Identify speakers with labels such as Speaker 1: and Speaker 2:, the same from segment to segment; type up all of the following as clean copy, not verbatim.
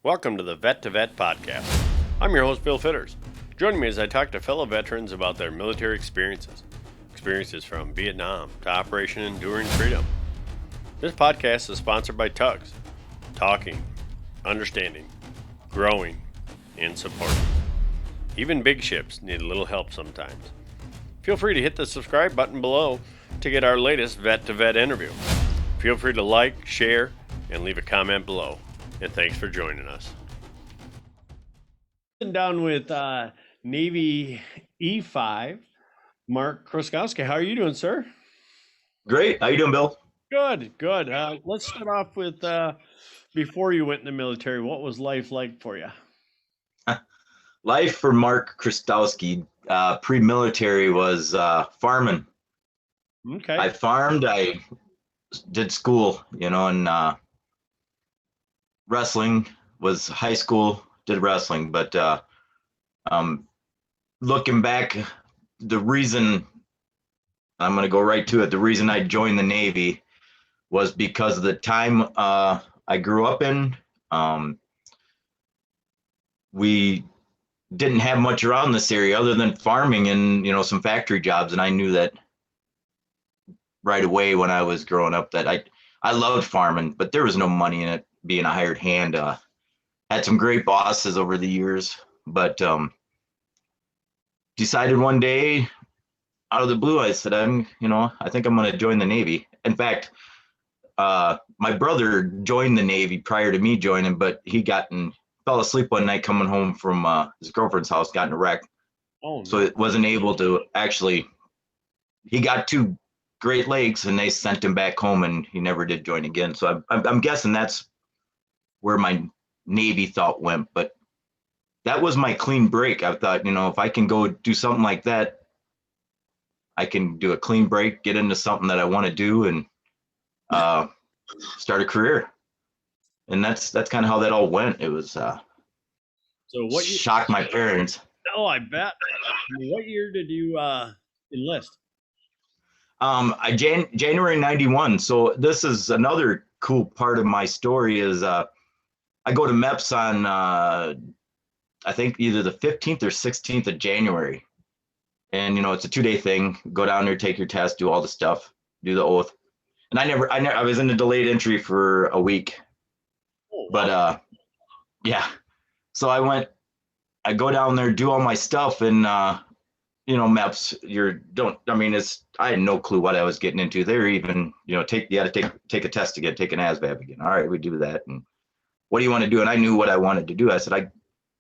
Speaker 1: Welcome to the Vet to Vet podcast. I'm your host, Bill Fitters. Joining me as I talk to fellow veterans about their military experiences from Vietnam to Operation Enduring Freedom. This podcast is sponsored by Tugs, talking, understanding, growing, and supporting. Even big ships need a little help sometimes. Feel free to hit the subscribe button below to get our latest Vet to Vet interview. Feel free to like, share, and leave a comment below. And thanks for joining us. Sitting down with Navy E5, Mark Chrostowski. How are you doing, sir?
Speaker 2: Great. How you doing, Bill?
Speaker 1: Good. Let's start off with before you went in the military, what was life like for you?
Speaker 2: Life for Mark Chrostowski, pre-military was farming.
Speaker 1: Okay.
Speaker 2: I farmed. I did school, and wrestling was high school. Did wrestling, but looking back, the reason I'm going to go right to it. The reason I joined the Navy was because of the time I grew up in. We didn't have much around this area other than farming and some factory jobs, and I knew that right away when I was growing up that I loved farming, but there was no money in it being a hired hand. Had some great bosses over the years, but decided one day out of the blue, I said, I think I'm going to join the Navy. In fact, my brother joined the Navy prior to me joining, but he fell asleep one night coming home from his girlfriend's house, got in a wreck.
Speaker 1: Oh, no.
Speaker 2: So it wasn't able to he got 2 Great Lakes and they sent him back home and he never did join again. So I'm guessing that's where my Navy thought went, but that was my clean break. I thought, if I can go do something like that, I can do a clean break, get into something that I want to do and start a career. And that's kind of how that all went. It was
Speaker 1: so what
Speaker 2: shocked my parents.
Speaker 1: Oh, I bet. What year did you enlist?
Speaker 2: January 91. So this is another cool part of my story is I go to MEPS on I think either the 15th or 16th of January. And it's a 2-day thing. Go down there, take your test, do all the stuff, do the oath. And I was in a delayed entry for a week. Oh, wow. But yeah. So I go down there, do all my stuff, and MEPS, I had no clue what I was getting into. They're even, you had to take a test again, take an ASVAB again. All right, we do that. And what do you want to do? And I knew what I wanted to do. I said,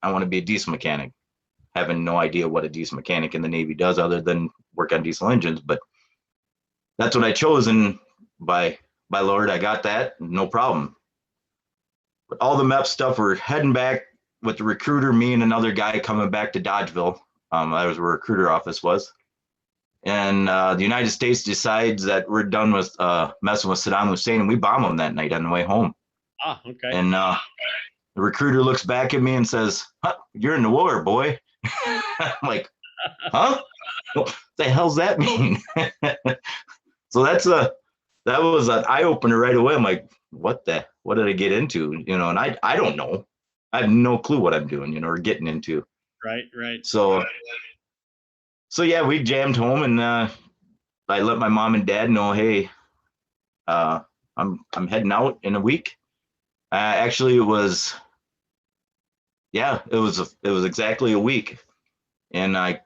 Speaker 2: I want to be a diesel mechanic, having no idea what a diesel mechanic in the Navy does other than work on diesel engines. But that's what I chose. And by Lord, I got that, no problem. But all the MEPS stuff, we're heading back with the recruiter, me and another guy coming back to Dodgeville. That was where recruiter office was. And the United States decides that we're done with messing with Saddam Hussein, and we bomb them that night on the way home.
Speaker 1: Ah, okay.
Speaker 2: And the recruiter looks back at me and says, "You're in the war, boy." I'm like, huh? What the hell's that mean? So that was an eye opener right away. I'm like, what did I get into? And I don't know. I have no clue what I'm doing, or getting into.
Speaker 1: Right.
Speaker 2: So yeah, we jammed home, and I let my mom and dad know, hey, I'm heading out in a week. Actually, it was exactly a week. And I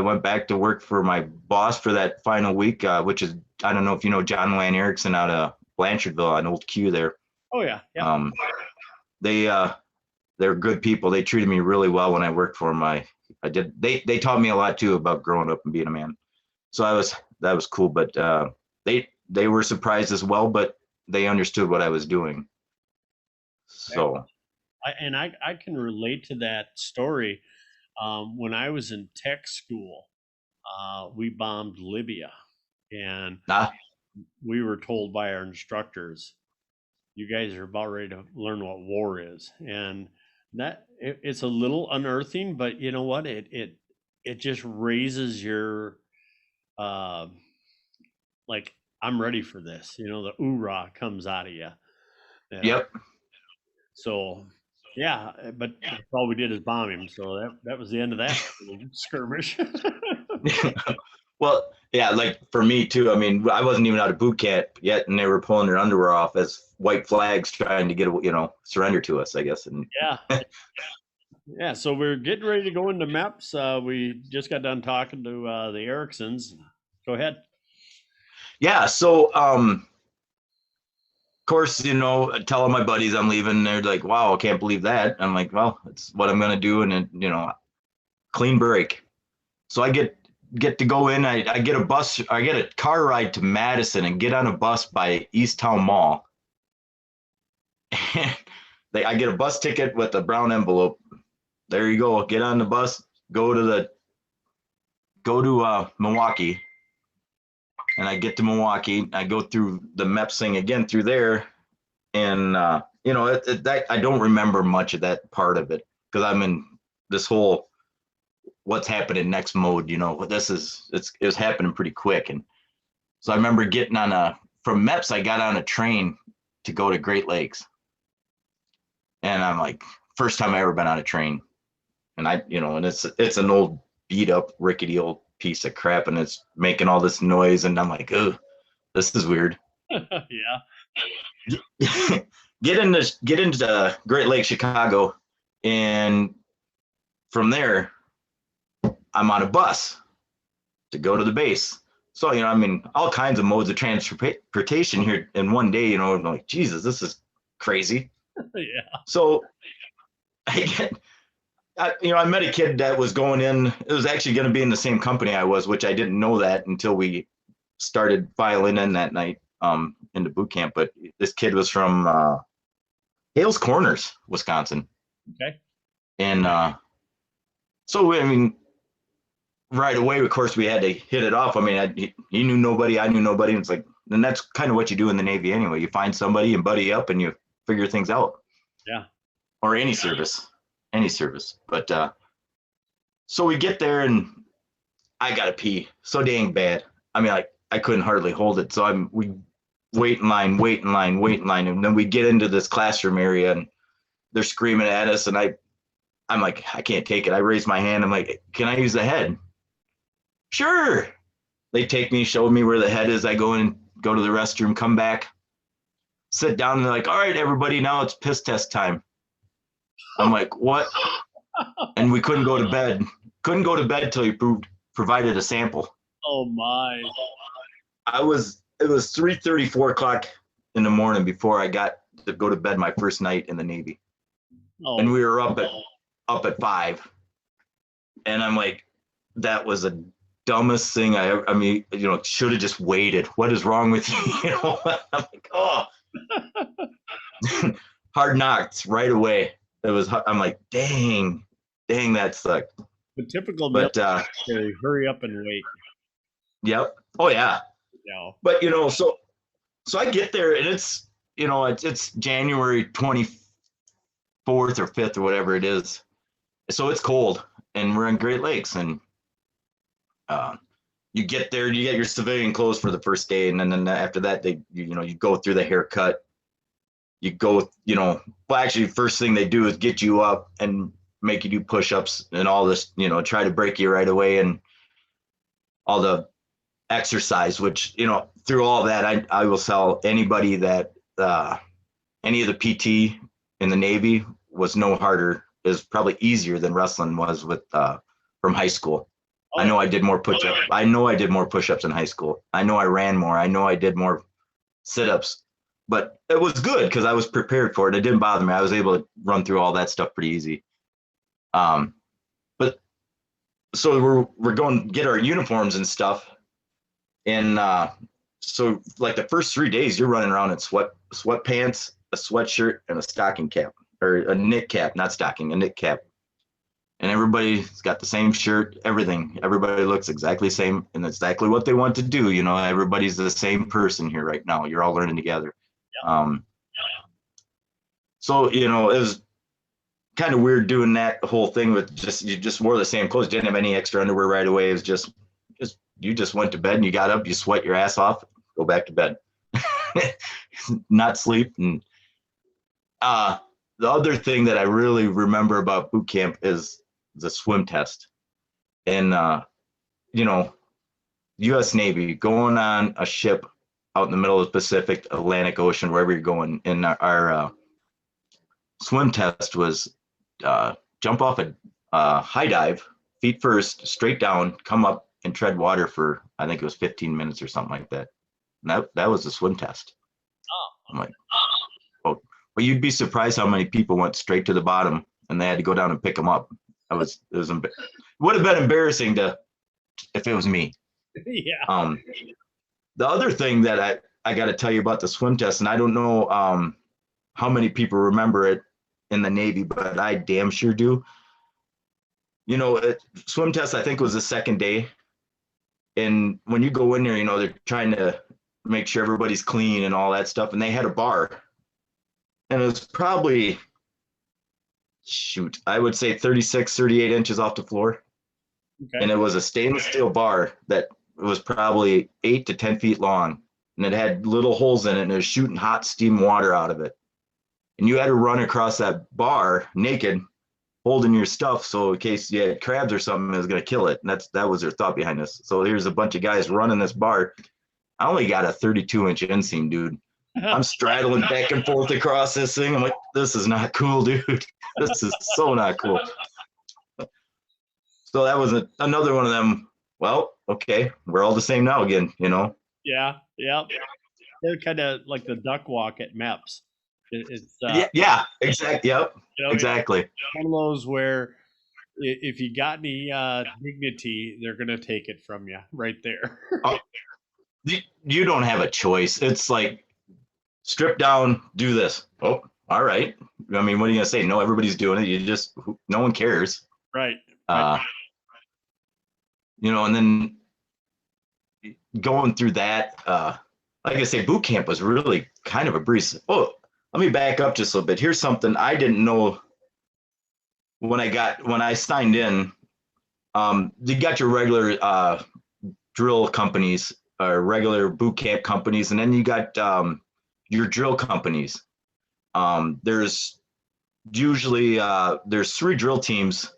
Speaker 2: went back to work for my boss for that final week, which is, I don't know if you know John Lan Erickson out of Blanchardville on Old Q there.
Speaker 1: Oh yeah.
Speaker 2: They're good people. They treated me really well when I worked for them. They taught me a lot too about growing up and being a man. So that was cool, but they were surprised as well, but they understood what I was doing. So
Speaker 1: I can relate to that story. When I was in tech school, we bombed Libya, and we were told by our instructors, you guys are about ready to learn what war is. And that it's a little unearthing, but you know what? It just raises your like, I'm ready for this. The oorah comes out of you.
Speaker 2: Yep.
Speaker 1: So Yeah, but that's all we did is bomb him. So that was the end of that little skirmish.
Speaker 2: Well, yeah, like for me too. I mean, I wasn't even out of boot camp yet, and they were pulling their underwear off as white flags trying to get, surrender to us, I guess. And
Speaker 1: Yeah. Yeah, so we're getting ready to go into MEPS. We just got done talking to the Ericksons. Go ahead.
Speaker 2: yeah, so of course, telling my buddies I'm leaving, they're like, "Wow, I can't believe that." I'm like, "Well, it's what I'm gonna do," and then, clean break. So I get to go in. I get a bus. I get a car ride to Madison and get on a bus by East Town Mall. And I get a bus ticket with a brown envelope. There you go. Get on the bus. Go to Milwaukee. And I get to Milwaukee. I go through the MEPS thing again through there, and I don't remember much of that part of it because I'm in this whole what's happening next mode. It was happening pretty quick, and so I remember getting from MEPS. I got on a train to go to Great Lakes, and I'm like, first time I ever been on a train, and and it's an old beat up rickety old piece of crap, and it's making all this noise, and I'm like, oh, this is weird.
Speaker 1: Yeah.
Speaker 2: Get into Great Lake, Chicago, and from there, I'm on a bus to go to the base. So, I mean, all kinds of modes of transportation here in one day, I'm like, Jesus, this is crazy.
Speaker 1: Yeah.
Speaker 2: So I met a kid that was going in, it was actually going to be in the same company I was, which I didn't know that until we started filing in that night into boot camp. But this kid was from Hales Corners, Wisconsin.
Speaker 1: Okay.
Speaker 2: And so, I mean, right away, of course, we had to hit it off. I mean, he knew nobody, I knew nobody. And it's like, and that's kind of what you do in the Navy anyway. You find somebody and buddy up and you figure things out.
Speaker 1: Yeah.
Speaker 2: Or any service. But so we get there and I gotta pee so dang bad. I mean, I couldn't hardly hold it. So we wait in line. And then we get into this classroom area and they're screaming at us. And I'm like, I can't take it. I raise my hand. I'm like, can I use the head? Sure. They take me, show me where the head is. I go to the restroom, come back, sit down, and they're like, all right, everybody, now it's piss test time. I'm like, what? And we couldn't go to bed. Couldn't go to bed till he provided a sample.
Speaker 1: Oh my.
Speaker 2: It was 3:30, 4 o'clock in the morning before I got to go to bed my first night in the Navy.
Speaker 1: Oh.
Speaker 2: And we were up at 5. And I'm like, that was the dumbest thing I mean, should have just waited. What is wrong with you? I'm like, oh. Hard knocks right away. I'm like, dang, that sucked.
Speaker 1: The typical
Speaker 2: But
Speaker 1: military, hurry up and wait.
Speaker 2: Yep. Oh yeah.
Speaker 1: Yeah.
Speaker 2: But so I get there and it's it's January 24th or 5th or whatever it is. So it's cold and we're in Great Lakes and you get there, you get your civilian clothes for the first day, and then after that you go through the haircut. You go, well, actually, first thing they do is get you up and make you do push-ups and all this, try to break you right away and all the exercise, which, through all that, I will tell anybody that any of the PT in the Navy was no harder, is probably easier than wrestling was from high school. Oh. I know I did more push-ups. I know I did more push-ups in high school. I know I ran more. I know I did more sit-ups. But it was good because I was prepared for it. It didn't bother me. I was able to run through all that stuff pretty easy. But so we're going to get our uniforms and stuff. And so like the first 3 days, you're running around in sweatpants, a sweatshirt, and a stocking cap, or a knit cap, not stocking, a knit cap. And everybody's got the same shirt, everything. Everybody looks exactly the same and exactly what they want to do. Everybody's the same person here right now. You're all learning together. So, it was kind of weird doing that whole thing with you just wore the same clothes. Didn't have any extra underwear right away. It was just you just went to bed and you got up, you sweat your ass off, go back to bed, not sleep. And the other thing that I really remember about boot camp is the swim test. And, you know, U.S. Navy going on a ship out in the middle of the Pacific, Atlantic Ocean, wherever you're going. And our swim test was jump off a high dive, feet first, straight down, come up and tread water for, I think it was 15 minutes or something like that. And that was the swim test. I'm like, oh, but you'd be surprised how many people went straight to the bottom and they had to go down and pick them up. Would have been embarrassing if it was me.
Speaker 1: Yeah.
Speaker 2: The other thing that I got to tell you about the swim test, and I don't know how many people remember it in the Navy, but I damn sure do. You know, swim test, I think, was the second day. And when you go in there, you know, they're trying to make sure everybody's clean and all that stuff. And they had a bar. And it was probably, shoot, I would say 36, 38 inches off the floor.
Speaker 1: Okay.
Speaker 2: And it was a stainless steel bar that was probably 8 to 10 feet long. And it had little holes in it and it was shooting hot steam water out of it. And you had to run across that bar naked, holding your stuff. So in case you had crabs or something, it was going to kill it. And that was their thought behind this. So here's a bunch of guys running this bar. I only got a 32-inch inseam, dude. I'm straddling back and forth across this thing. I'm like, this is not cool, dude. This is so not cool. So that was another one of them. Well, okay, we're all the same now again, you know?
Speaker 1: Yeah. They're kind of like the duck walk at MEPS. It's
Speaker 2: yeah, exactly. Yep,
Speaker 1: you know,
Speaker 2: exactly.
Speaker 1: one of those where if you got any dignity, they're gonna take it from you right there.
Speaker 2: You don't have a choice. It's like, strip down, do this. Oh, all right. I mean, what are you gonna say? No, everybody's doing it. No one cares.
Speaker 1: Right.
Speaker 2: You know, and then going through that, like I say, boot camp was really kind of a breeze. Oh, let me back up just a little bit. Here's something I didn't know when I signed in. You got your regular drill companies, regular boot camp companies, and then you got your drill companies. There's usually there's 3 drill teams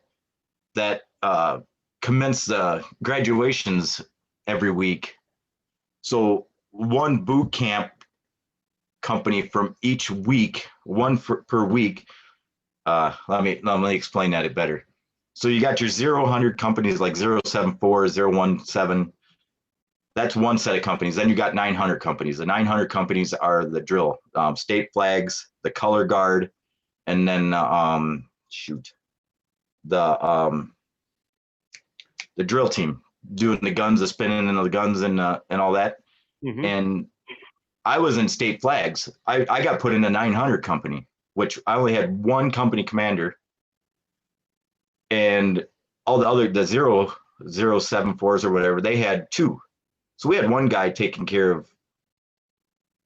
Speaker 2: that commence the graduations every week. So one boot camp company from each week, per week. Let me explain that better. So you got your 0-100 companies like 074, 017. That's one set of companies. Then you got 900 companies. The 900 companies are the drill, state flags, the color guard, and then the drill team doing the guns, the spinning and the guns and all that. Mm-hmm. And I was in state flags. I got put in a 900 company, which I only had one company commander, and all the 074s or whatever, they had 2. So we had one guy taking care of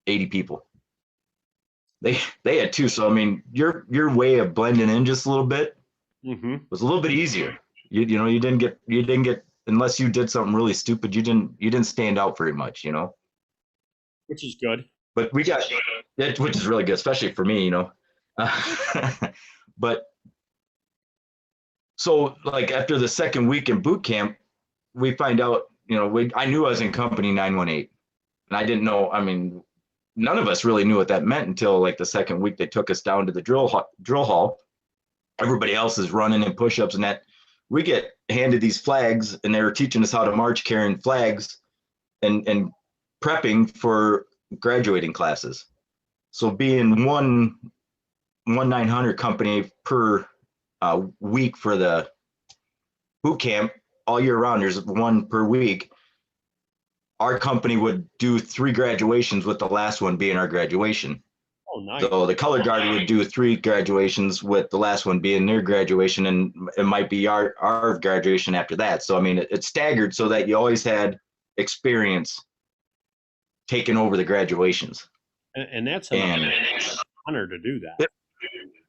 Speaker 2: 80 people. They had 2. So I mean, your way of blending in just a little bit was a little bit easier. You know, you didn't get unless you did something really stupid, you didn't stand out very much, you know.
Speaker 1: Which is good.
Speaker 2: But we got it, which is really good, especially for me, you know. But so like after the second week in boot camp, we find out, you know, I knew I was in company 918, and I didn't know. I mean, none of us really knew what that meant until like the second week. They took us down to the drill hall. Everybody else is running in push-ups and that. We get handed these flags, and they were teaching us how to march carrying flags and prepping for graduating classes. So being one 900 company per week for the boot camp all year round, there's one per week. Our company would do 3 graduations, with the last one being our graduation.
Speaker 1: Oh, nice.
Speaker 2: So the color guard would do 3 graduations, with the last one being their graduation, and it might be our graduation after that. So I mean, it's staggered so that you always had experience taking over the graduations.
Speaker 1: And that's an honor to do that.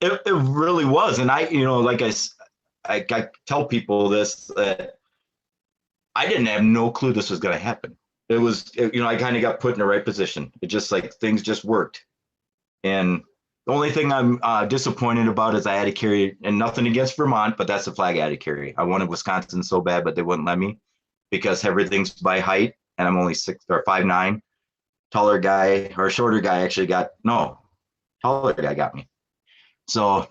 Speaker 2: It really was, and I, you know, like I tell people this, that I didn't have no clue this was going to happen. It was, you know, I kind of got put in the right position. It just like things just worked. And The only thing I'm disappointed about is I had to carry, and nothing against Vermont, but that's the flag I had to carry. I wanted Wisconsin so bad, but they wouldn't let me because everything's by height, and I'm only 6 or 5'9". Taller guy or shorter guy actually got no, taller guy got me. So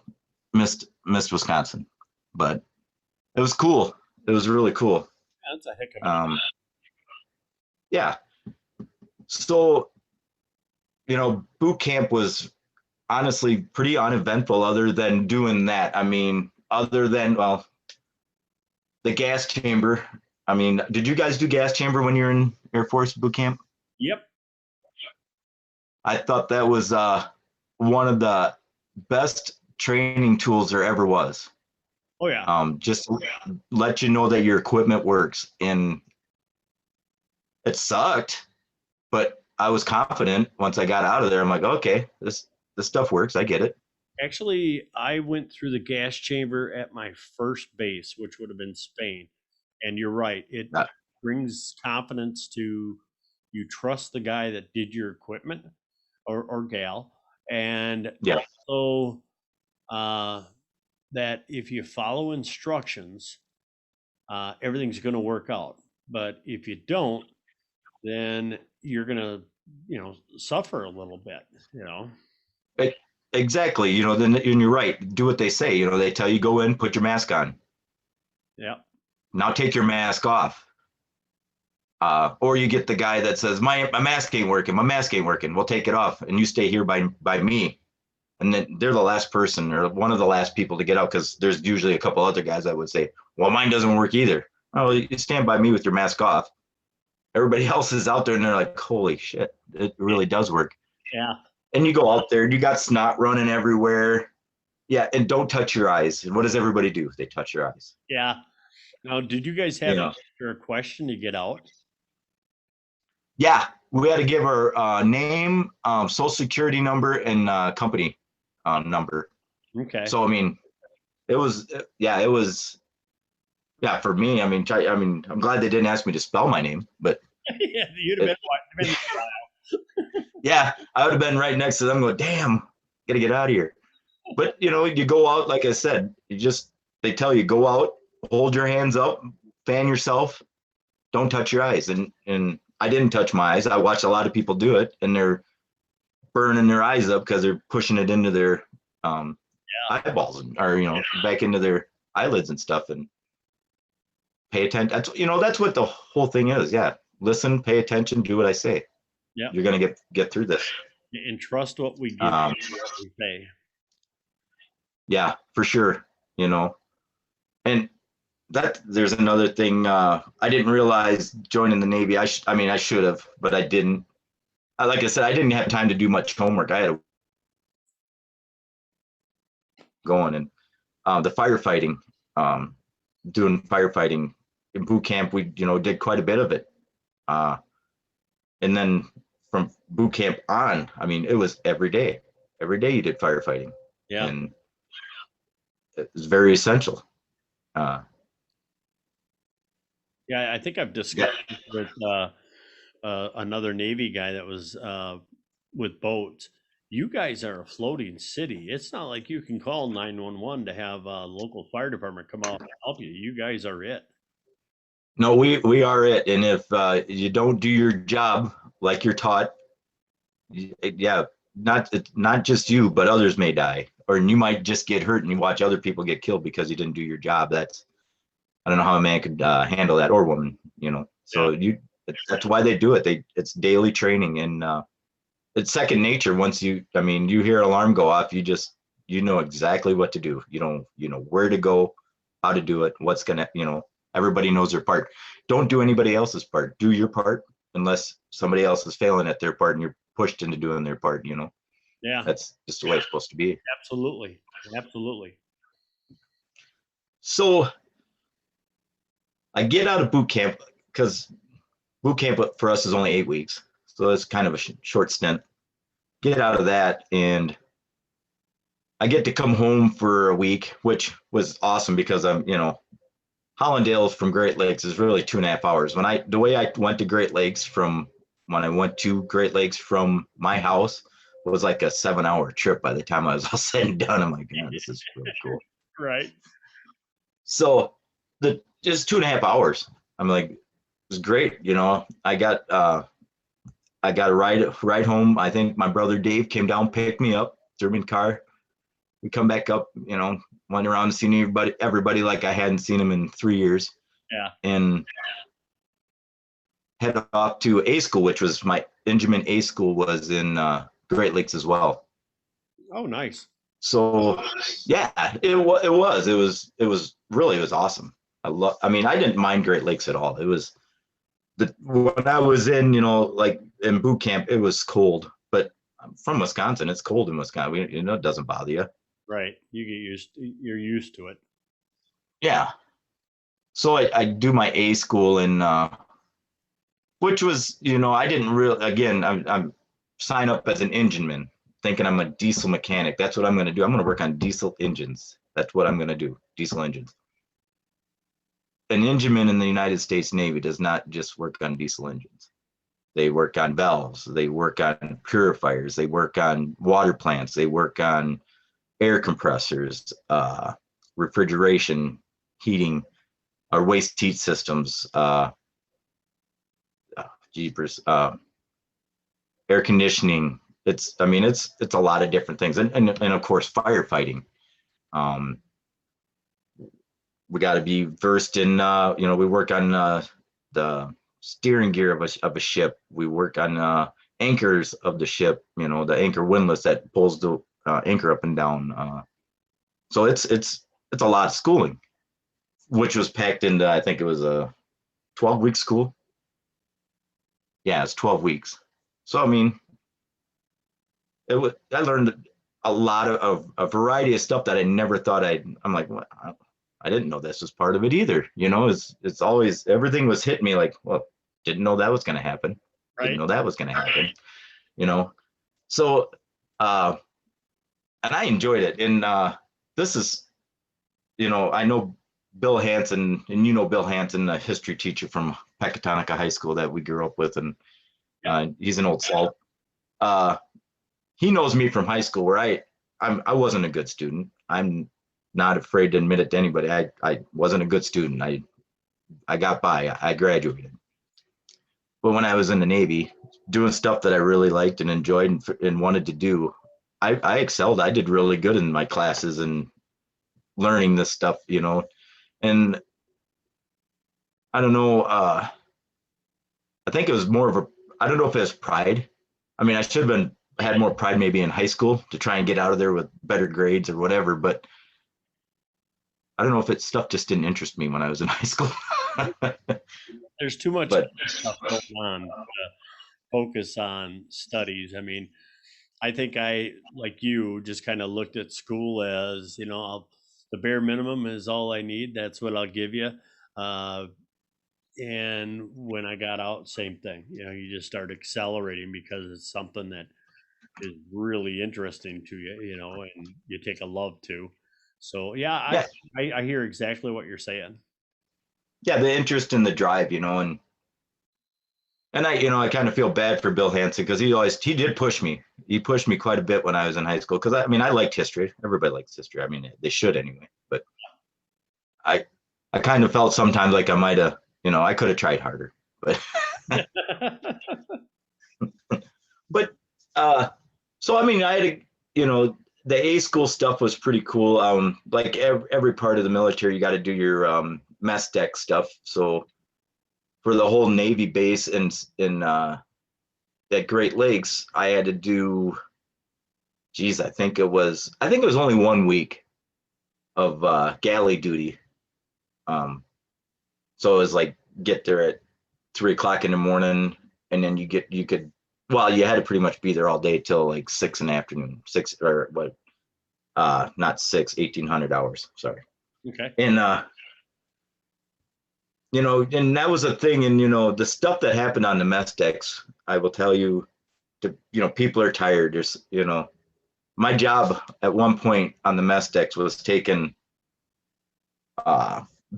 Speaker 2: missed Wisconsin, but it was cool. It was really cool.
Speaker 1: That's a heck of
Speaker 2: Um, yeah. So boot camp was honestly pretty uneventful other than doing that. I mean, other than, well, the gas chamber. I mean, did you guys do gas chamber when you were in Air Force boot camp?
Speaker 1: Yep.
Speaker 2: I thought that was one of the best training tools there ever was.
Speaker 1: Oh yeah.
Speaker 2: Just let you know that your equipment works. And it sucked, but I was confident once I got out of there. I'm like, okay, this stuff works. I get it.
Speaker 1: Actually, I went through the gas chamber at my first base, which would have been Spain. And you're right, it
Speaker 2: Uh,
Speaker 1: brings confidence to you trust the guy that did your equipment or gal. And
Speaker 2: yeah,
Speaker 1: also that if you follow instructions, everything's going to work out. But if you don't, then you're going to, suffer a little bit,
Speaker 2: it, exactly. Then and you're right. Do what they say. They tell you go in, put your mask on.
Speaker 1: Yeah.
Speaker 2: Now take your mask off. Or you get the guy that says my mask ain't working. My mask ain't working. We'll take it off, and you stay here by me. And then they're the last person or one of the last people to get out because there's usually a couple other guys that would say, well, mine doesn't work either. Oh, you stand by me with your mask off. Everybody else is out there and they're like, holy shit, it really does work.
Speaker 1: Yeah.
Speaker 2: And you go out there and you got snot running everywhere. Yeah, and don't touch your eyes. And what does everybody do? They touch your eyes.
Speaker 1: Yeah. Now, did you guys have a question to get out?
Speaker 2: Yeah, we had to give our name, social security number, and company number.
Speaker 1: Okay.
Speaker 2: So I mean, it was for me. I mean, I'm glad they didn't ask me to spell my name, but
Speaker 1: yeah, you'd have been
Speaker 2: yeah, I would have been right next to them going, damn, gotta get out of here. But you go out, like I said, they tell you go out, hold your hands up, fan yourself, don't touch your eyes. And I didn't touch my eyes. I watched a lot of people do it, and they're burning their eyes up because they're pushing it into their eyeballs or back into their eyelids and stuff. And pay attention. That's what the whole thing is. Yeah, listen, pay attention, do what I say.
Speaker 1: Yeah,
Speaker 2: you're gonna get through this.
Speaker 1: And trust what we give you, what we say.
Speaker 2: Yeah, for sure. And that there's another thing I didn't realize joining the Navy. I should have, but I didn't. Like I said, I didn't have time to do much homework. I had to going and the firefighting, doing firefighting in boot camp. We did quite a bit of it, and then from boot camp on, I mean, it was every day. Every day you did firefighting, and it was very essential.
Speaker 1: Yeah, I think I've discussed with another Navy guy that was with boats. You guys are a floating city. It's not like you can call 911 to have a local fire department come out and help you. You guys are it.
Speaker 2: No, we are it. And if you don't do your job like you're taught, yeah, not just you, but others may die, or you might just get hurt and you watch other people get killed because you didn't do your job. I don't know how a man could handle that, or woman, So that's why they do it. It's daily training, and it's second nature. Once you hear an alarm go off, you know exactly what to do. You know where to go, how to do it, what's gonna, everybody knows their part. Don't do anybody else's part. Do your part, unless somebody else is failing at their part and you're pushed into doing their part.
Speaker 1: Yeah,
Speaker 2: that's just the way it's supposed to be.
Speaker 1: Absolutely.
Speaker 2: So I get out of boot camp because boot camp for us is only 8 weeks. So it's kind of a short stint. Get out of that, and I get to come home for a week, which was awesome because I'm, Hollandale from Great Lakes is really 2.5 hours. The way I went to Great Lakes from when I went to Great Lakes from my house was like a 7-hour trip by the time I was all said and done. I'm like, yeah, this is really cool.
Speaker 1: Right.
Speaker 2: So the just 2.5 hours. I'm like, it was great. I got a ride home. I think my brother Dave came down, picked me up, threw me in the car. We come back up, went around and seen everybody like I hadn't seen him in 3 years,
Speaker 1: Yeah.
Speaker 2: and head off to A school, which was my Benjamin A school was in Great Lakes as well.
Speaker 1: Oh, nice.
Speaker 2: So yeah, it was awesome. I mean, I didn't mind Great Lakes at all. It was when I was in, like in boot camp, it was cold, but I'm from Wisconsin. It's cold in Wisconsin. It doesn't bother you.
Speaker 1: Right. You're used to it.
Speaker 2: Yeah. So I do my A school in, which was, I didn't really, again, I'm sign up as an engineman, thinking I'm a diesel mechanic. That's what I'm going to do. I'm going to work on diesel engines. That's what I'm going to do. Diesel engines. An engineman in the United States Navy does not just work on diesel engines. They work on valves. They work on purifiers. They work on water plants. They work on air compressors, refrigeration, heating, or waste heat systems, jeepers, air conditioning. It's a lot of different things, and of course firefighting. We got to be versed in, we work on the steering gear of a ship. We work on anchors of the ship, the anchor windlass that pulls the anchor up and down. So it's a lot of schooling, which was packed into, I think it was a 12-week school. Yeah, it's 12 weeks. So I mean, I learned a lot of a variety of stuff that I never thought I'm like, well, I didn't know this was part of it either. It's always, everything was hitting me like, well, didn't know that was going to happen.
Speaker 1: Right.
Speaker 2: Didn't know that was going to happen. So, and I enjoyed it. And this is, I know Bill Hansen, and Bill Hansen, a history teacher from Pecatonica High School that we grew up with, and he's an old salt. He knows me from high school, where I wasn't a good student. I'm not afraid to admit it to anybody. I wasn't a good student. I got by. I graduated. But when I was in the Navy, doing stuff that I really liked and enjoyed and wanted to do, I excelled. I did really good in my classes and learning this stuff, and I don't know. I think it was more of I don't know if it was pride. I mean, I should have had more pride maybe in high school to try and get out of there with better grades or whatever, but I don't know if stuff just didn't interest me when I was in high school.
Speaker 1: There's too much stuff going on to focus on studies. I mean, I think I, like you, just kind of looked at school as, the bare minimum is all I need. That's what I'll give you. And when I got out, same thing. You just start accelerating because it's something that is really interesting to you, and you take a love to. So yeah, I hear exactly what you're saying.
Speaker 2: Yeah, the interest and the drive, and I kind of feel bad for Bill Hansen because he did push me. He pushed me quite a bit when I was in high school because I liked history. Everybody likes history. I mean, they should anyway. But I kind of felt sometimes like I might have, I could have tried harder. But so I mean, I had the A school stuff was pretty cool. Like every part of the military, you got to do your mess deck stuff. So for the whole Navy base in at Great Lakes, I had to do, I think it was only 1 week of galley duty. So it was like get there at 3 o'clock in the morning, and then you had to pretty much be there all day till like 6 in the afternoon, not 6, 1,800 hours. Sorry.
Speaker 1: Okay.
Speaker 2: And and that was a thing. And the stuff that happened on the mess decks, I will tell you, people are tired. There's, my job at one point on the mess decks was taking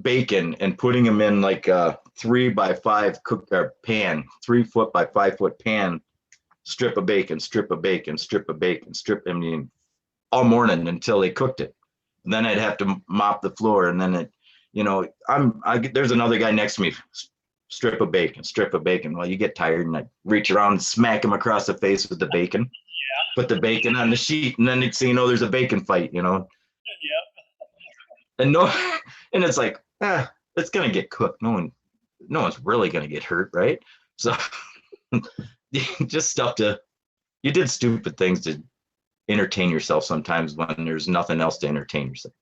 Speaker 2: bacon and putting them in like a 3x5 pan, 3 foot by 5 foot pan, strip of bacon, strip of bacon, strip of bacon, I mean, all morning until they cooked it. And then I'd have to mop the floor, and then there's another guy next to me, strip of bacon, strip of bacon. Well, you get tired, and I reach around and smack him across the face with the bacon. Put the bacon on the sheet, and then next thing you know, there's a bacon fight,
Speaker 1: Yep.
Speaker 2: and no, and it's like, it's gonna get cooked. No one's really gonna get hurt, right? So just stuff you did stupid things to entertain yourself sometimes when there's nothing else to entertain yourself.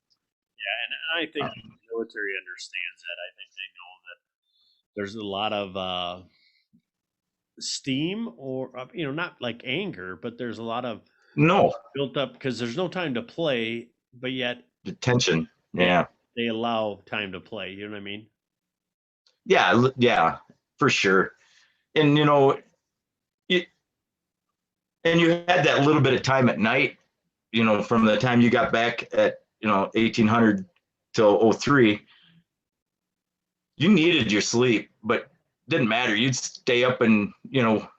Speaker 1: Yeah, and I think the military understands that. I think they know that there's a lot of steam, or not like anger, but there's a lot of
Speaker 2: No,
Speaker 1: built up because there's no time to play, but yet
Speaker 2: detention. Yeah.
Speaker 1: they allow time to play. You know what I mean?
Speaker 2: Yeah, for sure. And you had that little bit of time at night, from the time you got back at 1800 till 03, you needed your sleep, but didn't matter. You'd stay up, and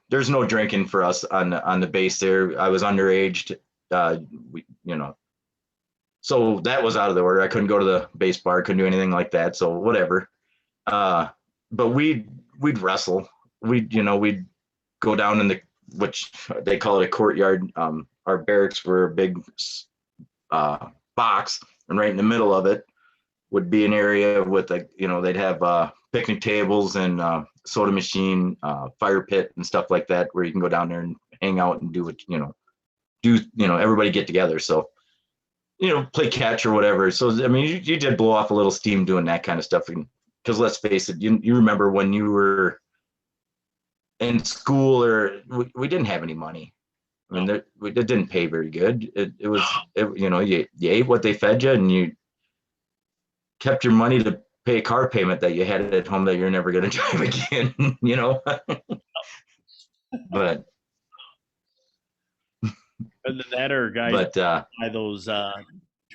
Speaker 2: there's no drinking for us on the base there. I was underage, so that was out of the order. I couldn't go to the base bar, couldn't do anything like that. So whatever. But we'd wrestle. We'd go down in which they call it a courtyard. Our barracks were a big box, and right in the middle of it would be an area with they'd have picnic tables and soda machine, fire pit and stuff like that, where you can go down there and hang out and do everybody get together. So, play catch or whatever. So, I mean, you did blow off a little steam doing that kind of stuff. Because let's face it, you remember when you were in school, or we didn't have any money. I mean, it didn't pay very good. It was, you ate what they fed you, and you kept your money to pay a car payment that you had at home that you're never going to drive again, But
Speaker 1: And then that or guys
Speaker 2: but
Speaker 1: buy those $2,000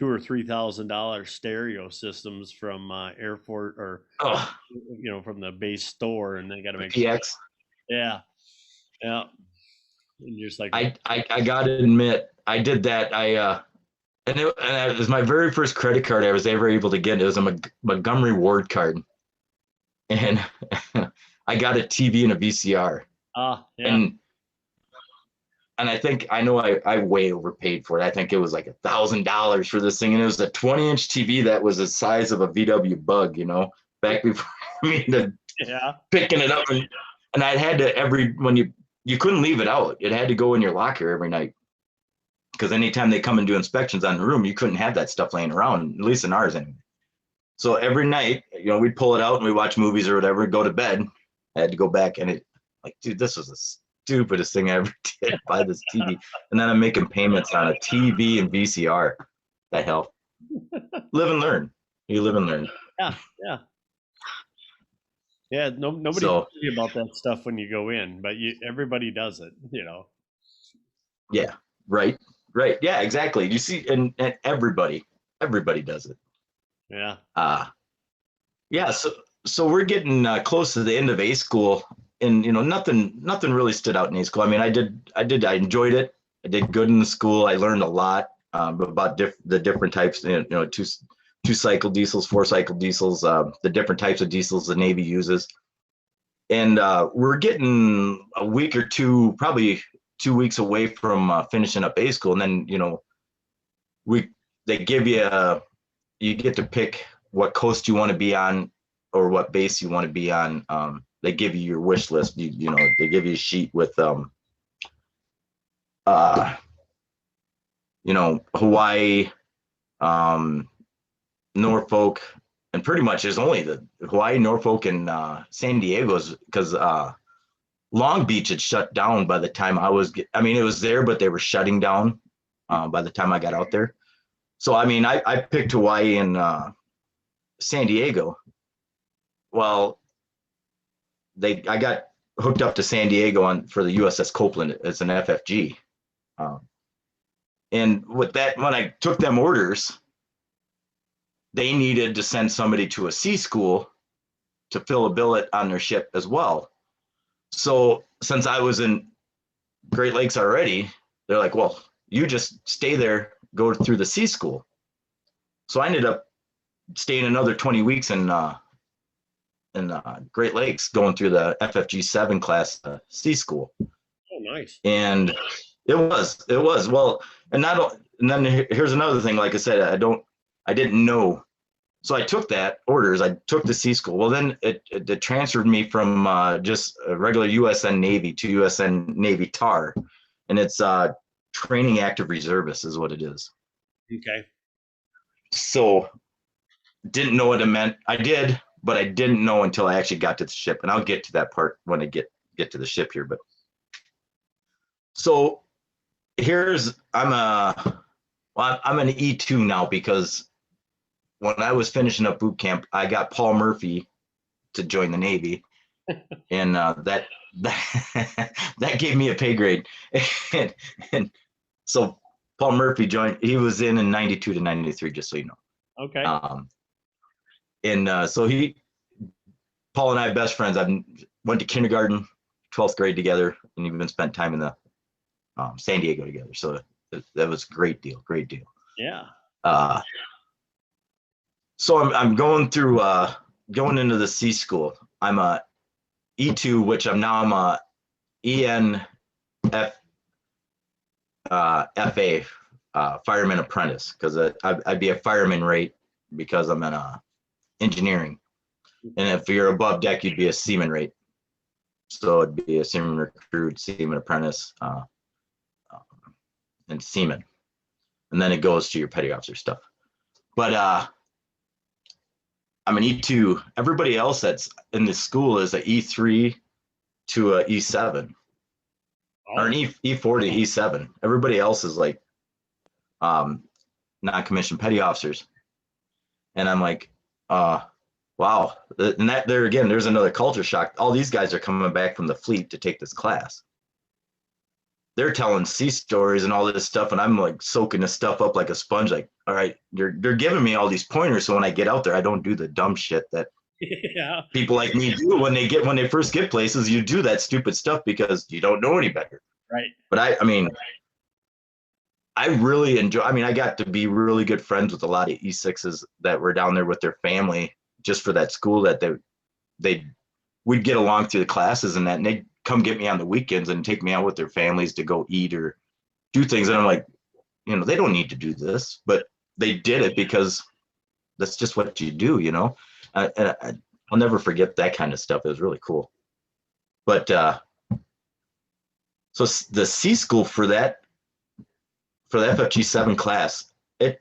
Speaker 1: or $3,000 stereo systems from Air Force, or from the base store, and they got to make
Speaker 2: PX.
Speaker 1: Yeah, and you're just like,
Speaker 2: I gotta admit, I did that. And it was my very first credit card I was ever able to get. It was a Montgomery Ward card, and I got a TV and a VCR.
Speaker 1: yeah.
Speaker 2: And I think I way overpaid for it. I think it was like $1,000 for this thing, and it was a 20-inch TV that was the size of a VW Bug. Back before picking it up, and I had to when you couldn't leave it out. It had to go in your locker every night, because anytime they come and do inspections on the room, you couldn't have that stuff laying around, at least in ours anyway. So every night, we'd pull it out and we watch movies or whatever, go to bed. I had to go back, and dude, this was the stupidest thing I ever did, buy this TV. And then I'm making payments on a TV and VCR. The hell? Live and learn. You live and learn.
Speaker 1: Yeah, nobody tells you about that stuff when you go in, but everybody does it,
Speaker 2: Yeah, right. Yeah, exactly. You see, and everybody does it.
Speaker 1: Yeah.
Speaker 2: Yeah. So we're getting close to the end of A school, and nothing really stood out in A school. I mean, I enjoyed it. I did good in the school. I learned a lot about the different types, two-cycle diesels, four-cycle diesels, the different types of diesels the Navy uses. And we're getting a week or two, probably 2 weeks away from finishing up A school. And then, they give you get to pick what coast you want to be on, or what base you want to be on. They give you your wish list. They give you a sheet with, Hawaii, Norfolk, and pretty much there's only the Hawaii, Norfolk, and San Diego's, because Long Beach had shut down by the time it was there, but they were shutting down by the time I got out there. So, I mean, I picked Hawaii and San Diego. Well, I got hooked up to San Diego for the USS Copeland. It's an FFG. And with that, when I took them orders, they needed to send somebody to a sea school to fill a billet on their ship as well. So since I was in Great Lakes already. They're like, well, you just stay there, go through the sea school. So I ended up staying another 20 weeks in Great Lakes, going through the FFG 7 class sea school.
Speaker 1: Oh, nice.
Speaker 2: And it was well, and then here's another thing. Like I said, I didn't know. So I took that orders. I took the sea school. Well, then it transferred me from just a regular USN Navy to USN Navy TAR, and it's training active reservists is what it is.
Speaker 1: Okay.
Speaker 2: So didn't know what it meant. I did, but I didn't know until I actually got to the ship, and I'll get to that part when I get to the ship here. But so I'm an E2 now because when I was finishing up boot camp, I got Paul Murphy to join the Navy, and that gave me a pay grade, and so Paul Murphy joined. He was in '92 to '93, just so you know.
Speaker 1: Okay.
Speaker 2: And so Paul and I best friends. I went to kindergarten, 12th grade together, and even spent time in the San Diego together. So that was a great deal.
Speaker 1: Yeah.
Speaker 2: So I'm going through going into the sea school. I'm a E2, which I'm a ENF FA fireman apprentice, because I'd be a fireman rate because I'm in engineering, and if you're above deck, you'd be a seaman rate. So it'd be a seaman recruit, seaman apprentice, and seaman, and then it goes to your petty officer stuff. But I'm an E2. Everybody else that's in this school is an E3 to a E7, or an E4 to E7. Everybody else is like non-commissioned petty officers, and I'm like, wow. And that there again, there's another culture shock. All these guys are coming back from the fleet to take this class. They're telling sea stories and all this stuff, and I'm like soaking this stuff up like a sponge. Like, all right, they're giving me all these pointers, so when I get out there, I don't do the dumb shit that
Speaker 1: Yeah.
Speaker 2: people like me do when they first get places. You do that stupid stuff because you don't know any better.
Speaker 1: Right.
Speaker 2: But I mean, I really enjoy. I mean, I got to be really good friends with a lot of E6s that were down there with their family just for that school, that we'd get along through the classes and that, and they'd come get me on the weekends and take me out with their families to go eat or do things. And I'm like, they don't need to do this, but they did it because that's just what you do, I'll never forget that kind of stuff. It was really cool. But so the C school for the FFG 7 class, it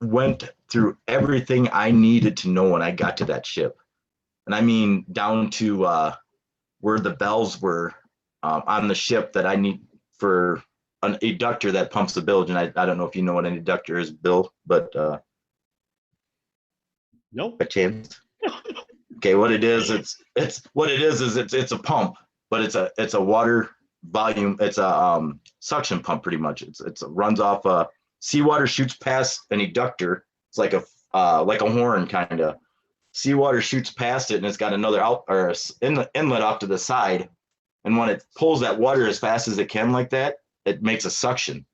Speaker 2: went through everything I needed to know when I got to that ship. And I mean, down to where the bells were on the ship that I need for an eductor that pumps the bilge. And I don't know if you know what an eductor is, Bill, but
Speaker 1: nope.
Speaker 2: By chance. Okay, what it is, it's a pump, but it's a water volume. It's a suction pump, pretty much. It runs off seawater, shoots past an eductor. It's like a horn kind of. Seawater shoots past it, and it's got another inlet off to the side. And when it pulls that water as fast as it can, like that, it makes a suction.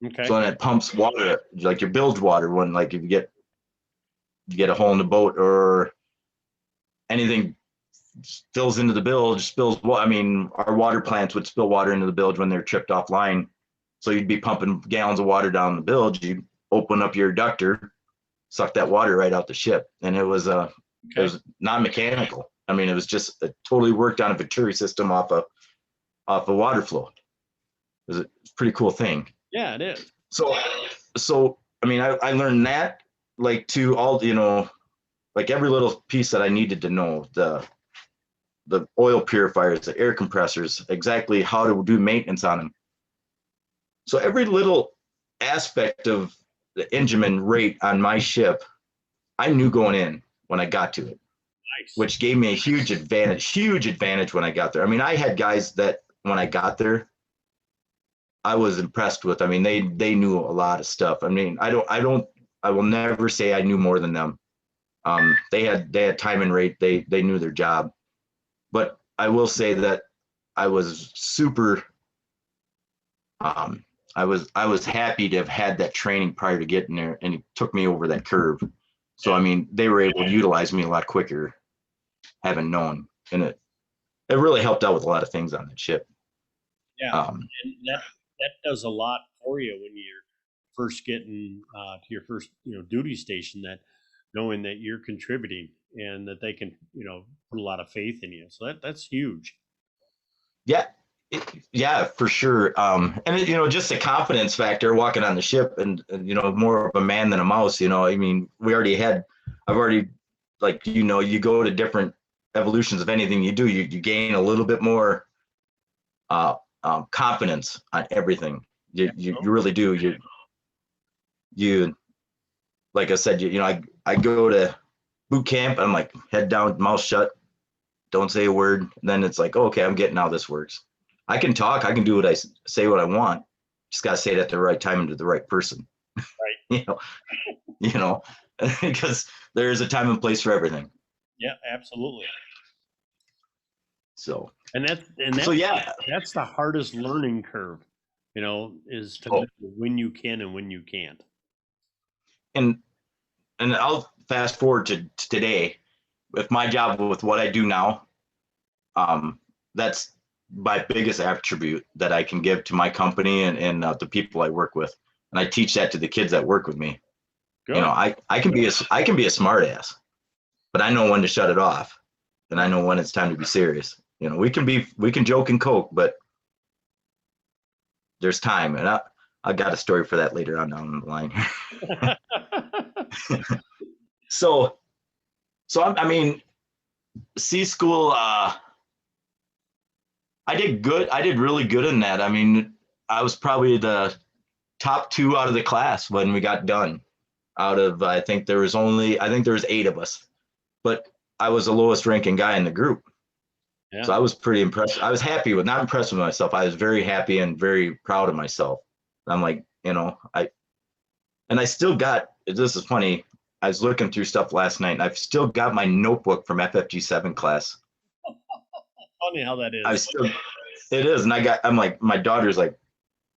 Speaker 1: Okay.
Speaker 2: So then it pumps water, like your bilge water, when like if you get a hole in the boat or anything fills into the bilge, spills. Well, I mean, our water plants would spill water into the bilge when they're tripped offline. So you'd be pumping gallons of water down the bilge. You'd open up your ductor, suck that water right out the ship, and it was non-mechanical. I mean, it was just totally worked on a Venturi system off a water flow. It was a pretty cool thing.
Speaker 1: Yeah, it is.
Speaker 2: So I mean, I learned that, like, to all, like every little piece that I needed to know, the oil purifiers, the air compressors, exactly how to do maintenance on them. So every little aspect of the engineman rate on my ship, I knew going in when I got to it.
Speaker 1: Nice.
Speaker 2: Which gave me a huge advantage when I got there. I mean, I had guys that when I got there, I was impressed with. I mean, they knew a lot of stuff. I mean, I will never say I knew more than them. They had time and rate. They knew their job. But I will say that I was super I was happy to have had that training prior to getting there, and it took me over that curve. So I mean, they were able to utilize me a lot quicker, having known, and it really helped out with a lot of things on that ship.
Speaker 1: Yeah,
Speaker 2: Um,
Speaker 1: and that does a lot for you when you're first getting to your first duty station. That knowing that you're contributing and that they can put a lot of faith in you. So that's huge.
Speaker 2: yeah, yeah, for sure. And just the confidence factor walking on the ship, and more of a man than a mouse. I mean, I've already, like, you go to different evolutions of anything you do, you gain a little bit more uh, confidence on everything. You really do. You like I said, I go to boot camp. I'm like, head down, mouth shut, don't say a word. And then it's like, oh, okay, I'm getting how this works. I can talk. I can do say what I want. Just got to say it at the right time and to the right person.
Speaker 1: Right.
Speaker 2: you know, because there is a time and place for everything.
Speaker 1: Yeah, absolutely.
Speaker 2: So,
Speaker 1: that's the hardest learning curve, is to know when you can and when you can't.
Speaker 2: And I'll fast forward to today with my job, with what I do now. That's my biggest attribute that I can give to my company and the people I work with, and I teach that to the kids that work with me. Good. I can be a smart ass, but I know when to shut it off, and I know when it's time to be serious. We can joke and coke, but there's time, and I got a story for that later on down the line. So I mean, C school. I did good. I did really good in that. I mean, I was probably the top 2 out of the class when we got done. Out of, I think there was 8 of us, but I was the lowest ranking guy in the group. Yeah. So I was pretty impressed. I was not impressed with myself. I was very happy and very proud of myself. I'm like, I still got, this is funny. I was looking through stuff last night, and I've still got my notebook from FFG7 class.
Speaker 1: Funny how that is.
Speaker 2: It is. And I'm like, my daughter's like,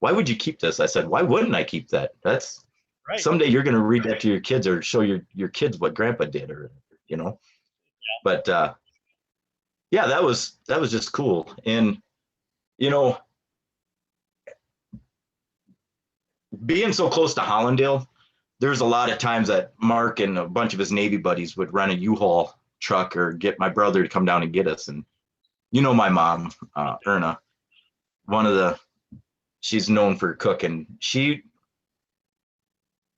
Speaker 2: why would you keep this? I said, why wouldn't I keep that? That's right. Someday you're going to read that to your kids or show your kids what grandpa did, or, yeah. But, yeah, that was just cool. And, being so close to Hollandale, there's a lot of times that Mark and a bunch of his Navy buddies would run a U-Haul truck or get my brother to come down and get us. And my mom, Erna, she's known for cooking. She'd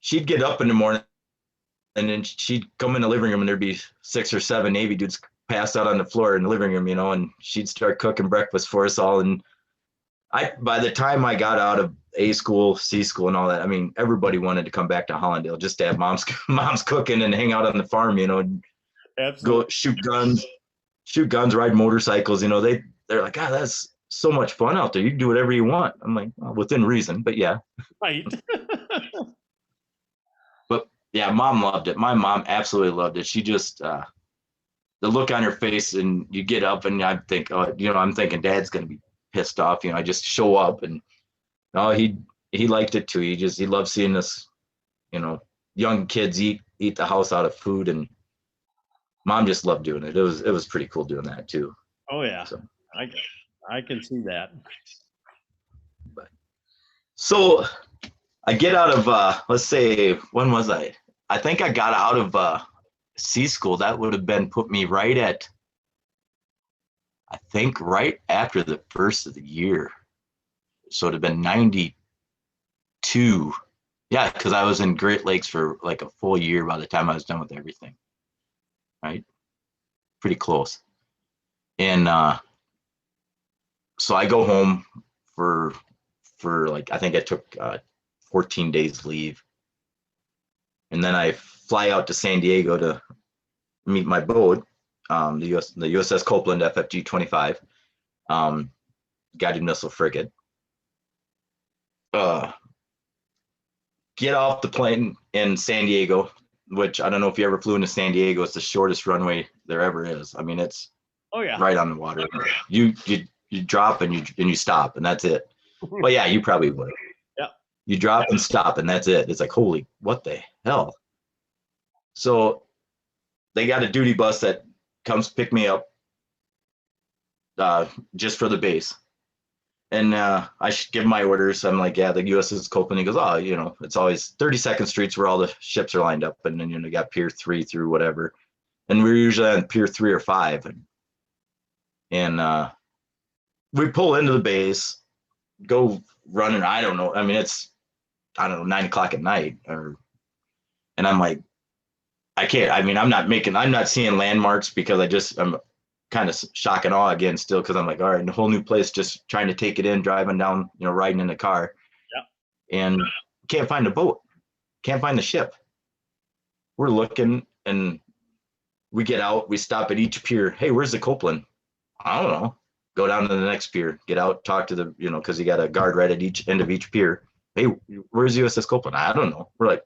Speaker 2: get up in the morning, and then she'd come in the living room, and there'd be 6 or 7 Navy dudes passed out on the floor in the living room, and she'd start cooking breakfast for us all. And by the time I got out of A school, C school, and all that, I mean, everybody wanted to come back to Hollandale just to have mom's cooking and hang out on the farm, and go shoot guns, ride motorcycles. They're like, that's so much fun out there. You can do whatever you want. I'm like, well, within reason, but yeah. Right. But yeah, mom loved it. My mom absolutely loved it. She just, the look on her face, and you get up, and I think, I'm thinking Dad's going to be pissed off. I just show up, and he liked it too. He loved seeing us, young kids eat the house out of food, and Mom just loved doing it. It was pretty cool doing that too.
Speaker 1: Oh yeah, so I can see that.
Speaker 2: So I get out of let's say, when was I? I think I got out of C school. That would have been put me right at, I think, right after the first of the year. So it'd have been 92. Yeah, because I was in Great Lakes for like a full year by the time I was done with everything. Right? Pretty close. And so I go home for like, I think I took 14 days leave. And then I fly out to San Diego to meet my boat, the USS Copeland FFG 25, guided missile frigate. Get off the plane in San Diego, which I don't know if you ever flew into San Diego. It's the shortest runway there ever is. I mean, it's right on the water. You drop and you stop, and that's it. Well, yeah, you probably would.
Speaker 1: Yeah.
Speaker 2: You drop and stop, and that's it. It's like, holy, what the hell? So they got a duty bus that comes pick me up just for the base. And I should give my orders. I'm like, yeah, the USS Copeland. He goes, oh, it's always 32nd Street's where all the ships are lined up. And then, you got Pier 3 through whatever. And we're usually on Pier 3 or 5. And we pull into the base, go running. I don't know. I mean, I don't know, 9 o'clock at night. And I'm like, I can't. I mean, I'm not seeing landmarks because I'm kind of shock and awe again still because I'm like, all right, a whole new place, just trying to take it in, driving down, riding in the car.
Speaker 1: Yeah.
Speaker 2: And can't find a boat, can't find the ship. We're looking and we get out, we stop at each pier. Hey, where's the Copeland? I don't know. Go down to the next pier, get out, talk to the, because you got a guard right at each end of each pier. Hey, where's USS Copeland? I don't know. We're like,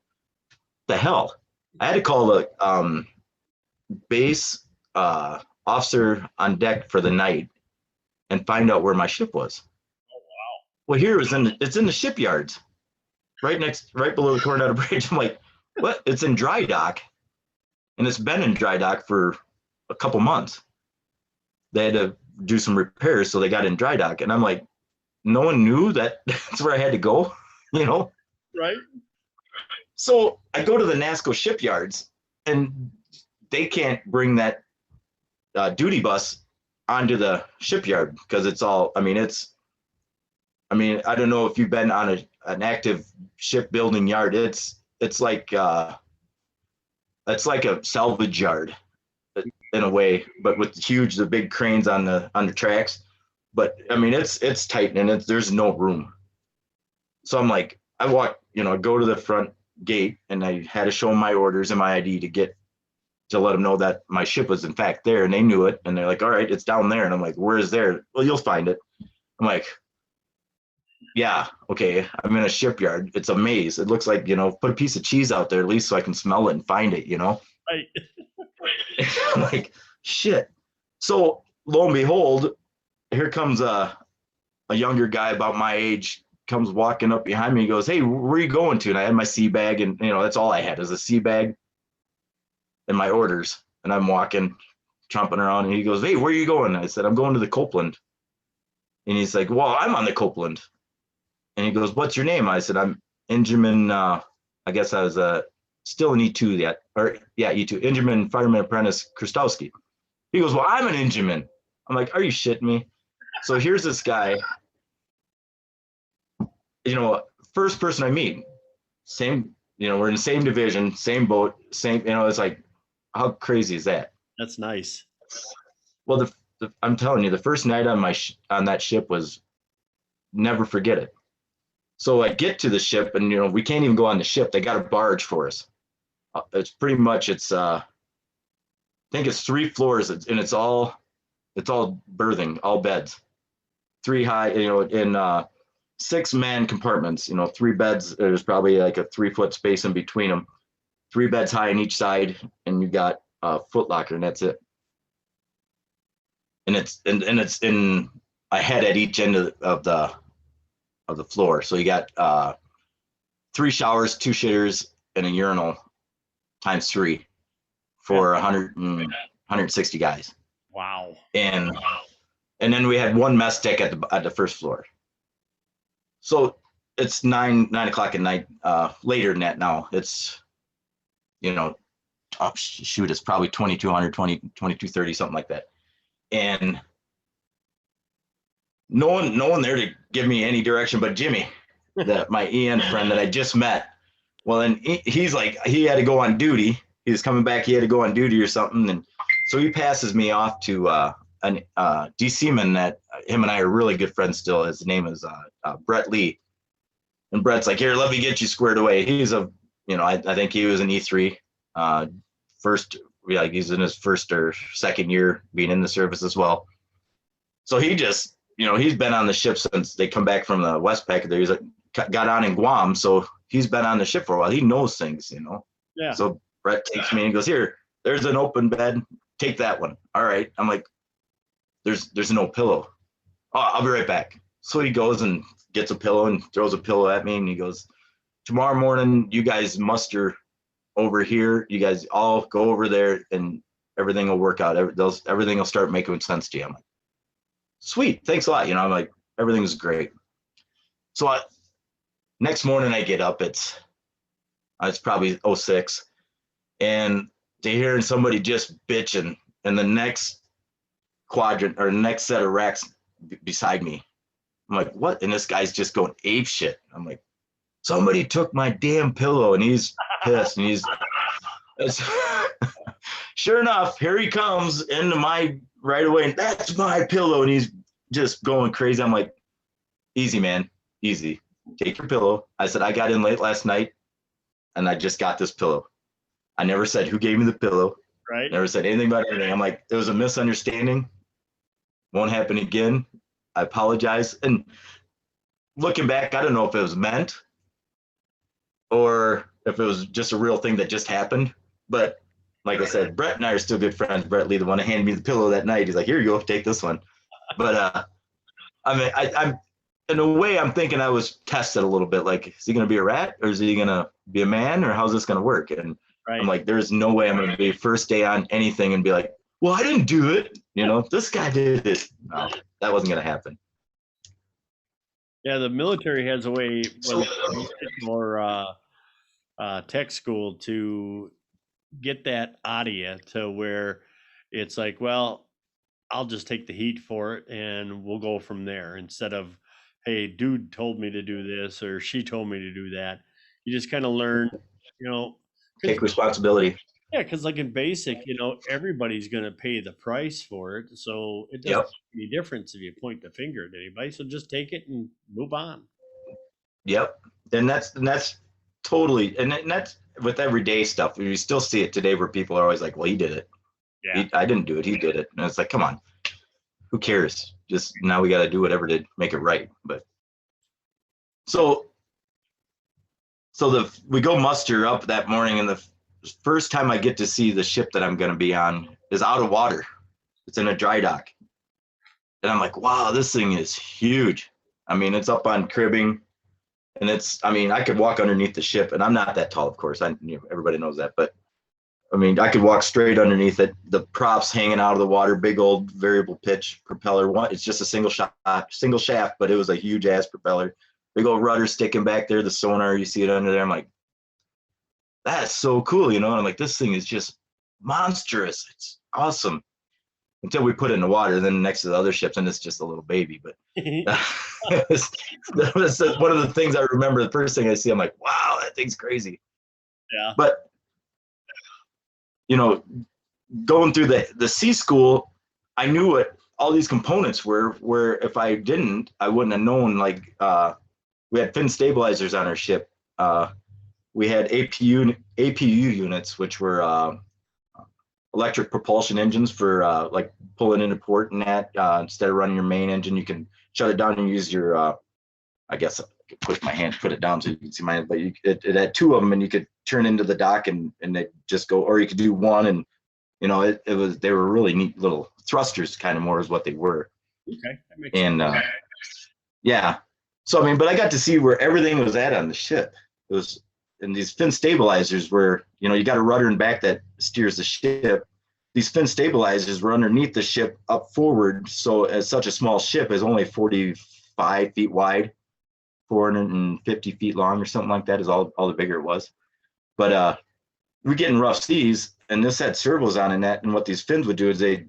Speaker 2: the hell? I had to call the base officer on deck for the night and find out where my ship was.
Speaker 1: Oh, wow.
Speaker 2: Well, here it's in the shipyards, right below the Coronado Bridge. I'm like, what? It's in dry dock, and it's been in dry dock for a couple months. They had to do some repairs, so they got in dry dock, and I'm like, no one knew that that's where I had to go,
Speaker 1: Right.
Speaker 2: So I go to the NASCO shipyards, and they can't bring that duty bus onto the shipyard because it's all. I mean, I don't know if you've been on an active shipbuilding yard. It's like a salvage yard in a way, but with the big cranes on the tracks. But I mean, it's tight and there's no room. So I'm like, I walk, go to the front gate, and I had to show them my orders and my ID to let them know that my ship was in fact there, and they knew it, and they're like, all right, it's down there. And I'm like, where is there? Well, you'll find it. I'm like, yeah, okay, I'm in a shipyard. It's a maze. It looks like, put a piece of cheese out there at least so I can smell it and find it,
Speaker 1: Right.
Speaker 2: I'm like, shit. So lo and behold, here comes a younger guy about my age, comes walking up behind me. He goes, hey, where are you going to? And I had my sea bag, and that's all I had is a sea bag and my orders. And I'm walking, tromping around, and he goes, hey, where are you going? I said, I'm going to the Copeland. And he's like, well, I'm on the Copeland. And he goes, what's your name? I said, I'm Engineman, I guess I was still an E2 yet, or yeah, E2, Engineman Fireman Apprentice Chrostowski. He goes, well, I'm an engineman. I'm like, are you shitting me? So here's this guy, first person I meet, same, we're in the same division, same boat, same, it's like, how crazy is that?
Speaker 1: That's nice.
Speaker 2: Well, I'm telling you, the first night on that ship was, never forget it. So I get to the ship, and we can't even go on the ship. They got a barge for us. It's pretty much I think it's 3 floors, and it's all berthing, all beds, 3 high, in 6-man compartments. 3 beds. There's probably like a 3-foot space in between them. 3 beds high on each side, and you got a foot locker, and that's it. And it's in a head at each end of the floor. So you got 3 showers, 2 shitters, and a urinal times 3 for 160 guys.
Speaker 1: Wow.
Speaker 2: And then we had 1 mess deck at the first floor. So it's 9 o'clock at night, later than that now. It's, it's probably 2200, 2230, something like that. And no one there to give me any direction but Jimmy, my EN friend that I just met. Well, and he's like, he had to go on duty. He was coming back. He had to go on duty or something. And so he passes me off to an DC man that him and I are really good friends still. His name is Brett Lee. And Brett's like, here, let me get you squared away. He's I think he was an E3. He's in his first or second year being in the service as well. So he just, he's been on the ship since they come back from the Westpac. He's like, got on in Guam, so he's been on the ship for a while. He knows things,
Speaker 1: Yeah.
Speaker 2: So Brett takes me and goes, here, there's an open bed. Take that one. All right. I'm like, there's no pillow. Oh, I'll be right back. So he goes and gets a pillow and throws a pillow at me, and he goes, tomorrow morning, you guys muster over here. You guys all go over there, and everything will work out. Everything will start making sense to you. I'm like, sweet, thanks a lot. I'm like, everything's great. So next morning I get up, it's probably 06, and to hearing somebody just bitching in the next quadrant or next set of racks beside me. I'm like, what? And this guy's just going ape shit. I'm like, somebody took my damn pillow, and he's pissed, and sure enough, here he comes into my right away, and that's my pillow, and he's just going crazy. I'm like, easy, man, easy. Take your pillow. I said, I got in late last night, and I just got this pillow. I never said who gave me the pillow.
Speaker 1: Right.
Speaker 2: Never said anything about anything. I'm like, it was a misunderstanding. Won't happen again. I apologize. And looking back, I don't know if it was meant or if it was just a real thing that just happened. But like I said, Brett and I are still good friends. Brett Lee, the one that handed me the pillow that night, he's like, here you go, take this one. But I mean, I'm in a way, I'm thinking I was tested a little bit. Like, is he going to be a rat, or is he going to be a man, or how's this going to work? And right. I'm like, there's no way I'm going to be first day on anything and be like, well, I didn't do it. This guy did it. No, that wasn't going to happen.
Speaker 1: Yeah, the military has a way more tech school to get that out of you to where it's like, well, I'll just take the heat for it and we'll go from there, instead of, hey, dude told me to do this or she told me to do that. You just kind of learn,
Speaker 2: take responsibility.
Speaker 1: Yeah, because like in basic, everybody's going to pay the price for it. So it doesn't make any difference if you point the finger at anybody. So just take it and move on.
Speaker 2: Yep. And that's totally, and that's with everyday stuff. You still see it today where people are always like, well, he did it. Yeah. I didn't do it. He did it. And it's like, come on, who cares? Just now we got to do whatever to make it right. But so we go muster up that morning, and the first time I get to see the ship that I'm going to be on is out of water. It's in a dry dock. And I'm like, wow, this thing is huge. I mean, it's up on cribbing, and I could walk underneath the ship, and I'm not that tall, of course. Everybody knows that, but I mean, I could walk straight underneath it. The props hanging out of the water, big old variable pitch propeller. It's just a single shaft, but it was a huge ass propeller. Big old rudder sticking back there. The sonar, you see it under there. I'm like, that's so cool, And I'm like, this thing is just monstrous. It's awesome. Until we put it in the water, then next to the other ships, and it's just a little baby. But that was one of the things I remember. The first thing I see, I'm like, wow, that thing's crazy.
Speaker 1: Yeah.
Speaker 2: But going through the sea school, I knew what all these components were, where if I didn't, I wouldn't have known. Like, we had fin stabilizers on our ship. We had APU units, which were electric propulsion engines for like pulling into port and that. Instead of running your main engine, you can shut it down and use your, I guess I could push my hand, put it down so you can see mine, but it had two of them, and you could turn into the dock and they just go, or you could do one, and they were really neat little thrusters, kind of more is what they were.
Speaker 1: Okay, that makes
Speaker 2: sense. Yeah. So but I got to see where everything was at on the ship. It was, and these fin stabilizers were, you got a rudder in back that steers the ship. These fin stabilizers were underneath the ship up forward. So as such a small ship is only 45 feet wide, 450 feet long or something like that is all the bigger it was. But we get in rough seas, and this had servos on in that. And what these fins would do is they'd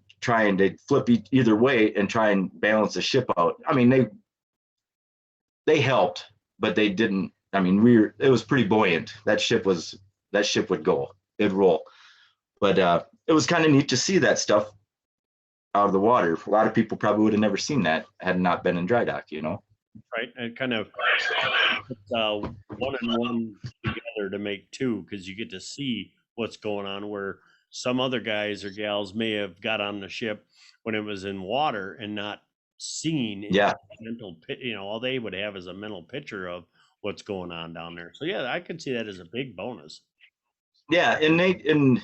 Speaker 2: flip either way and try and balance the ship out. I mean, they helped, but they didn't. I mean, it was pretty buoyant. That ship would go, it'd roll. But it was kind of neat to see that stuff out of the water. A lot of people probably would have never seen that had it not been in dry dock,
Speaker 1: Right, and kind of one and one together to make two, because you get to see what's going on, where some other guys or gals may have got on the ship when it was in water and not seen.
Speaker 2: Yeah.
Speaker 1: Mental, all they would have is a mental picture of what's going on down there. So yeah, I could see that as a big bonus.
Speaker 2: Yeah, and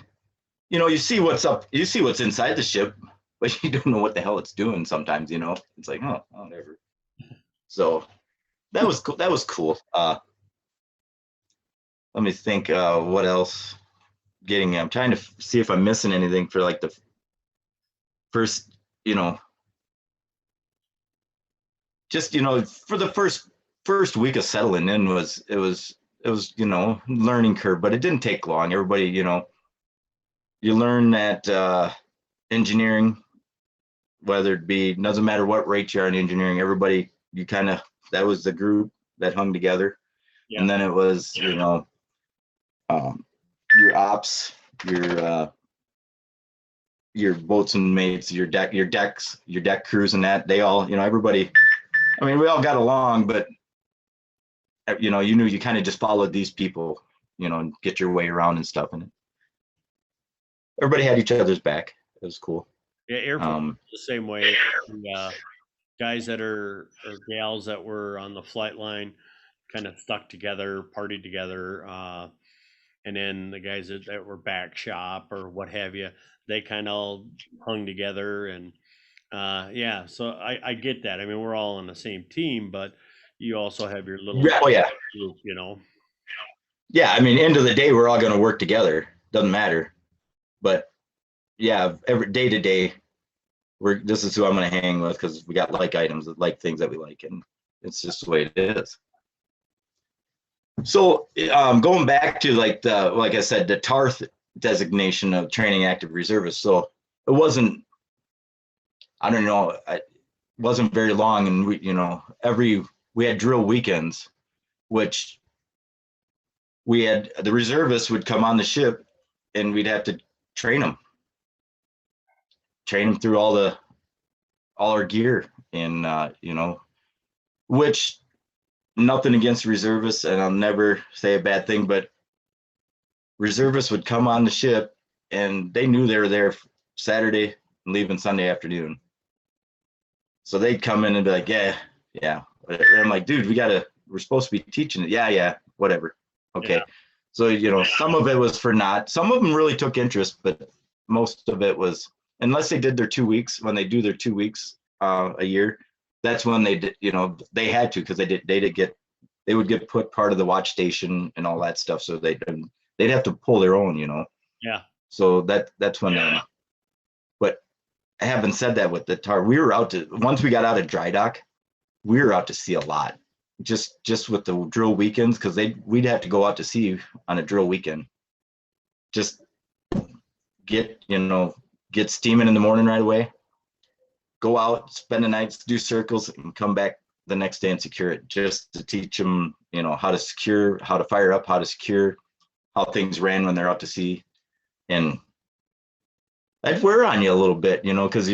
Speaker 2: you see what's up, you see what's inside the ship, but you don't know what the hell it's doing sometimes. It's like, oh, whatever. So that was cool. That was cool. Let me think. What else? I'm trying to see if I'm missing anything for like the first, you know, just for the first week of settling in it was learning curve, but it didn't take long. Everybody, you learn that engineering, whether it be, doesn't matter what rate you are in engineering, everybody, that was the group that hung together.
Speaker 1: Yeah.
Speaker 2: And then it was, your ops, your boatswain mates, your deck crews, and that they all, everybody. I mean, we all got along, but you knew you kind of just followed these people, and get your way around and stuff. And everybody had each other's back. It was cool.
Speaker 1: Yeah, Air Force the same way. Guys or gals that were on the flight line kind of stuck together, partied together, and then the guys that were back shop or what have you, they kind of hung together. And yeah, so I get that. I mean, we're all on the same team, but you also have your little
Speaker 2: Oh yeah,
Speaker 1: group,
Speaker 2: yeah. I mean, end of the day, we're all going to work together. Doesn't matter. But yeah, every day to day, this is who I'm going to hang with, because we got like items, like things that we like, and it's just the way it is. So going back to like I said, the TARF designation of training active reservists. So it wasn't, I don't know, it wasn't very long, and we had drill weekends, which we had the reservists would come on the ship, and we'd have to train them through all our gear, and which, nothing against reservists, and I'll never say a bad thing, but reservists would come on the ship and they knew they were there Saturday and leaving Sunday afternoon. So they'd come in and be like, yeah. And I'm like, dude, we're supposed to be teaching it. Yeah, whatever. Okay. Yeah. So, some of it was for some of them really took interest, but most of it was, unless they did their 2 weeks, when they do their 2 weeks a year, that's when they did, they had to, because they would get put part of the watch station and all that stuff. So they'd have to pull their own,
Speaker 1: Yeah.
Speaker 2: So that's when, but having said that, with the TAR, once we got out of dry dock, we were out to sea a lot, just with the drill weekends, because we'd have to go out to sea on a drill weekend. Just get steaming in the morning right away, go out, spend the night, do circles, and come back the next day and secure it, just to teach them, how to secure, how to fire up, how to secure, how things ran when they're out to sea. And I'd wear on you a little bit, because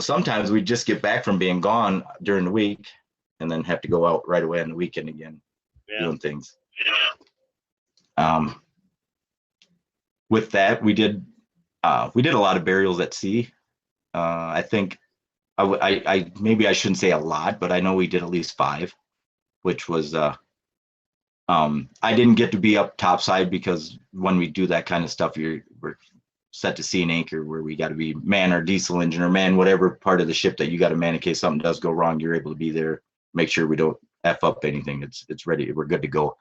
Speaker 2: sometimes we just get back from being gone during the week and then have to go out right away on the weekend again, doing things. With that, we did a lot of burials at sea. I think I maybe I shouldn't say a lot, but I know we did at least 5, which was I didn't get to be up topside, because when we do that kind of stuff, we're set to sea and anchor, where we got to be man our diesel engine, or man whatever part of the ship that you got to man in case something does go wrong. You're able to be there, make sure we don't F up anything. It's ready, we're good to go.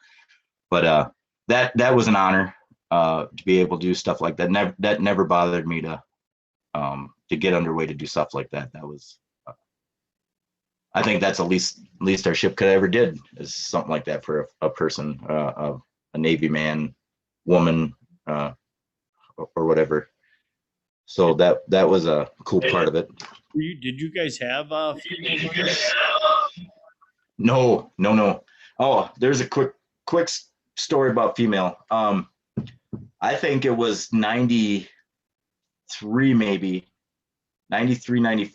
Speaker 2: But that was an honor to be able to do stuff like that. That never bothered me to get underway to do stuff like that. That was I think that's the least our ship could ever did, is something like that for a person, a Navy man, woman, or whatever. So that was a cool part of it.
Speaker 1: Did you guys have female?
Speaker 2: No. Oh, there's a quick story about female. I think it was 93, maybe 93, 90,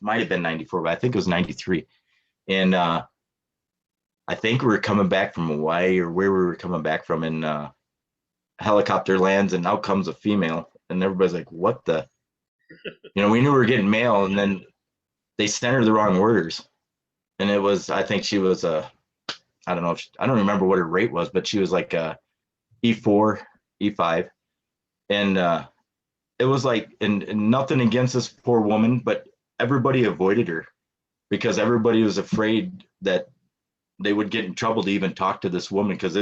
Speaker 2: might have been 94, but I think it was 93. And I think we were coming back from Hawaii, or where we were coming back from, and a helicopter lands, and out comes a female, and everybody's like, what the? We knew we were getting mail, and then they sent her the wrong orders. And it was, I think she was I don't know, I don't remember what her rate was, but she was like a E4, E5. And it was like, and nothing against this poor woman, but everybody avoided her, because everybody was afraid that they would get in trouble to even talk to this woman because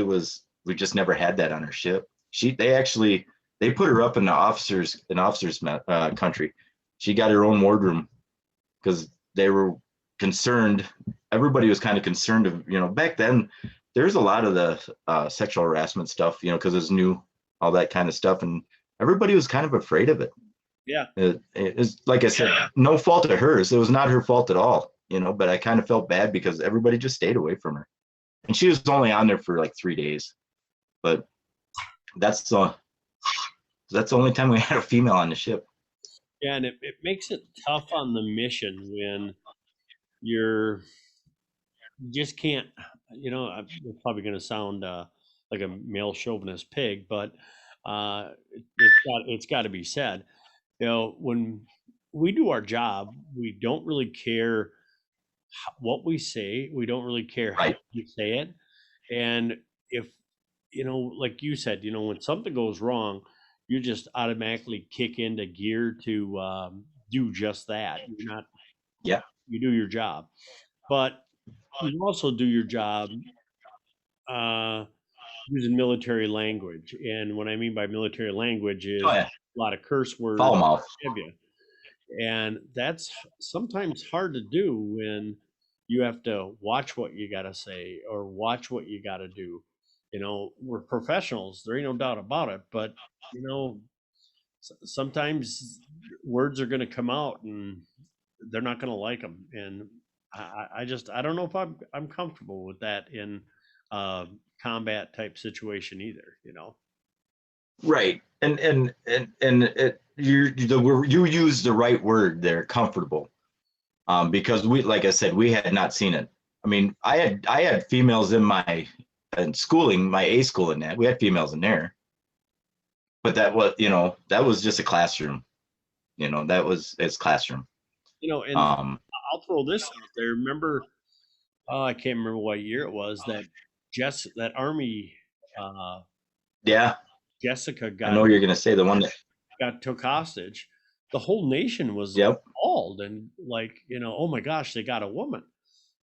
Speaker 2: we just never had that on our ship. They put her up in the officers country. She got her own wardroom because they were concerned. Everybody was kind of concerned of, back then there's a lot of the sexual harassment stuff, because it's new, all that kind of stuff, and everybody was kind of afraid of it.
Speaker 1: Yeah.
Speaker 2: It's like I said, no fault of hers. It was not her fault at all, but I kind of felt bad because everybody just stayed away from her. And she was only on there for like 3 days. But that's the only time we had a female on the ship.
Speaker 1: Yeah, and it makes it tough on the mission when you just can't, I'm probably going to sound like a male chauvinist pig, but it's got to be said. When we do our job, we don't really care what we say. We don't really care how you say it. And if, like you said, when something goes wrong, you just automatically kick into gear to do just that. You're not, you do your job, but you also do your job using military language. And what I mean by military language is a lot of curse words.
Speaker 2: Foul mouth.
Speaker 1: And that's sometimes hard to do when you have to watch what you got to say or watch what you got to do. We're professionals. There ain't no doubt about it. But, sometimes words are going to come out and they're not going to like them. And I don't know if I'm comfortable with that in combat type situation either,
Speaker 2: Right. And you use the right word there, comfortable. Because like I said, we had not seen it. I mean, I had females in my schooling, my A school in that. We had females in there. But that was just a classroom. That was its classroom.
Speaker 1: And I'll throw this out there. Remember, I can't remember what year it was that Army Jessica got.
Speaker 2: I know you're going to say the one that
Speaker 1: got took hostage. The whole nation was appalled and like, oh my gosh, they got a woman.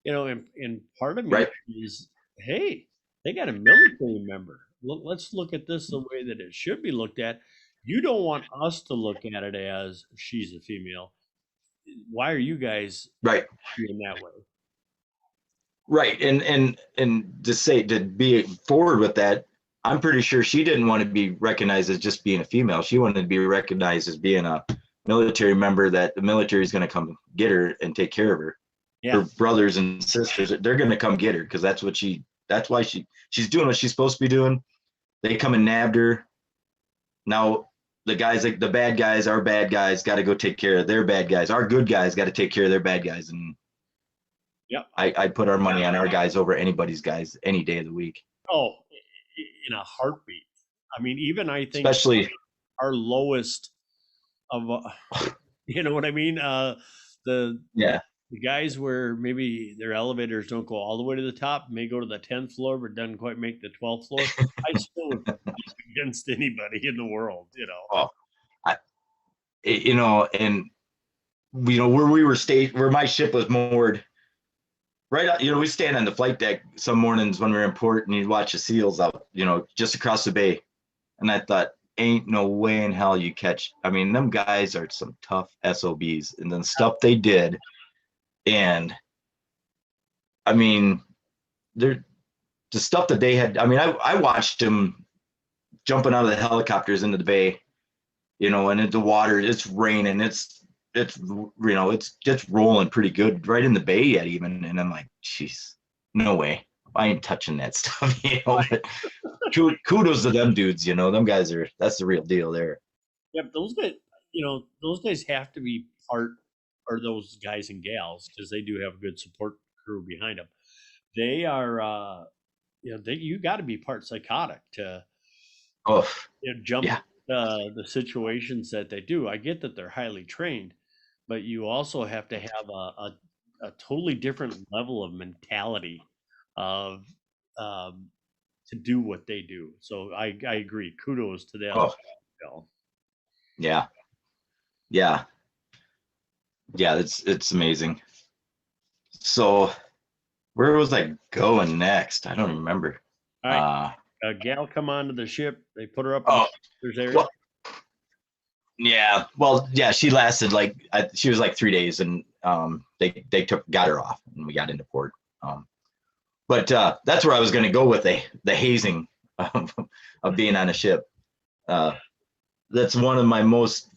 Speaker 1: And part of me is, hey, they got a military member. Let's look at this the way that it should be looked at. You don't want us to look at it as she's a female. Why are you guys being that way?
Speaker 2: Right. And to be forward with that, I'm pretty sure she didn't want to be recognized as just being a female. She wanted to be recognized as being a military member, that the military is going to come get her and take care of her. Yeah. Her brothers and sisters, they're going to come get her because that's why she's doing what she's supposed to be doing. They come and nabbed her. Now the guys, like the bad guys, our bad guys, got to go take care of their bad guys. Our good guys got to take care of their bad guys. And I put our money on our guys over anybody's guys any day of the week.
Speaker 1: Oh, in a heartbeat. I mean, even I think
Speaker 2: especially
Speaker 1: our lowest of, you know what I mean? The guys where maybe their elevators don't go all the way to the top, may go to the 10th floor, but doesn't quite make the 12th floor. I still would fight against anybody in the world,
Speaker 2: and where my ship was moored, right, we stand on the flight deck some mornings when we're in port, and you watch the SEALs out, just across the bay. And I thought, ain't no way in hell you catch. I mean, them guys are some tough SOBs, and then stuff they did. And I mean, the stuff that they had. I mean, I watched them jumping out of the helicopters into the bay, and into the water. It's raining. It's rolling pretty good right in the bay yet even. And I'm like, geez, no way. I ain't touching that stuff, But kudos to them dudes, them guys that's the real deal there.
Speaker 1: Yeah, those guys have to be part, or those guys and gals, because they do have a good support crew behind them. They are, you got to be part psychotic to jump the situations that they do. I get that they're highly trained, but you also have to have a totally different level of mentality of to do what they do. So I agree. Kudos to them.
Speaker 2: Yeah. It's amazing. So where was I going next? I don't remember.
Speaker 1: All right.
Speaker 2: Uh,
Speaker 1: A gal come onto the ship. They put her up in the
Speaker 2: oh,
Speaker 1: there's area.
Speaker 2: well, yeah. Well, yeah, she lasted like, she was like 3 days, and they got her off, and we got into port. But that's where I was going to go with the hazing of being on a ship. Uh, that's one of my most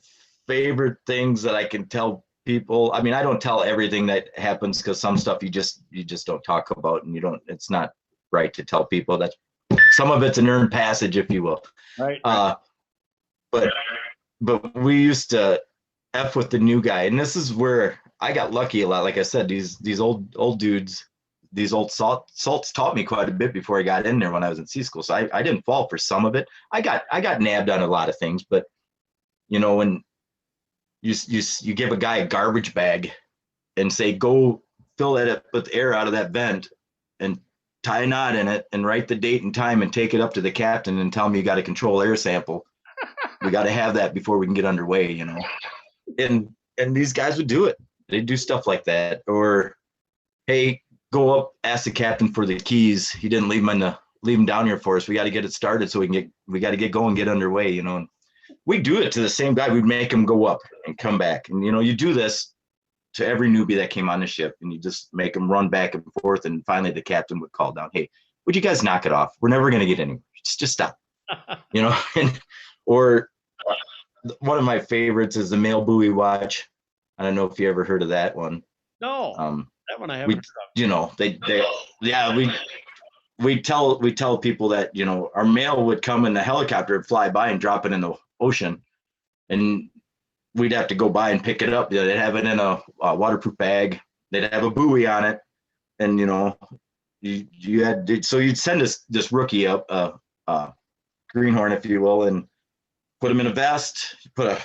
Speaker 2: favorite things that I can tell people. I mean, I don't tell everything that happens, because some stuff you just don't talk about, and you don't. It's not right to tell people that. Some of it's an earned passage, if you will.
Speaker 1: Right.
Speaker 2: But but we used to f with the new guy, and this is where I got lucky a lot. Like I said, these old dudes, these old salts taught me quite a bit before I got in there when I was in sea school. So I didn't fall for some of it. I got nabbed on a lot of things, but when you give a guy a garbage bag and say, go fill that with air out of that vent and tie a knot in it and write the date and time and take it up to the captain and tell him you got a control air sample. We got to have that before we can get underway, and these guys would do it. They'd do stuff like that. Or, hey, go up, ask the captain for the keys. He didn't leave them down here for us. We got to get it started so we got to get going, get underway, and we do it to the same guy. We'd make him go up and come back. And, you do this to every newbie that came on the ship, and you just make them run back and forth. And finally the captain would call down, hey, would you guys knock it off? We're never going to get anywhere. Just stop, or one of my favorites is the male buoy watch. I don't know if you ever heard of that one.
Speaker 1: No, that one I haven't.
Speaker 2: Yeah, we tell people that our mail would come in the helicopter and fly by and drop it in the ocean, and we'd have to go by and pick it up. They'd have it in a waterproof bag. They'd have a buoy on it, and you had so you'd send this rookie up, greenhorn, if you will, and put him in a vest, put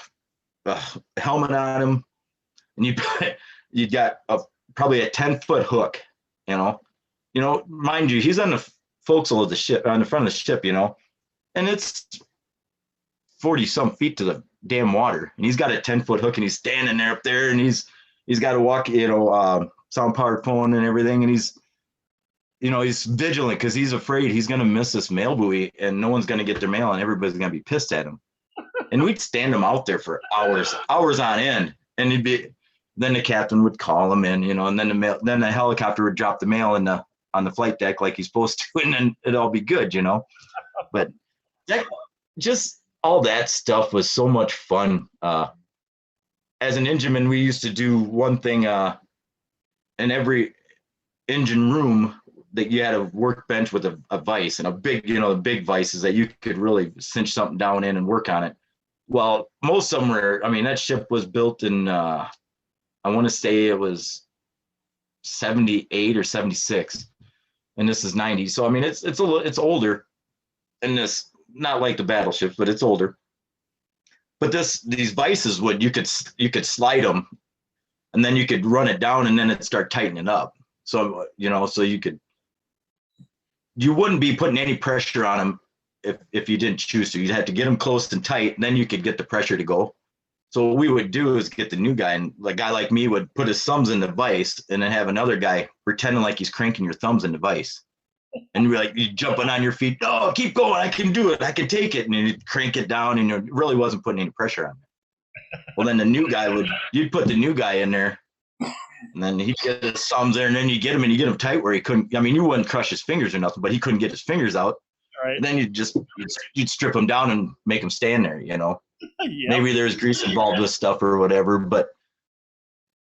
Speaker 2: a helmet on him, and you got probably a 10-foot hook, mind you, he's on the forecastle of the ship, on the front of the ship, and it's 40 some feet to the damn water, and he's got a 10-foot hook, and he's standing there up there, and he's got to walk, sound powered phone and everything, and he's vigilant because he's afraid he's going to miss this mail buoy and no one's going to get their mail and everybody's going to be pissed at him. And we'd stand him out there for hours on end, and then the captain would call him in, and then the helicopter would drop the mail on the flight deck like he's supposed to, and then it'd all be good, But just all that stuff was so much fun. As an engineman, we used to do one thing in every engine room, that you had a workbench with a vise, and a big, the big vices that you could really cinch something down in and work on it. Well, most of them were, that ship was built in, I want to say it was 78 or 76, and this is 90. So, it's older, and this, not like the battleships, but it's older. But these vices you could slide them, and then you could run it down, and then it'd start tightening up. So, so you wouldn't be putting any pressure on them if you didn't choose to. You'd have to get them close and tight, and then you could get the pressure to go. So what we would do is get the new guy, and a guy like me would put his thumbs in the vise, and then have another guy pretending like he's cranking your thumbs in the vise. And you're like, you're jumping on your feet. Oh, keep going. I can do it. I can take it. And you'd crank it down, and you really wasn't putting any pressure on it. Well, then you'd put the new guy in there, and then he'd get his thumbs there, and then you get him, and you get him tight where he couldn't. You wouldn't crush his fingers or nothing, but he couldn't get his fingers out.
Speaker 1: Right.
Speaker 2: And then you'd strip him down and make him stand there.
Speaker 1: Yep.
Speaker 2: Maybe there's grease involved with stuff or whatever, but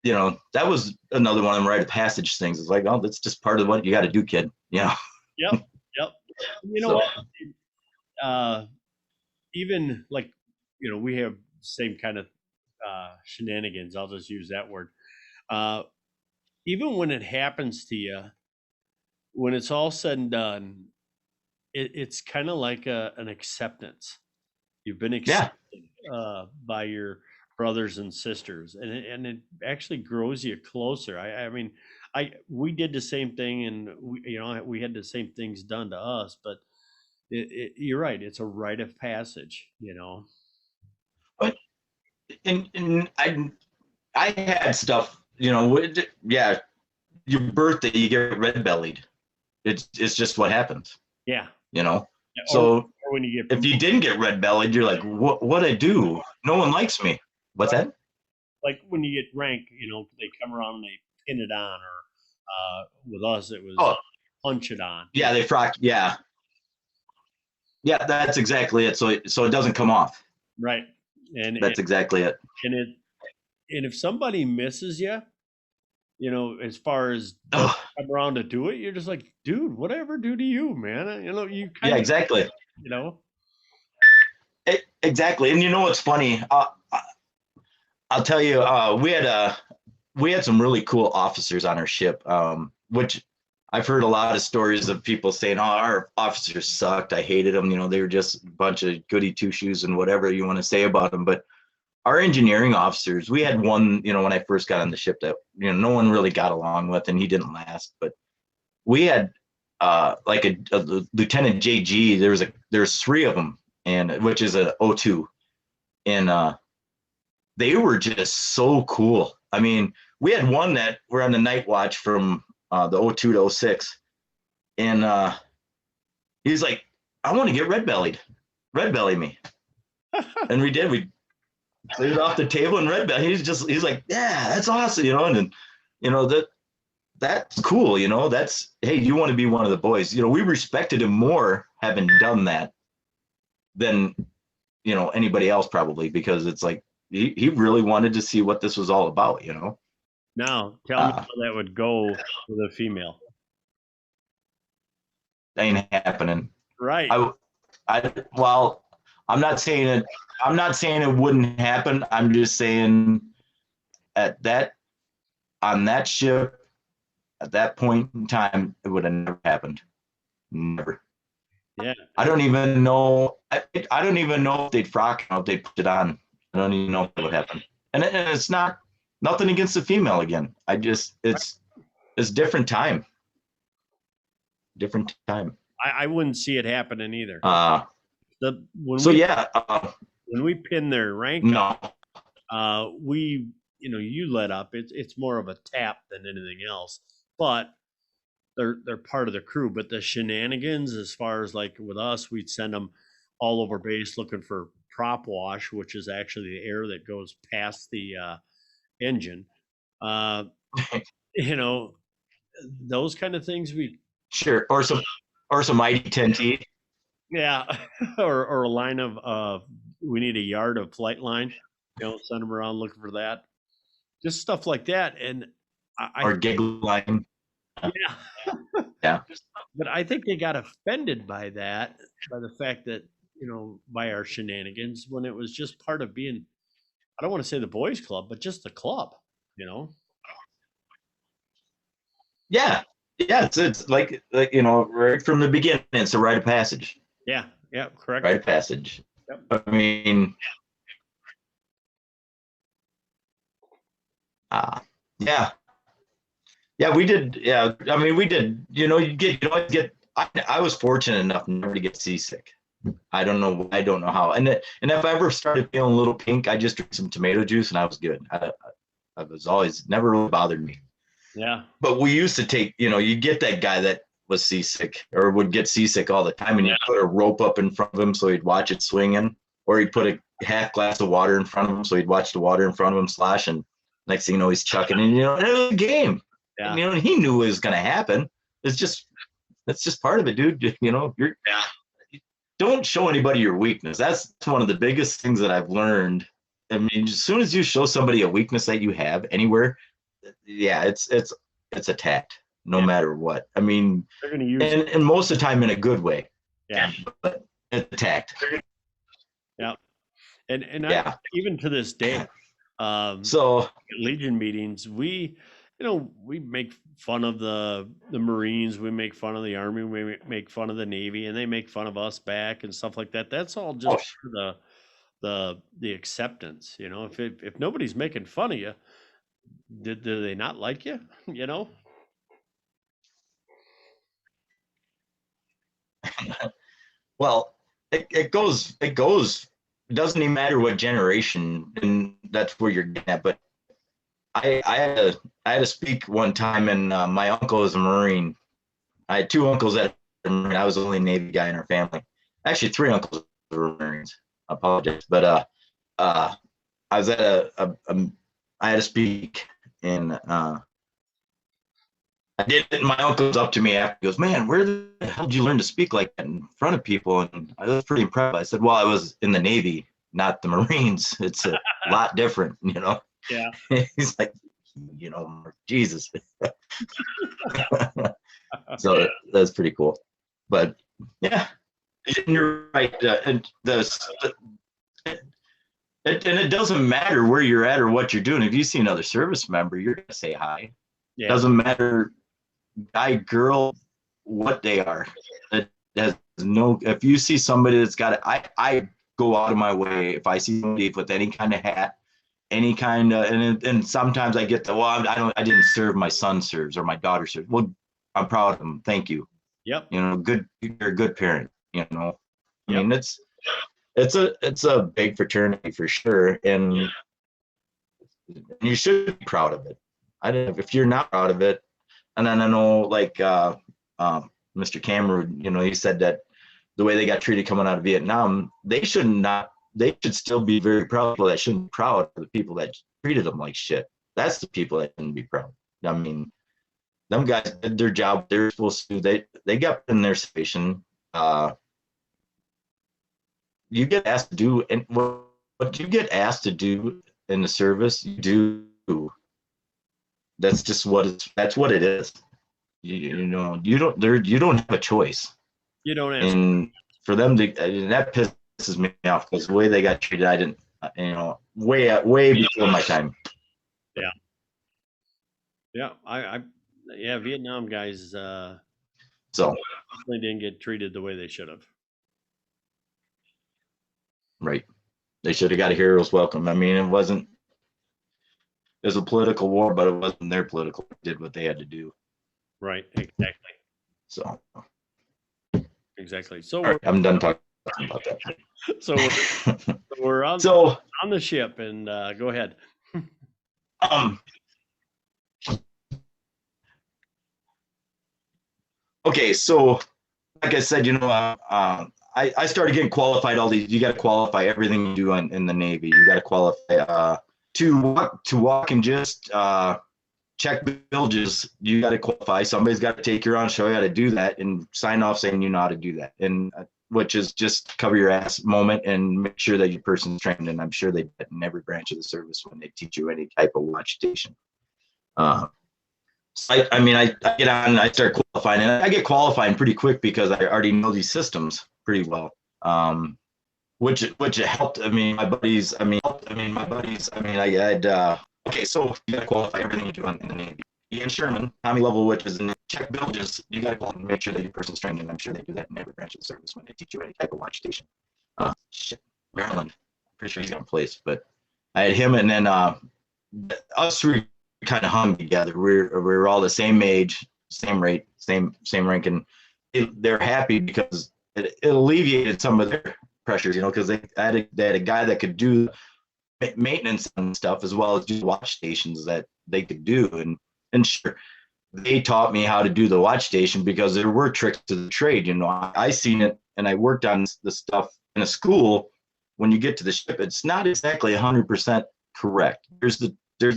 Speaker 2: that was another one of them rite of passage things. It's like, oh, that's just part of what you got to do, kid.
Speaker 1: Yep. You know what? Even like, we have same kind of shenanigans. I'll just use that word. Even when it happens to you, when it's all said and done, it's kind of like an acceptance. You've been accepted by your brothers and sisters, and it actually grows you closer. We did the same thing, and we had the same things done to us, but you're right. It's a rite of passage,
Speaker 2: But and I had stuff, yeah, your birthday, you get red bellied. It's just what happens,
Speaker 1: Yeah.
Speaker 2: you know.
Speaker 1: Yeah,
Speaker 2: So
Speaker 1: or when you get
Speaker 2: if you didn't get red bellied, you're like, what I do? No one likes me. What's that?
Speaker 1: like when you get rank, they come around and they pin it on, or with us it was
Speaker 2: Oh,
Speaker 1: punch it on.
Speaker 2: yeah, they frock. Yeah, yeah, that's exactly it. So it doesn't come off.
Speaker 1: Right. And
Speaker 2: That's exactly it.
Speaker 1: and it and if somebody misses you, as far as doesn't
Speaker 2: Oh,
Speaker 1: come around to do it, you're just like, dude, whatever do to you, man. You
Speaker 2: yeah,
Speaker 1: kind of,
Speaker 2: exactly.
Speaker 1: you know,
Speaker 2: Exactly. And you know what's funny? I'll tell you, we had some really cool officers on our ship, which I've heard a lot of stories of people saying, "Oh, our officers sucked. I hated them. They were just a bunch of goody two shoes and whatever you want to say about them." But our engineering officers, we had one, when I first got on the ship that no one really got along with, and he didn't last. But we had like a Lieutenant JG. There's three of them, and which is a O2, and they were just so cool. I mean, we had one that we're on the night watch from the '02 to '06, and he's like, "I want to get red belly me," and we did. We cleared off the table and red belly. He's like, "Yeah, that's awesome," and that's cool. That's, hey, you want to be one of the boys. We respected him more having done that than anybody else probably, because it's like he really wanted to see what this was all about.
Speaker 1: now tell me how that would go with a female.
Speaker 2: Ain't happening.
Speaker 1: Right.
Speaker 2: Well, I'm not saying it. I'm not saying it wouldn't happen. I'm just saying on that ship at that point in time, it would have never happened. Never.
Speaker 1: Yeah.
Speaker 2: I don't even know. I don't even know if they'd frock or if they'd put it on. I don't even know what would happen. And it's not nothing against the female again. It's different time. Different time.
Speaker 1: I wouldn't see it happening either. When we pin their rank
Speaker 2: no.
Speaker 1: up, you let up. It's more of a tap than anything else. But they're part of the crew. But the shenanigans, as far as like with us, we'd send them all over base looking for prop wash, which is actually the air that goes past the engine. Those kind of things we
Speaker 2: sure, or some ID10T.
Speaker 1: Yeah, or a line of we need a yard of flight line. Send them around looking for that. Just stuff like that, and
Speaker 2: or gig line.
Speaker 1: Yeah,
Speaker 2: yeah.
Speaker 1: But I think they got offended by that, by the fact that by our shenanigans, when it was just part of being. I don't want to say the boys' club, but just the club.
Speaker 2: Yeah, yeah. It's like right from the beginning, it's a rite of passage.
Speaker 1: Yeah, correct.
Speaker 2: Rite of passage.
Speaker 1: Yep.
Speaker 2: I mean, yeah, we did. Yeah, I mean, we did. I was fortunate enough never to get seasick. I don't know how. And if I ever started feeling a little pink, I just drank some tomato juice and I was good. I was always never really bothered me.
Speaker 1: Yeah.
Speaker 2: But we used to take, you get that guy that was seasick or would get seasick all the time, and you put a rope up in front of him so he'd watch it swinging, or he'd put a half glass of water in front of him so he'd watch the water in front of him slosh, and next thing you know, he's chucking, and it was a game.
Speaker 1: Yeah.
Speaker 2: And, he knew it was going to happen. That's just part of it, dude. Don't show anybody your weakness. That's one of the biggest things that I've learned. I mean, as soon as you show somebody a weakness that you have anywhere, yeah, it's attacked no matter what. I mean,
Speaker 1: they're going to use
Speaker 2: and most of the time in a good way.
Speaker 1: Yeah,
Speaker 2: but it's attacked.
Speaker 1: Yeah, and even to this day,
Speaker 2: so
Speaker 1: Legion meetings, we make fun of the Marines, we make fun of the Army, we make fun of the Navy, and they make fun of us back and stuff like that. That's all just for the acceptance. If nobody's making fun of you, do they not like you?
Speaker 2: Well, it goes. It doesn't even matter what generation, and that's where you're getting at. But I had to speak one time, and my uncle is a Marine. I had two uncles that were Marine. I was the only Navy guy in our family. Actually, three uncles were Marines. I apologize, but I was at I had to speak, and I did it. And my uncle was up to me after. He goes, "Man, where the hell did you learn to speak like that in front of people?" And I was pretty impressed. I said, "Well, I was in the Navy, not the Marines. It's a lot different, you know."
Speaker 1: Yeah.
Speaker 2: He's like, Jesus. So that's pretty cool. But yeah, and you're right. And it doesn't matter where you're at or what you're doing. If you see another service member, you're gonna say hi.
Speaker 1: Yeah.
Speaker 2: Doesn't matter, guy, girl, what they are. It has no. If you see somebody that's got it, I go out of my way if I see somebody with any kind of hat, any kind of, and sometimes I get the, well, I didn't serve, my son serves or my daughter serves. Well, I'm proud of them. Thank you.
Speaker 1: Yep.
Speaker 2: Good. You're a good parent. I
Speaker 1: Yep.
Speaker 2: mean, it's a big fraternity for sure, and you should be proud of it. If you're not proud of it, and then I know, like Mr. Cameron, he said that the way they got treated coming out of Vietnam, they should still be very proud. People that shouldn't be proud of the people that treated them like shit. That's the people that shouldn't be proud. I mean, them guys did their job they're supposed to do. They got in their station. You get asked to do, and what you get asked to do in the service, you do. That's just that's what it is. You don't have a choice.
Speaker 1: You don't answer.
Speaker 2: And for them to, that pisses me off, because the way they got treated, I didn't, way before my time.
Speaker 1: Yeah. Yeah. Yeah, Vietnam guys
Speaker 2: So
Speaker 1: definitely didn't get treated the way they should have.
Speaker 2: right, they should have got a hero's welcome. I mean, it was a political war, but it wasn't their political. They did what they had to do.
Speaker 1: Right. Exactly.
Speaker 2: So
Speaker 1: exactly. So
Speaker 2: right, I'm done talking about that.
Speaker 1: So we're on the ship, and go ahead.
Speaker 2: Okay, so like I said, I started getting qualified. You got to qualify everything you do in the Navy. You got to qualify to walk and just check bilges. You got to qualify. Somebody's got to take you around, show you how to do that, and sign off saying you know how to do that. And which is just cover your ass moment and make sure that your person's trained. And I'm sure they do that in every branch of the service when they teach you any type of watch station. I get on, I start qualifying, and I get qualifying pretty quick because I already know these systems pretty well. Which helped. I had okay, so you gotta qualify everything you do in the Navy. Ian Sherman, Tommy level, which is in the check bilges, you gotta go and make sure that your person's trained, and I'm sure they do that in every branch of the service when they teach you any type of watch station. Maryland, I'm pretty sure he's got a place, but I had him, and then us three kind of hung together. We were all the same age, same rate, same rank, and they're happy because it alleviated some of their pressures, because they had a guy that could do maintenance and stuff as well as do watch stations that they could do, and sure, they taught me how to do the watch station because there were tricks to the trade. I seen it, and I worked on the stuff in a school. When you get to the ship, it's not exactly 100% correct. There's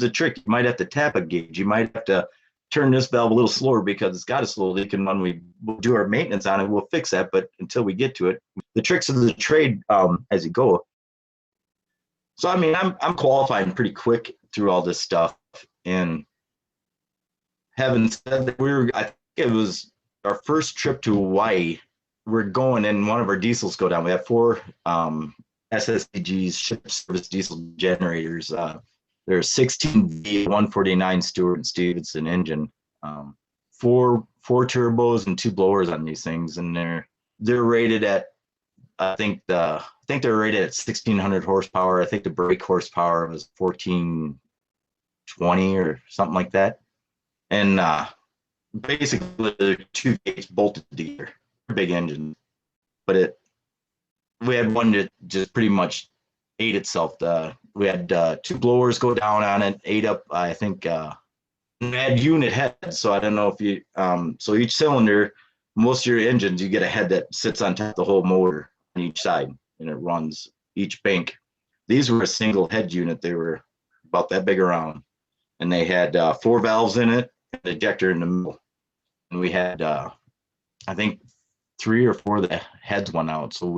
Speaker 2: a trick. You might have to tap a gauge. You might have to turn this valve a little slower because it's got a slow leak, and when we do our maintenance on it, we'll fix that. But until we get to it, the tricks of the trade as you go. So I mean, I'm qualifying pretty quick through all this stuff. And having said that, I think it was our first trip to Hawaii. We're going, and one of our diesels go down. We have 4 SSDGs, ship service diesel generators. There's 16V 149 Stewart and Stevenson engine, 4 turbos and 2 blowers on these things, and they're rated at, I think they're rated at 1,600 horsepower. I think the brake horsepower was 1,420 or something like that, and basically they're 2 gates bolted together, big engine, but we had one that just pretty much ate itself. We had 2 blowers go down on it, ate up, I think, had unit heads. So I don't know if you, so each cylinder, most of your engines, you get a head that sits on top of the whole motor on each side, and it runs each bank. These were a single head unit. They were about that big around, and they had 4 valves in it, an ejector in the middle. And we had, I think, 3 or 4 of the heads went out. So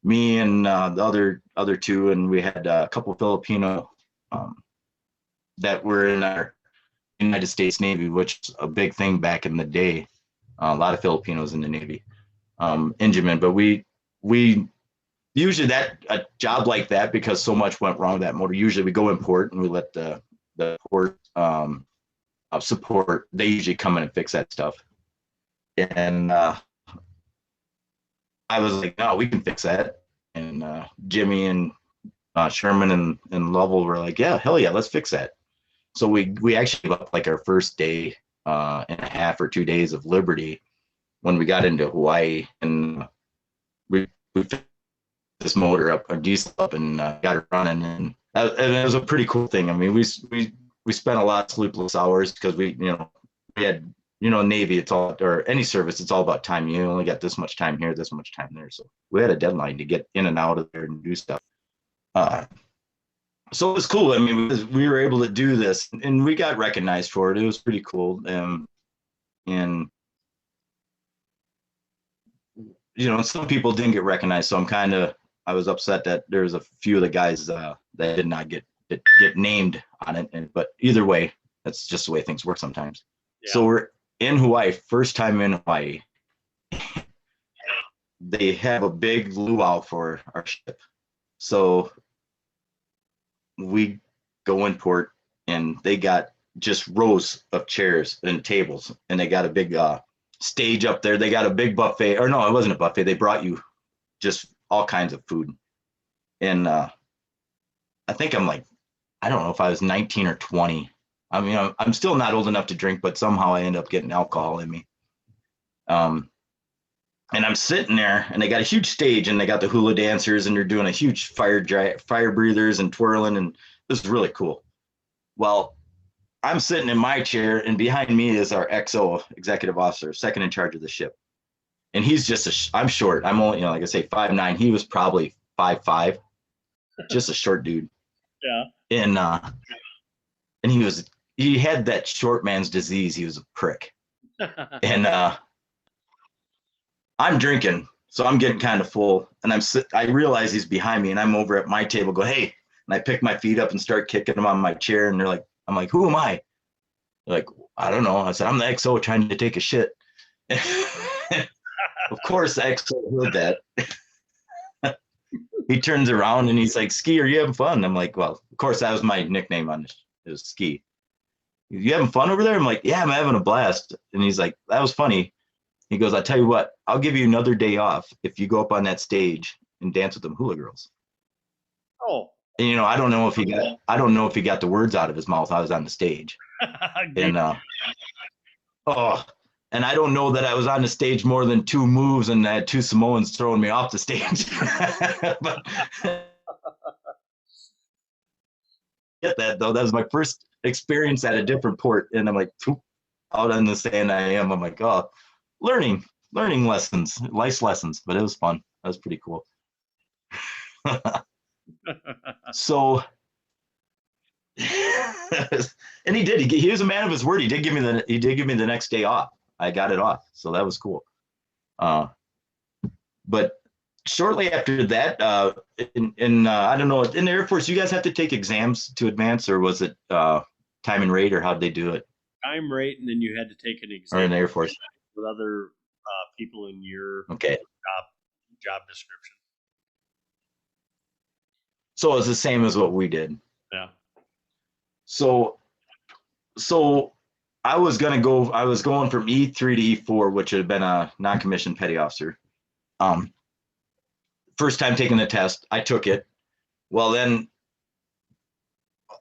Speaker 2: me and the other 2, and we had a couple Filipino that were in our United States Navy, which is a big thing back in the day. A lot of Filipinos in the Navy, enginemen. But we usually a job like that, because so much went wrong with that motor. Usually we go in port and we let the port support. They usually come in and fix that stuff. And I was like, no, we can fix that. And Jimmy and Sherman and Lovell were like, yeah, hell yeah, let's fix that. So we actually gave up like our first day and a half or 2 days of liberty when we got into Hawaii, and we fixed this motor up, or diesel up, and got it running. And it was a pretty cool thing. I mean, we spent a lot of sleepless hours, because we had, Navy, it's all, or any service, it's all about time. You only got this much time here, this much time there. So we had a deadline to get in and out of there and do stuff. So it was cool. I mean, we were able to do this, and we got recognized for it. It was pretty cool. And some people didn't get recognized. So I was upset that there was a few of the guys that did not get named on it. But either way, that's just the way things work sometimes. Yeah. So we're in Hawaii, first time in Hawaii. They have a big luau for our ship. So we go in port, and they got just rows of chairs and tables, and they got a big stage up there. They got a big buffet, or no, it wasn't a buffet. They brought you just all kinds of food. And I think I'm like, I don't know if I was 19 or 20. I mean, I'm still not old enough to drink, but somehow I end up getting alcohol in me. And I'm sitting there, and they got a huge stage, and they got the hula dancers, and they're doing a huge fire breathers and twirling, and this is really cool. Well, I'm sitting in my chair, and behind me is our XO, executive officer, second in charge of the ship. And he's just I'm short. I'm only, like I say, 5'9". He was probably 5'5", just a short dude.
Speaker 3: Yeah.
Speaker 2: And he had that short man's disease. He was a prick. And I'm drinking, so I'm getting kind of full, and I realize he's behind me, and I'm over at my table, go, hey, and I pick my feet up and start kicking them on my chair, and I'm like, who am I? They're like, I don't know. I said, I'm the XO trying to take a shit. Of course, the XO heard that. He turns around and he's like, Ski, are you having fun? I'm like, well, of course, that was my nickname on it. It was Ski. You having fun over there? I'm like, yeah, I'm having a blast. And he's like, that was funny. He goes, I tell you what, I'll give you another day off if you go up on that stage and dance with them hula girls.
Speaker 3: Oh.
Speaker 2: And I don't know if he got the words out of his mouth. I was on the stage. And and I don't know that I was on the stage more than 2 moves, and I had 2 Samoans throwing me off the stage. But get that though. That was my first experience at a different port, and I'm like, out on the sand I'm like, oh, learning lessons, life lessons, but it was fun. That was pretty cool. So, and he was a man of his word. He did give me the next day off. I got it off, so that was cool. But shortly after that, I don't know, in the Air Force, you guys have to take exams to advance, or was it time and rate, or how did they do it?
Speaker 3: Time, rate, and then you had to take an exam.
Speaker 2: Or in the Air Force
Speaker 3: with other people in your job description.
Speaker 2: So it's the same as what we did.
Speaker 3: Yeah.
Speaker 2: So I was going from E3 to E4, which had been a non-commissioned petty officer. First time taking the test, I took it. Well, then,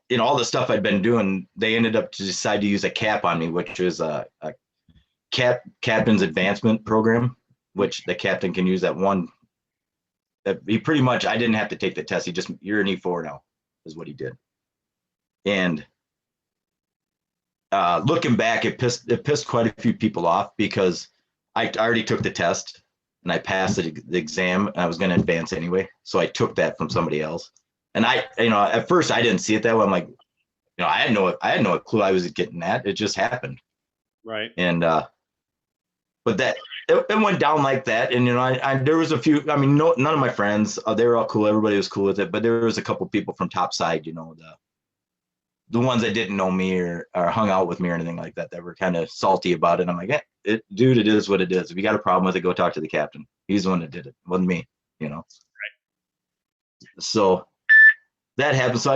Speaker 2: in all the stuff I'd been doing, they ended up to decide to use a CAP on me, which is a captain's advancement program, which the captain can use at one he pretty much, I didn't have to take the test. He just, you're an E4 now, is what he did. And looking back, it pissed quite a few people off because I already took the test and I passed the exam and I was going to advance anyway. So I took that from somebody else. And at first I didn't see it that way. I'm like, I had no clue I was getting that. It just happened.
Speaker 3: Right.
Speaker 2: And, but that, it went down like that. And, there was a few, none of my friends, they were all cool. Everybody was cool with it. But there was a couple people from topside, the ones that didn't know me or hung out with me or anything like that, that were kind of salty about it. I'm like, dude, it is what it is. If you got a problem with it, go talk to the captain. He's the one that did it. It wasn't me, Right. So that happened. So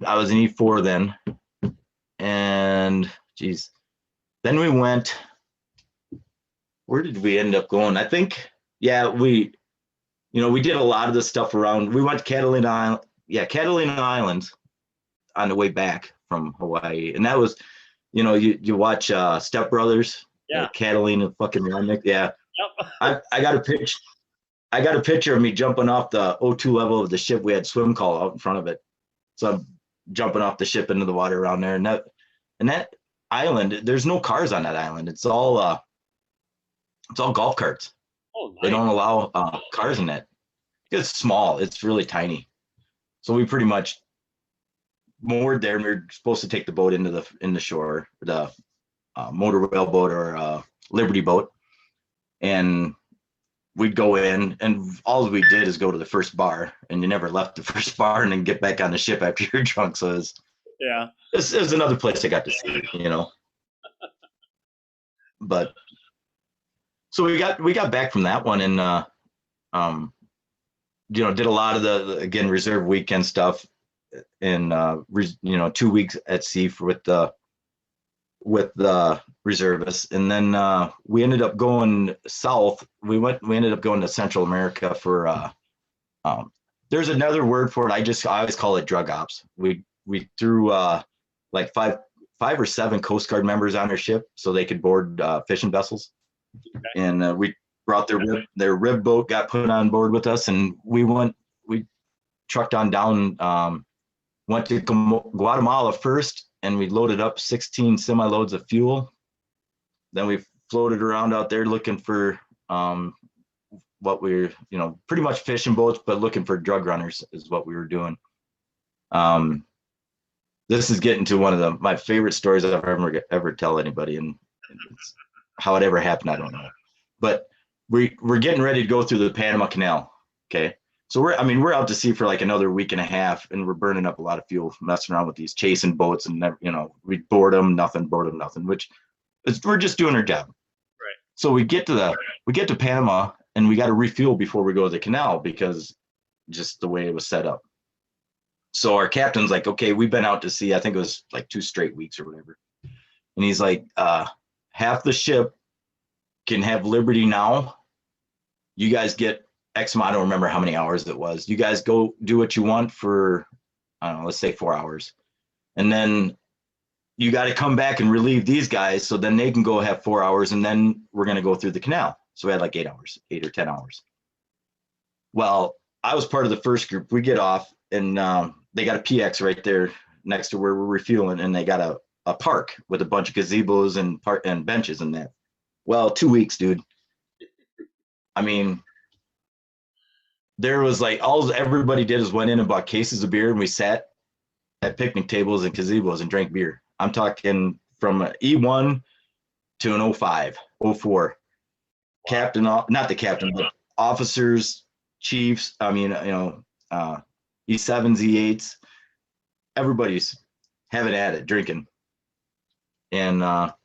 Speaker 2: I was in E4 then. And geez, then we went, where did we end up going? I think, we did a lot of the stuff around, we went to Catalina Island. Yeah, Catalina Island on the way back from Hawaii. And that was, you watch Step Brothers, Catalina fucking Redneck. Yeah. Yep. I got a picture of me jumping off the O2 level of the ship. We had swim call out in front of it. So I'm jumping off the ship into the water around there. And that island, there's no cars on that island. It's all golf carts. Oh, nice. They don't allow cars in it. It's small. It's really tiny. So we pretty much moored there, and we were supposed to take the boat in the shore, the motor whale boat or Liberty boat, and we'd go in, and all we did is go to the first bar, and you never left the first bar and then get back on the ship after you're drunk. So it was another place I got to see, But so we got back from that one, and did a lot of the again reserve weekend stuff. In 2 weeks at sea with the reservists, and then we ended up going south. We ended up going to Central America for there's another word for it. I always call it drug ops. We threw like five or seven Coast Guard members on our ship so they could board fishing vessels, and we brought their rib boat, got put on board with us, and we trucked on down. Went to Guatemala first, and we loaded up 16 semi-loads of fuel. Then we floated around out there looking for what we're, pretty much fishing boats, but looking for drug runners is what we were doing. This is getting to one of my favorite stories I've ever tell anybody, and how it ever happened, I don't know. But we're getting ready to go through the Panama Canal, okay? So we're out to sea for like another week and a half, and we're burning up a lot of fuel, messing around with these chasing boats, and we board them, nothing, which we're just doing our job. Right. So we get to Panama, and we got to refuel before we go to the canal because just the way it was set up. So our captain's like, okay, we've been out to sea. I think it was like 2 straight weeks or whatever. And he's like, half the ship can have liberty now. You guys get X amount, I don't remember how many hours it was. You guys go do what you want for, I don't know, let's say 4 hours. And then you got to come back and relieve these guys so then they can go have 4 hours, and then we're going to go through the canal. So we had like 8 or 10 hours. Well, I was part of the first group. We get off, and they got a PX right there next to where we're refueling, and they got a park with a bunch of gazebos and benches and that. Well, 2 weeks, dude. There was like everybody did is went in and bought cases of beer, and we sat at picnic tables and gazebos and drank beer. I'm talking from an E1 to an 05, 04. Captain, not the captain, but officers, chiefs. E7s, E8s. Everybody's having at it, drinking. And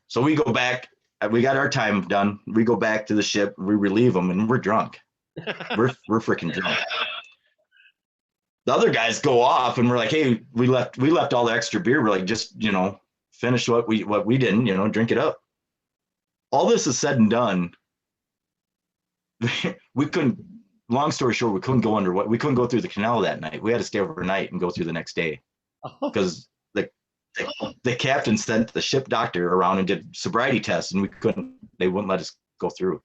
Speaker 2: so we go back. We got our time done. We go back to the ship. We relieve them, and we're drunk. We're freaking drunk. The other guys go off, and we're like, hey, we left all the extra beer. We're like, just finish what we didn't, drink it up. All this is said and done. We couldn't. Long story short, we couldn't go through the canal that night. We had to stay overnight and go through the next day because the captain sent the ship doctor around and did sobriety tests, and they wouldn't let us go through.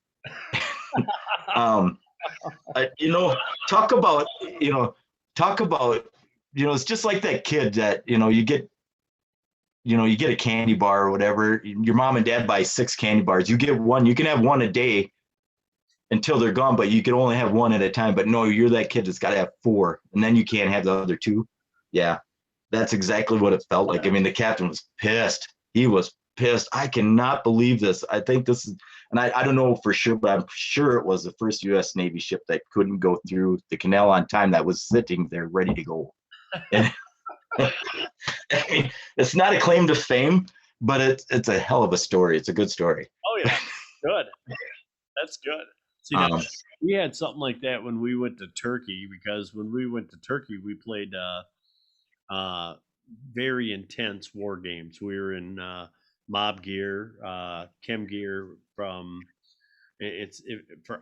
Speaker 2: You know, talk about, talk about, it's just like that kid that, you get a candy bar or whatever. Your mom and dad buy 6 candy bars. You get one. You can have one a day until they're gone, but you can only have one at a time. But no, you're that kid that's got to have 4, and then you can't have the other 2. Yeah, that's exactly what it felt like. I mean, the captain was pissed. He was pissed. I cannot believe this. I think this is, and I don't know for sure, but I'm sure it was the first U.S. Navy ship that couldn't go through the canal on time that was sitting there ready to go. And I mean, it's not a claim to fame, but it's a hell of a story. It's a good story.
Speaker 3: Oh yeah, good. That's good. See, we had something like that when we went to Turkey, because when we went to Turkey, we played very intense war games. We were in mob gear, chem gear for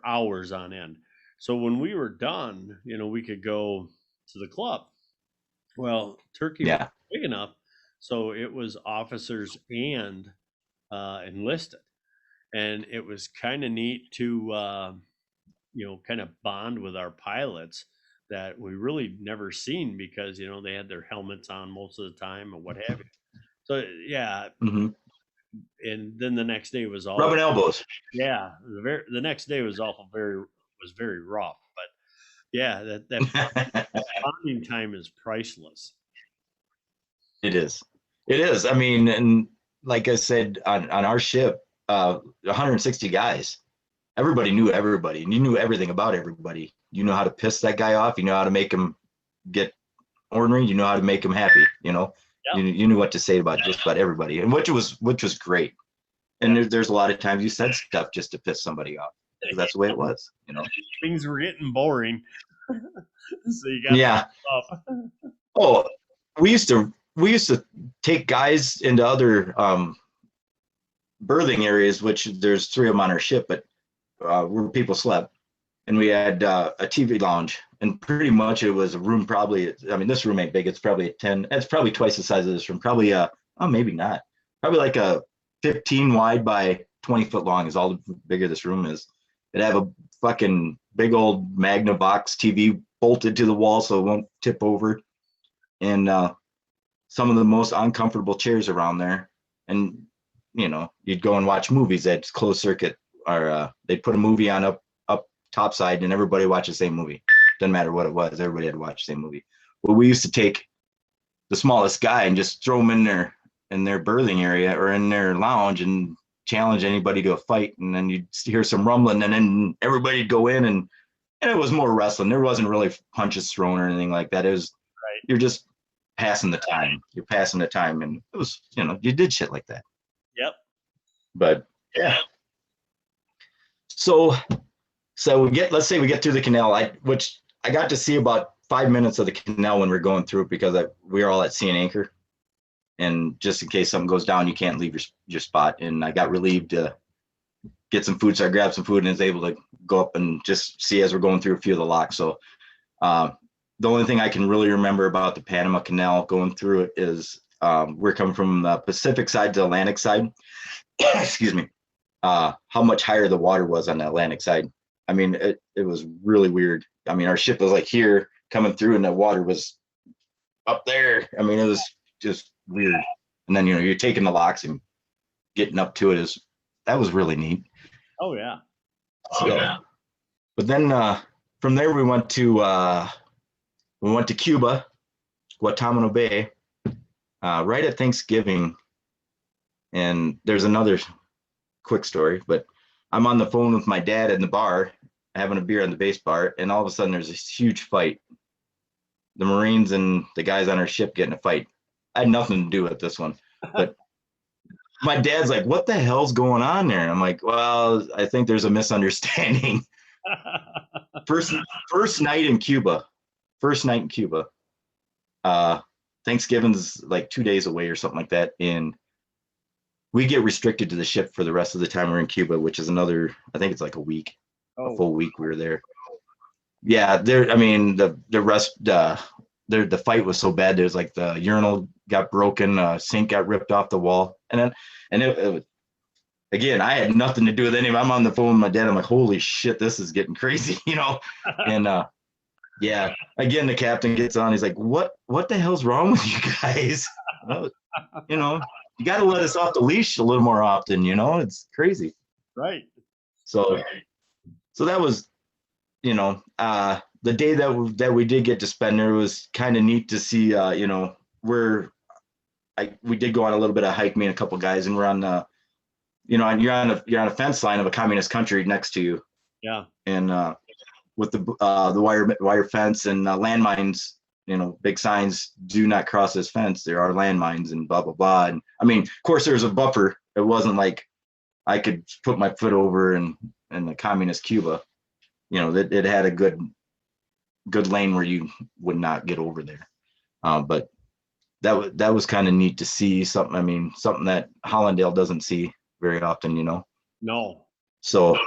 Speaker 3: hours on end. So when we were done, we could go to the club. Well, Turkey was big enough, so it was officers and enlisted, and it was kind of neat to kind of bond with our pilots that we really never seen, because they had their helmets on most of the time or what have you. So yeah, and then the next day was all
Speaker 2: rubbing elbows.
Speaker 3: Yeah, the next day was very rough, but yeah, that bonding time is priceless.
Speaker 2: It is. I mean, and like I said, on our ship, 160 guys. Everybody knew everybody, and you knew everything about everybody. You know how to piss that guy off. You know how to make him get ornery. You know how to make him happy. You knew what to say about just about everybody, and which was great. And there's a lot of times you said stuff just to piss somebody off. That's the way it was.
Speaker 3: Things were getting boring, so you got up.
Speaker 2: Oh, we used to take guys into other berthing areas, which there's 3 of them on our ship, but where people slept, and we had a TV lounge, and pretty much it was a room. Probably, I mean, this room ain't big. It's probably a 10. It's probably twice the size of this room. Probably maybe not. Probably like a 15 wide by 20 foot long is all the bigger this room is. It'd have a fucking big old Magnavox TV bolted to the wall so it won't tip over, and some of the most uncomfortable chairs around there. And you'd go and watch movies at closed circuit, or they'd put a movie on up top side, and everybody watched the same movie. Doesn't matter what it was, everybody had to watch the same movie. Well, we used to take the smallest guy and just throw him in their berthing area or in their lounge and challenge anybody to a fight, and then you'd hear some rumbling, and then everybody'd go in, and it was more wrestling. There wasn't really punches thrown or anything like that. It was You're just passing the time. You're passing the time, and it was you did shit like that.
Speaker 3: Yep.
Speaker 2: But yeah. So let's say we get through the canal, which I got to see about 5 minutes of the canal when we are going through it, because we were all at sea and anchor, and just in case something goes down, you can't leave your spot. And I got relieved to get some food, so I grabbed some food and was able to go up and just see as we're going through a few of the locks. So the only thing I can really remember about the Panama Canal going through it is we're coming from the Pacific side to the Atlantic side. Excuse me. How much higher the water was on the Atlantic side. I mean, it was really weird. I mean, our ship was like here coming through, and the water was up there. I mean, it was just weird. And then you're taking the locks and getting up to it that was really neat.
Speaker 3: Oh yeah.
Speaker 2: But then from there we went to Cuba, Guantanamo Bay, right at Thanksgiving. And there's another quick story, but I'm on the phone with my dad in the bar, having a beer on the base bar, and all of a sudden there's this huge fight. The Marines and the guys on our ship getting a fight. I had nothing to do with this one, but my dad's like, "What the hell's going on there?" And I'm like, "Well, I think there's a misunderstanding." First night in Cuba. Thanksgiving's like 2 days away or something like that, and we get restricted to the ship for the rest of the time we're in Cuba, which is another, I think it's like a week, a full week we were there. Yeah, the fight was so bad. There's like the urinal got broken, sink got ripped off the wall, and again, I had nothing to do with any of it. I'm on the phone with my dad. I'm like, holy shit, this is getting crazy, And yeah, again, the captain gets on. He's like, what the hell's wrong with you guys? Well, you got to let us off the leash a little more often. It's crazy.
Speaker 3: Right.
Speaker 2: So that was, the day that we did get to spend there was kind of neat to see. We did go on a little bit of hike, me and a couple guys, and we're on the, you're on a fence line of a communist country next to you.
Speaker 3: Yeah.
Speaker 2: And with the wire fence and landmines, big signs, do not cross this fence. There are landmines and blah, blah, blah. And I mean, of course, there was a buffer. It wasn't like I could put my foot over in the communist Cuba. It had a good lane where you would not get over there. But that was kind of neat to see something. I mean, something that Hollandale doesn't see very often,
Speaker 3: No.
Speaker 2: So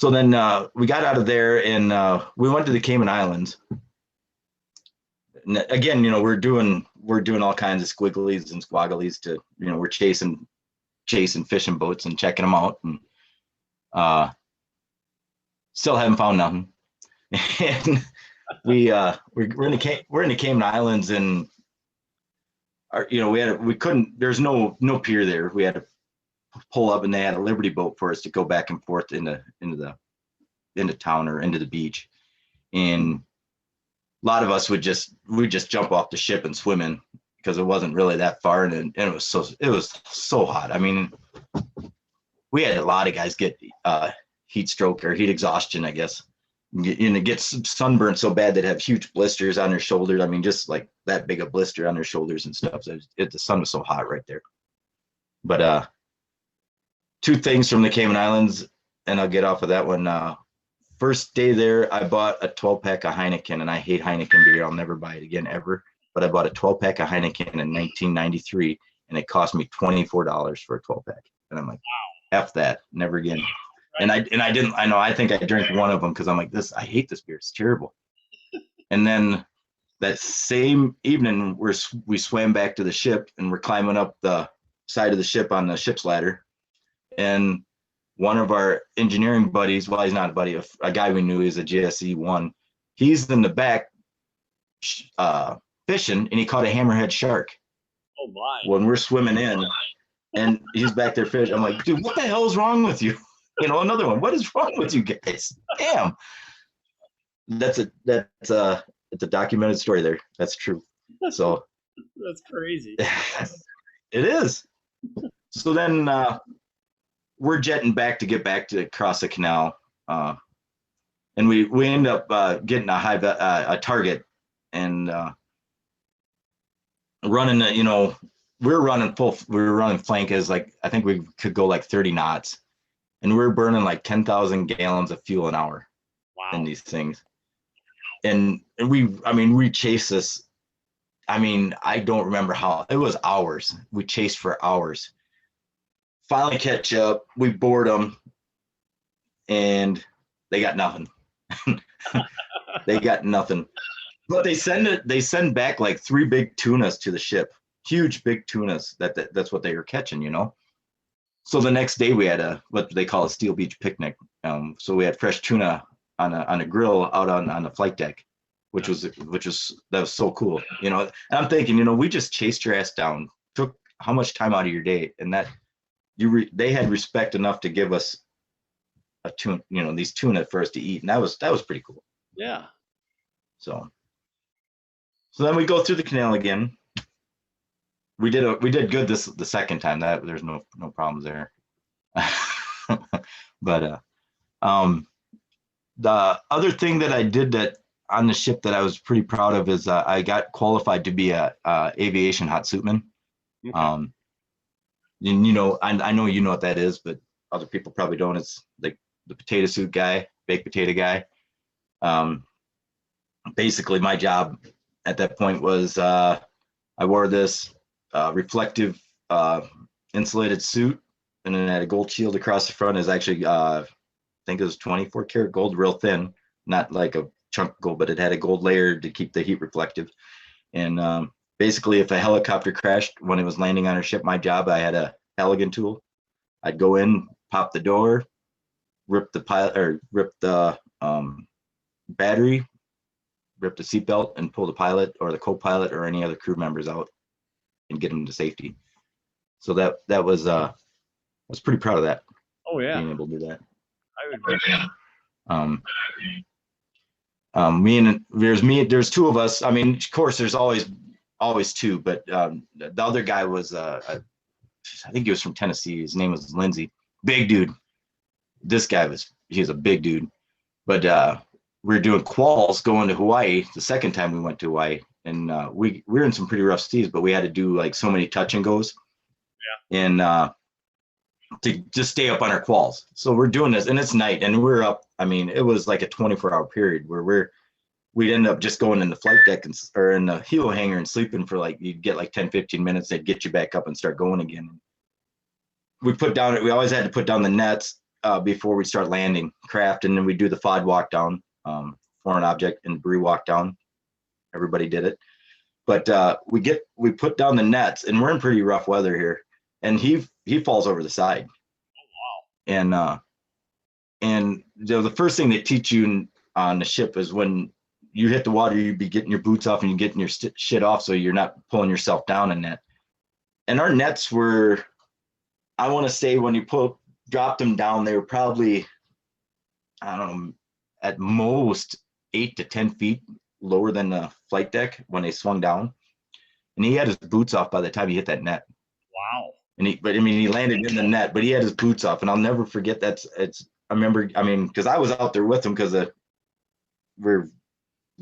Speaker 2: then we got out of there and we went to the Cayman Islands. And again, we're doing all kinds of squigglies and squaggles to, we're chasing fishing boats and checking them out, and still haven't found nothing. And we're in the Cayman Islands, and there's no pier there. We had to pull up, and they had a Liberty boat for us to go back and forth into town or into the beach. And a lot of us would just jump off the ship and swim in, because it wasn't really that far, and it was so hot. I mean, we had a lot of guys get heat stroke or heat exhaustion, I guess. And get sunburned so bad they'd have huge blisters on their shoulders. I mean, just like that big a blister on their shoulders and stuff. So the sun was so hot right there. But two things from the Cayman Islands, and I'll get off of that one. First day there, I bought a 12-pack of Heineken, and I hate Heineken beer. I'll never buy it again ever. But I bought a 12-pack of Heineken in 1993, and it cost me $24 for a 12-pack. And I'm like, F that, never again. And I think I drank one of them because I'm like, I hate this beer. It's terrible. And then that same evening, we swam back to the ship, and we're climbing up the side of the ship on the ship's ladder. And one of our engineering buddies, well, he's not a buddy, a guy we knew, is a GSE 1. He's in the back fishing, and he caught a hammerhead shark.
Speaker 3: Oh my!
Speaker 2: When we're swimming in, and he's back there fishing. I'm like, dude, what the hell is wrong with you? Another one. What is wrong with you guys? Damn. It's a documented story there. That's true. So
Speaker 3: that's crazy.
Speaker 2: It is. So then we're jetting back to get back to cross the canal, and we end up getting a target and running. We were running flank as like, I think we could go like 30 knots. And we're burning like 10,000 gallons of fuel an hour.
Speaker 3: Wow.
Speaker 2: In these things. And we chased this. I mean, I don't remember how. It was hours. We chased for hours. Finally catch up. We board them. And they got nothing. They got nothing. But they send back like 3 big tunas to the ship. Huge big tunas. That's what they were catching, So the next day we had what they call a Steel Beach picnic. So we had fresh tuna on a grill out on the flight deck, that was so cool. And I'm thinking, we just chased your ass down, took how much time out of your day, and that they had respect enough to give us a tuna, these tuna for us to eat, and that was pretty cool.
Speaker 3: Yeah.
Speaker 2: So then we go through the canal again. We did good the second time. That there's no problems there. But the other thing that I did that on the ship that I was pretty proud of is I got qualified to be a aviation hot suitman. Okay. I know you know what that is, but other people probably don't. It's like the potato suit guy, baked potato guy. Basically, my job at that point was I wore this reflective insulated suit, and then it had a gold shield across the front. Is actually I think it was 24 karat gold, real thin, not like a chunk of gold, but it had a gold layer to keep the heat reflective. And basically, if a helicopter crashed when it was landing on our ship, my job, I had a Halligan tool, I'd go in, pop the door, rip the battery, rip the seatbelt, and pull the pilot or the co-pilot or any other crew members out and get them to safety. So that was I was pretty proud of that.
Speaker 3: Oh yeah,
Speaker 2: being able to do that.
Speaker 3: I would.
Speaker 2: There's two of us. I mean, of course, there's always two, but the other guy was I think he was from Tennessee. His name was Lindsay. Big dude. This guy he was a big dude. But we were doing quals going to Hawaii the second time we went to Hawaii, and we were in some pretty rough seas, but we had to do like so many touch and goes. Yeah. And to just stay up on our quals. So we're doing this, and it's night, and we're up. I mean, it was like a 24-hour period where we'd end up just going in the flight deck or in the helo hangar and sleeping for like, you'd get like 10, 15 minutes. They'd get you back up and start going again. We always had to put down the nets before we start landing craft, and then we do the FOD walk down, foreign object and debris walk down. Everybody did it, but we put down the nets, and we're in pretty rough weather here, and he falls over the side. Oh wow! And the first thing they teach you on the ship is when you hit the water, you be getting your boots off and you getting your shit off, so you're not pulling yourself down in net. And our nets were, I want to say, when you dropped them down, they were probably, I don't know, at most 8 to 10 feet lower than the flight deck when they swung down. And he had his boots off by the time he hit that net.
Speaker 3: Wow.
Speaker 2: And he landed in the net, but he had his boots off. And I'll never forget because I was out there with him because we're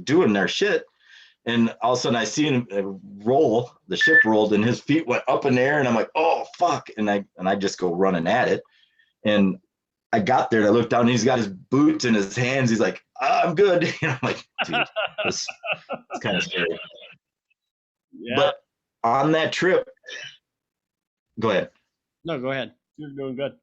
Speaker 2: doing their shit. And all of a sudden I see him roll, the ship rolled, and his feet went up in the air, and I'm like, oh fuck. And I just go running at it. And I got there and I looked down, and he's got his boots in his hands. He's like, I'm good. And I'm like, dude, it's kind of scary. Yeah. But on that trip, go ahead.
Speaker 3: No, go ahead. You're doing good.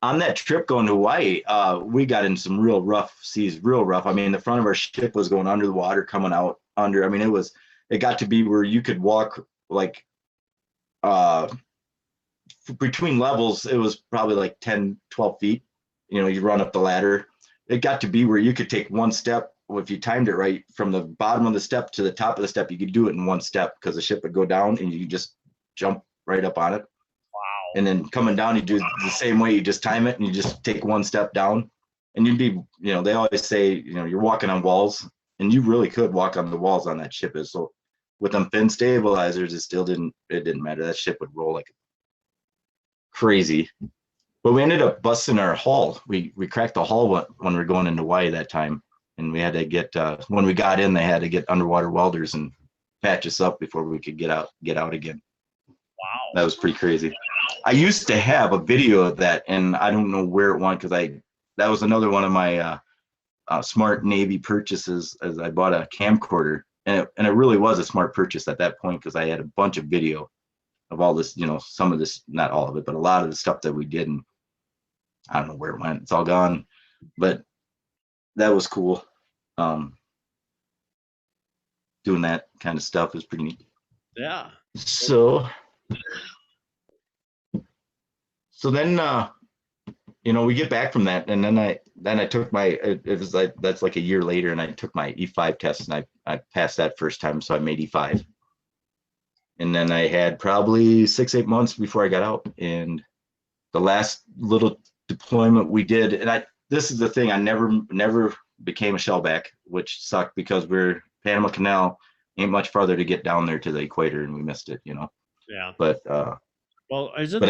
Speaker 2: On that trip going to Hawaii, we got in some real rough seas, real rough. I mean, the front of our ship was going under the water, coming out under. I mean, it got to be where you could walk like between levels. It was probably like 10, 12 feet. You know, you run up the ladder. It got to be where you could take one step. If you timed it right, from the bottom of the step to the top of the step, you could do it in one step, because the ship would go down and you just jump right up on it. Wow. And then coming down, you do the same way. You just time it and you just take one step down, and you'd be, they always say, you're walking on walls, and you really could walk on the walls on that ship. So with them fin stabilizers, it didn't matter. That ship would roll like crazy. But we ended up busting our hull. We cracked the hull when we were going into Hawaii that time. And we had to get, when we got in, they had to get underwater welders and patch us up before we could get out again. Wow. That was pretty crazy. I used to have a video of that, and I don't know where it went, because that was another one of my smart Navy purchases, as I bought a camcorder. And it really was a smart purchase at that point, because I had a bunch of video of all this, some of this, not all of it, but a lot of the stuff that we did. And I don't know where it went. It's all gone. But that was cool. Doing that kind of stuff is pretty neat.
Speaker 3: Yeah.
Speaker 2: So then we get back from that, and then I took it was like, that's like a year later, and I took my E5 test, and I passed that first time, so I made E5. And then I had probably 6-8 months before I got out. And the last little deployment we did, and this is the thing, I never became a shellback, which sucked, because Panama Canal ain't much farther to get down there to the equator, and we missed it, Yeah. But I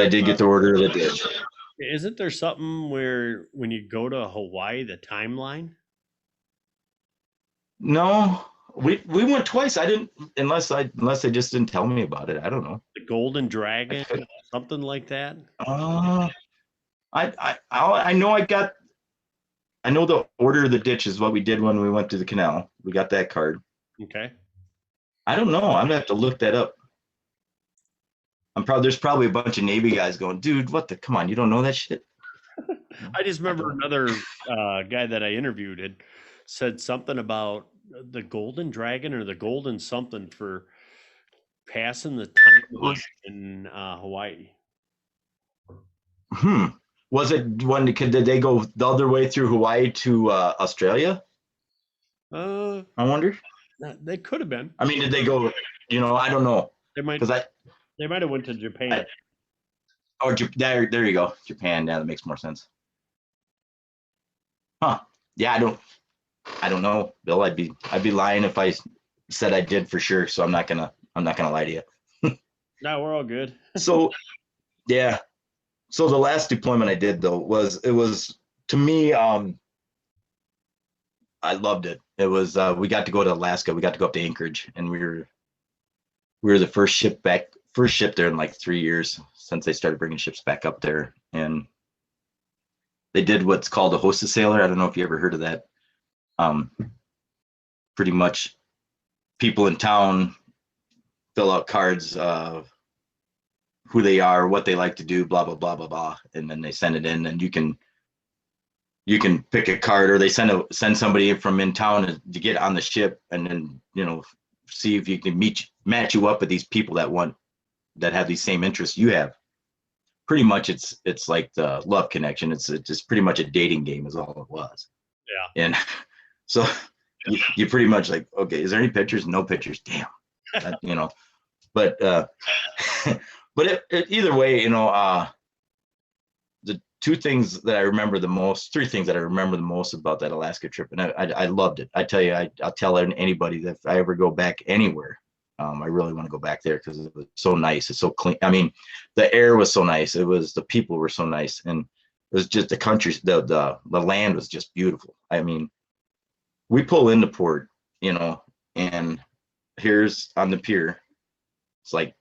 Speaker 2: did get the order of the day.
Speaker 3: Isn't there something where when you go to Hawaii, the timeline?
Speaker 2: No, we went twice. I didn't, unless they just didn't tell me about it. I don't know.
Speaker 3: The Golden Dragon, something like that.
Speaker 2: I know the order of the ditch is what we did when we went to the canal. We got that card.
Speaker 3: Okay.
Speaker 2: I don't know. I'm gonna have to look that up. There's probably a bunch of Navy guys going, dude, come on, you don't know that shit?
Speaker 3: I just remember another guy that I interviewed had said something about the Golden Dragon or the Golden something for passing the time in Hawaii.
Speaker 2: Was it did they go the other way through Hawaii to Australia?
Speaker 3: I
Speaker 2: wonder.
Speaker 3: They could have been.
Speaker 2: I mean, did they go? I don't know.
Speaker 3: They might have went to Japan.
Speaker 2: There you go, Japan. Yeah, that makes more sense. Huh? Yeah, I don't know, Bill. I'd be lying if I said I did for sure. So I'm not gonna lie to you.
Speaker 3: No, we're all good.
Speaker 2: So yeah. So the last deployment I did though was to me, I loved it. It was we got to go to Alaska. We got to go up to Anchorage, and we were the first ship there in like 3 years since they started bringing ships back up there. And they did what's called a hostess sailor. I don't know if you ever heard of that. Pretty much people in town fill out cards of who they are, what they like to do, blah, blah, blah, blah, blah. And then they send it in, and you can pick a card, or they send somebody from in town to get on the ship, and then, see if you can match you up with these people that have these same interests you have. Pretty much it's like the love connection. It's just pretty much a dating game is all it was.
Speaker 3: Yeah.
Speaker 2: And so you pretty much like, okay, is there any pictures? No pictures. Damn. But but either way, the three things that I remember the most about that Alaska trip, and I loved it. I tell you, I'll tell anybody that if I ever go back anywhere, I really want to go back there because it was so nice. It's so clean. I mean, the air was so nice. The people were so nice, and it was just the country. The land was just beautiful. I mean, we pull into port, and here's on the pier, it's like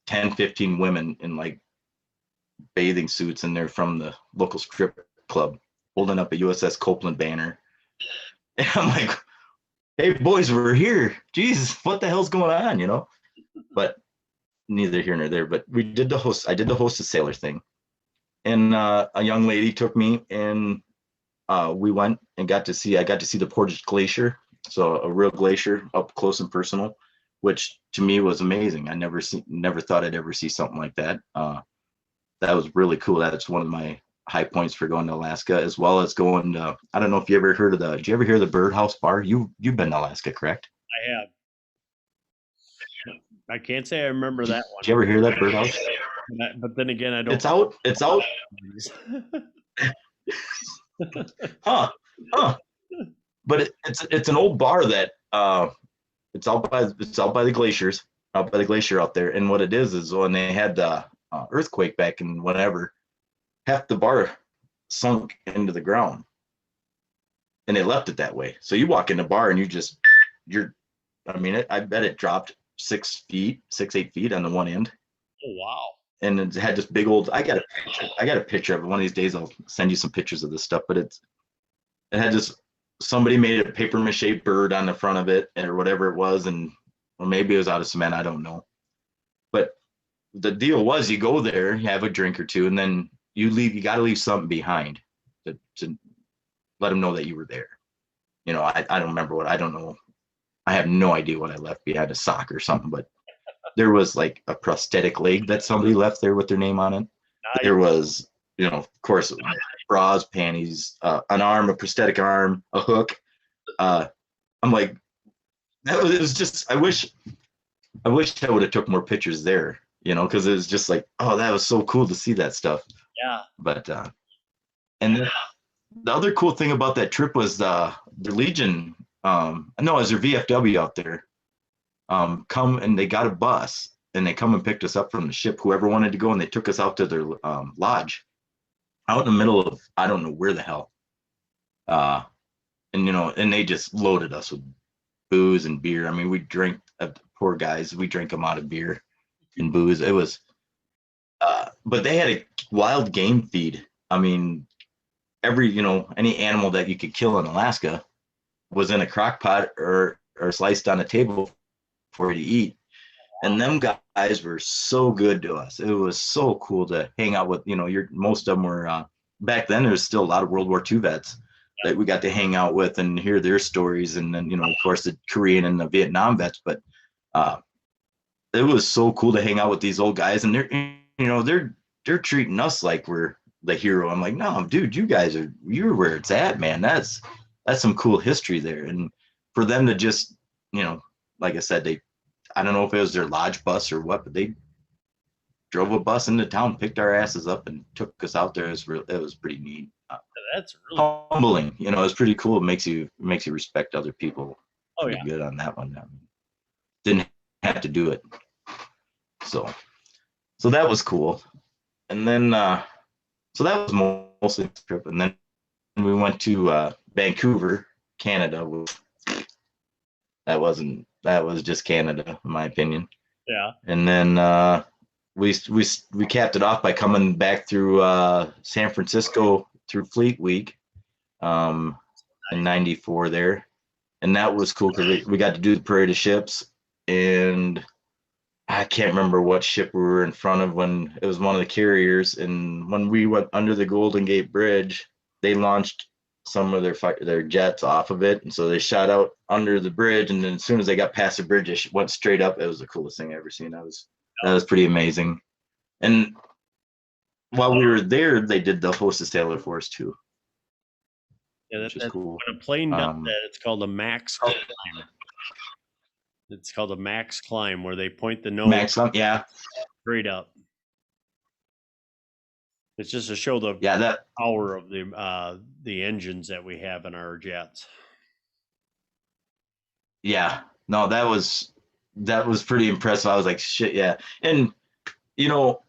Speaker 2: 10, 15 women in like bathing suits, and they're from the local strip club holding up a USS Copeland banner. And I'm like, hey boys, we're here. Jesus, what the hell's going on, But neither here nor there. But I did the hostess sailor thing. And a young lady took me, and we went and I got to see the Portage Glacier. So a real glacier up close and personal, which to me was amazing. I never thought I'd ever see something like that. That was really cool. That's one of my high points for going to Alaska, as well as going to, I don't know if you ever heard of did you ever hear of the Birdhouse Bar? You've been to Alaska, correct?
Speaker 3: I have. I can't say I remember that one.
Speaker 2: Did you ever hear that Birdhouse?
Speaker 3: But then again, I don't.
Speaker 2: It's out. Huh. But it's an old bar that it's out by the glaciers, out by the glacier out there. And what it is when they had the earthquake back in whatever, half the bar sunk into the ground, and they left it that way. So you walk in the bar and I bet it dropped 6-8 feet on the one end.
Speaker 3: Oh wow.
Speaker 2: And it had this big old, I got a picture of it. One of these days I'll send you some pictures of this stuff, but it had this, somebody made a paper mache bird on the front of it or whatever it was. And or maybe it was out of cement. I don't know. But the deal was you go there, you have a drink or two, and then you leave. You got to leave something behind to let them know that you were there. I don't remember I don't know. I have no idea what I left behind, a sock or something, but there was like a prosthetic leg that somebody left there with their name on it. Nice. There was, of course, bras, panties, an arm, a prosthetic arm, a hook. I'm like, it was just, I wish I would have took more pictures there, because it was just like, oh, that was so cool to see that stuff.
Speaker 3: Yeah.
Speaker 2: But, and the other cool thing about that trip was the Legion, it was their VFW out there. Come and they got a bus and they come and picked us up from the ship, whoever wanted to go, and they took us out to their lodge out in the middle of, I don't know where the hell. And they just loaded us with booze and beer. I mean, we drank, poor guys, we drank them out of beer and booze. It was, but they had a wild game feed. I mean, any animal that you could kill in Alaska was in a crock pot or sliced on a table for you to eat. And them guys were so good to us. It was so cool to hang out with, most of them were, back then there was still a lot of World War II vets that we got to hang out with and hear their stories. And then, of course, the Korean and the Vietnam vets, but it was so cool to hang out with these old guys. And they're they're treating us like we're the hero. I'm like, no, dude, you're where it's at, man. That's some cool history there. And for them to just, like I said, I don't know if it was their lodge bus or what, but they drove a bus into town, picked our asses up, and took us out there. It was pretty neat.
Speaker 3: That's really
Speaker 2: humbling. It's pretty cool. It makes you respect other people.
Speaker 3: Oh yeah,
Speaker 2: good on that one. Didn't have to do it. So that was cool. And then so that was mostly the trip. And then we went to Vancouver, Canada. That was just Canada, in my opinion.
Speaker 3: Yeah.
Speaker 2: And then we capped it off by coming back through San Francisco through Fleet Week in '94 there. And that was cool because we got to do the parade of ships. And I can't remember what ship we were in front of when it was one of the carriers. And when we went under the Golden Gate Bridge, they launched some of their jets off of it. And so they shot out under the bridge. And then as soon as they got past the bridge, it went straight up. It was the coolest thing I ever seen. That was pretty amazing. And while we were there, they did the Hostess Sailor Force too.
Speaker 3: Yeah,
Speaker 2: that's cool.
Speaker 3: When a plane does that, it's called a max climb. It's called a max climb, where they point the nose straight up. It's just to show the power of the engines that we have in our jets.
Speaker 2: Yeah, no, that was pretty impressive. I was like, shit, yeah. And I don't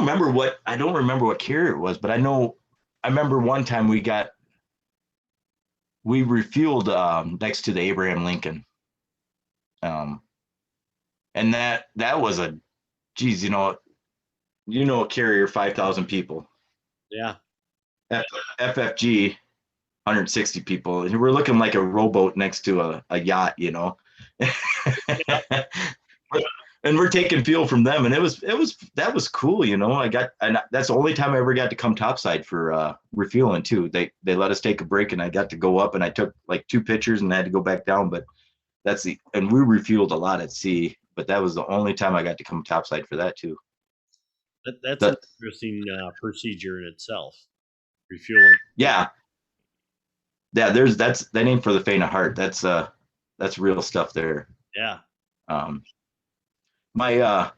Speaker 2: remember what carrier it was, but I remember one time we refueled next to the Abraham Lincoln. And that was a carrier 5,000 people.
Speaker 3: Yeah.
Speaker 2: FFG 160 people. And we're looking like a rowboat next to a yacht, And we're taking fuel from them, and that was cool, and that's the only time I ever got to come topside for refueling too. They let us take a break, and I got to go up, and I took like 2 pictures, and I had to go back down. But and we refueled a lot at sea, but that was the only time I got to come topside for that too.
Speaker 3: That's an interesting procedure in itself. Refueling.
Speaker 2: Yeah. That ain't for the faint of heart. That's real stuff there.
Speaker 3: Yeah.
Speaker 2: My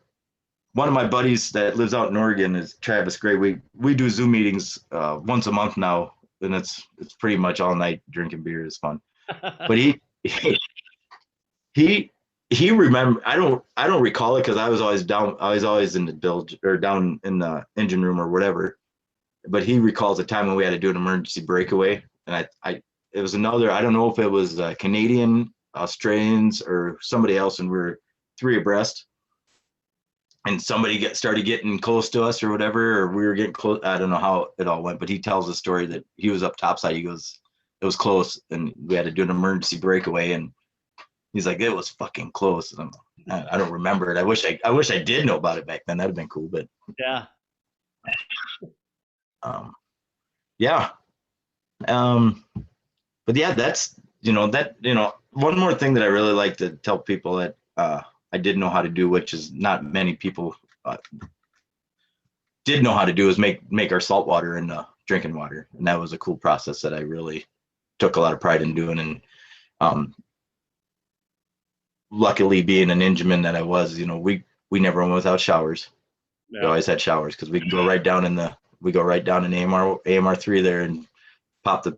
Speaker 2: one of my buddies that lives out in Oregon is Travis Gray. We do Zoom meetings once a month now, and it's pretty much all night drinking beer. Is fun. But he remember I don't recall it because I was always down. I was always in the bilge or down in the engine room or whatever. But he recalls a time when we had to do an emergency breakaway, and it was another. I don't know if it was Canadian, Australians, or somebody else, and we were 3 abreast. And somebody started getting close to us or whatever, or we were getting close. I don't know how it all went, but he tells the story that he was up topside. He goes, it was close, and we had to do an emergency breakaway. And he's like, it was fucking close. And I don't remember it. I wish I did know about it back then. That'd have been cool. But
Speaker 3: yeah,
Speaker 2: yeah. But yeah, that's one more thing that I really like to tell people that I did know how to do, which is not many people did know how to do, is make our salt water into drinking water. And that was a cool process that I really took a lot of pride in doing. And luckily, being an engineman that I was, we never went without showers. Yeah. We always had showers because we can go right down in AMR3 there and pop the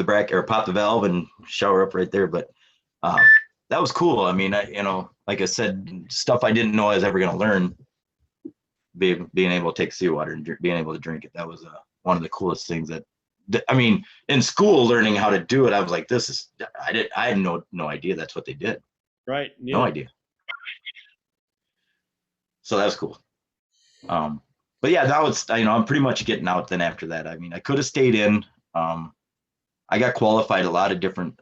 Speaker 2: bracket or pop the valve and shower up right there. But that was cool. I mean, like I said, stuff I didn't know I was ever going to learn, being able to take seawater and being able to drink it. That was one of the coolest things in school, learning how to do it. I was like, I had no idea that's what they did.
Speaker 3: Right. Yeah.
Speaker 2: No idea. So that was cool. But yeah, that was, I'm pretty much getting out then after that. I mean, I could have stayed in. I got qualified a lot of different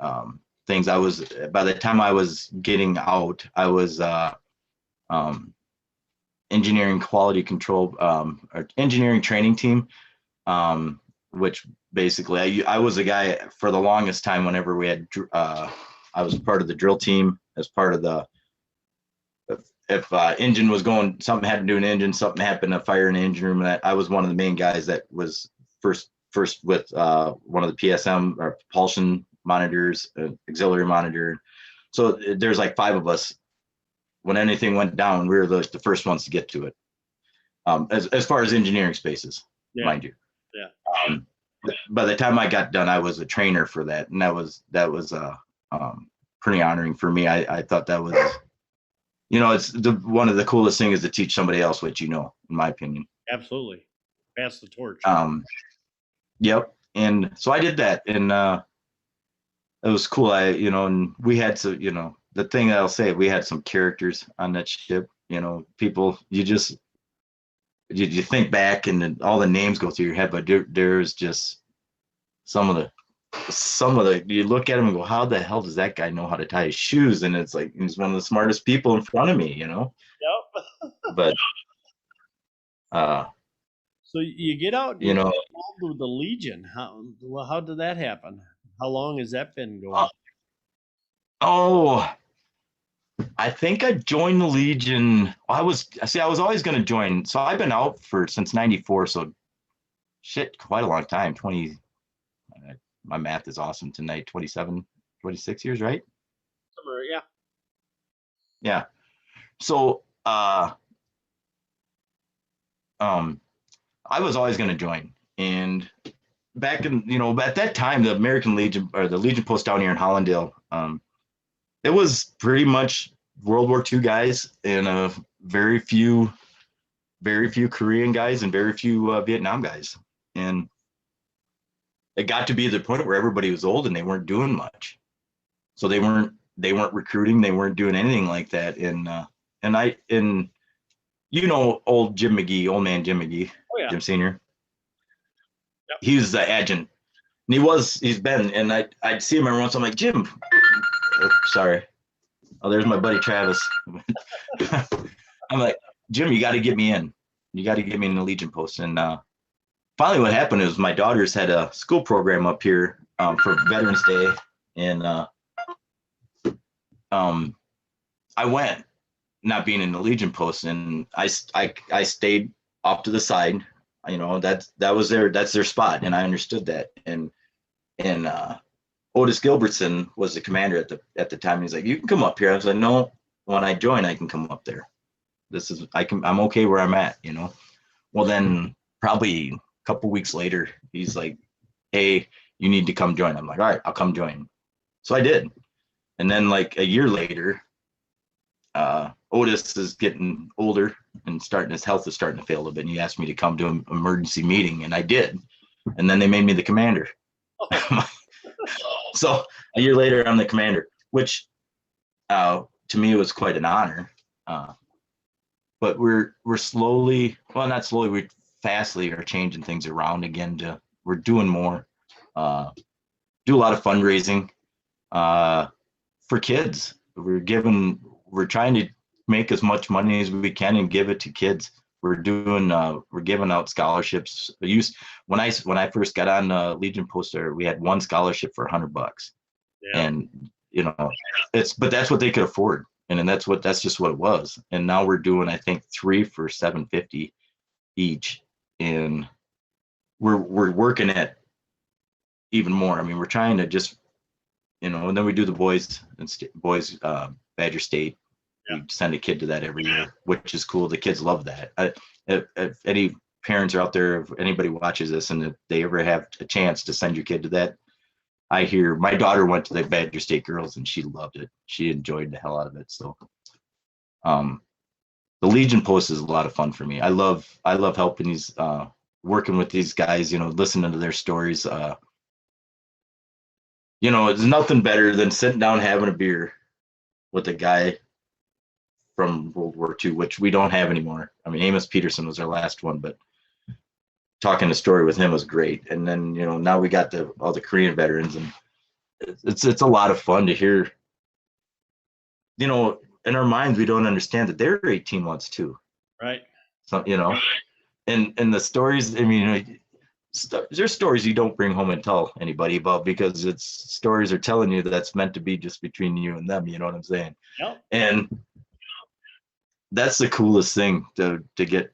Speaker 2: things. By the time I was getting out, I was engineering quality control, or engineering training team, which basically I was a guy for the longest time. Whenever we had, I was part of the drill team as part of the if engine was going, something happened to an engine, something happened to fire in the engine room. And I was one of the main guys that was first with one of the PSM or propulsion monitors, auxiliary monitor. So there's like 5 of us. When anything went down, we were the first ones to get to it. As far as engineering spaces, mind you.
Speaker 3: Yeah.
Speaker 2: By the time I got done, I was a trainer for that, and that was pretty honoring for me. I thought that was, it's one of the coolest things is to teach somebody else what in my opinion.
Speaker 3: Absolutely, pass the torch.
Speaker 2: Yep. And so I did that, and it was cool. And we had the thing that I'll say, we had some characters on that ship. People you think back and then all the names go through your head, but there's just some of the you look at him and go, how the hell does that guy know how to tie his shoes? And it's like he's one of the smartest people in front of me,
Speaker 3: Yep.
Speaker 2: But
Speaker 3: so you get out,
Speaker 2: involved
Speaker 3: with the Legion. How did that happen? How long has that been going?
Speaker 2: I think I joined the Legion. I was always going to join. So I've been out since 94. So quite a long time. 20, my math is awesome tonight. 27, 26 years, right?
Speaker 3: Somewhere, yeah.
Speaker 2: Yeah. So, I was always going to join. And back in, at that time, the American Legion or the Legion post down here in Hollandale, it was pretty much World War II guys and very few Korean guys and very few Vietnam guys. And it got to be the point where everybody was old and they weren't doing much. So they weren't recruiting, they weren't doing anything like that. And old Jim McGee, old man Jim McGee, Jim Senior.
Speaker 3: Yep.
Speaker 2: He was the adjutant. And he's been, and I'd see him every once. I'm like, Jim, sorry. Oh, there's my buddy Travis. I'm like, Jim, you got to get me in. You got to get me in the Legion post. And finally, what happened is my daughters had a school program up here for Veterans Day, and I went, not being in the Legion post, and I stayed off to the side. That's their spot, and I understood that. And Otis Gilbertson was the commander at the time. He's like, you can come up here. I was like, no, when I join, I can come up there. I'm okay where I'm at, Well, then probably a couple weeks later, he's like, hey, you need to come join. I'm like, all right, I'll come join. So I did. And then like a year later, Otis is getting older and his health is starting to fail a little bit. And he asked me to come to an emergency meeting, and I did. And then they made me the commander. So a year later, I'm the commander, which to me was quite an honor. But we're slowly, well, not slowly, we fastly are changing things around again. We're doing more, do a lot of fundraising for kids. We're trying to make as much money as we can and give it to kids. We're giving out scholarships. When I first got on Legion poster, we had one scholarship for $100, and but that's what they could afford, and that's just what it was. And now we're doing, I think, 3 for $750 each, and we're working at even more. I mean, we're trying to just, and then we do the boys Badger State. We send a kid to that every year, which is cool. The kids love that. If any parents are out there, if anybody watches this and if they ever have a chance to send your kid to that, I hear my daughter went to the Badger State girls and she loved it. She enjoyed the hell out of it. So the Legion post is a lot of fun for me. I love helping these working with these guys, listening to their stories. It's nothing better than sitting down having a beer with a guy from World War II, which we don't have anymore. I mean, Amos Peterson was our last one, but talking the story with him was great. And then, now we got all the Korean veterans, and it's a lot of fun to hear. In our minds, we don't understand that they're 18 months too.
Speaker 3: Right.
Speaker 2: So, and the stories, I mean, there's stories you don't bring home and tell anybody about, because it's stories are telling you that's meant to be just between you and them. You know what I'm saying?
Speaker 3: Yep.
Speaker 2: And that's the coolest thing to get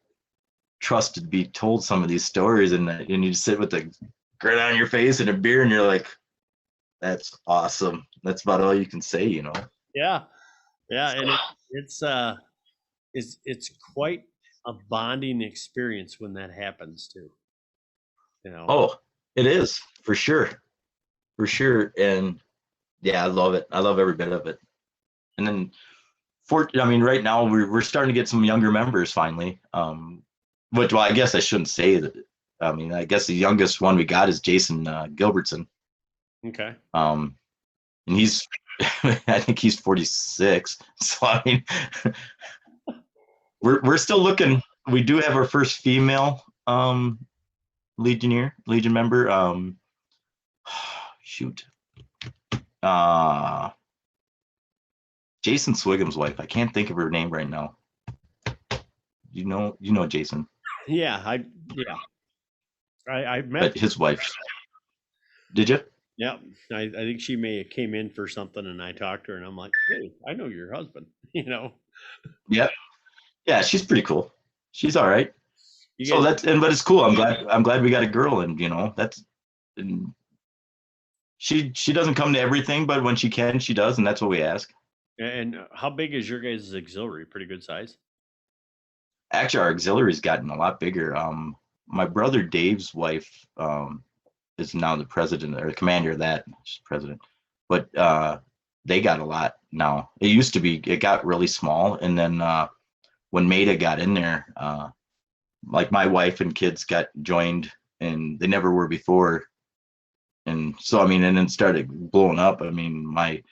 Speaker 2: trusted to be told some of these stories, and you sit with the grin on your face and a beer, and you're like, that's awesome. That's about all you can say,
Speaker 3: Yeah. Yeah. And it's quite a bonding experience when that happens too.
Speaker 2: Oh, it is for sure. For sure. And yeah, I love it. I love every bit of it. And then right now we're starting to get some younger members finally. Which, well, I guess I shouldn't say that. I mean, I guess the youngest one we got is Jason Gilbertson.
Speaker 3: Okay.
Speaker 2: And he's, I think he's 46. So I mean, we're still looking. We do have our first female Legion member. Shoot. Jason Swigham's wife. I can't think of her name right now. You know Jason.
Speaker 3: Yeah, I met
Speaker 2: but his wife. Did you?
Speaker 3: Yeah, I think she may have came in for something, and I talked to her, and I'm like, hey, I know your husband.
Speaker 2: Yep. Yeah, she's pretty cool. She's all right.
Speaker 3: You
Speaker 2: but it's cool. I'm glad we got a girl, and and she doesn't come to everything, but when she can, she does, and that's what we ask.
Speaker 3: And how big is your guys' auxiliary? Pretty good size.
Speaker 2: Actually, our auxiliary's gotten a lot bigger. My brother Dave's wife is now the president or the commander of that. She's president, but they got a lot now. It got really small, and then when Maida got in there, like my wife and kids got joined, and they never were before. And so, I mean, and then started blowing up. I mean, my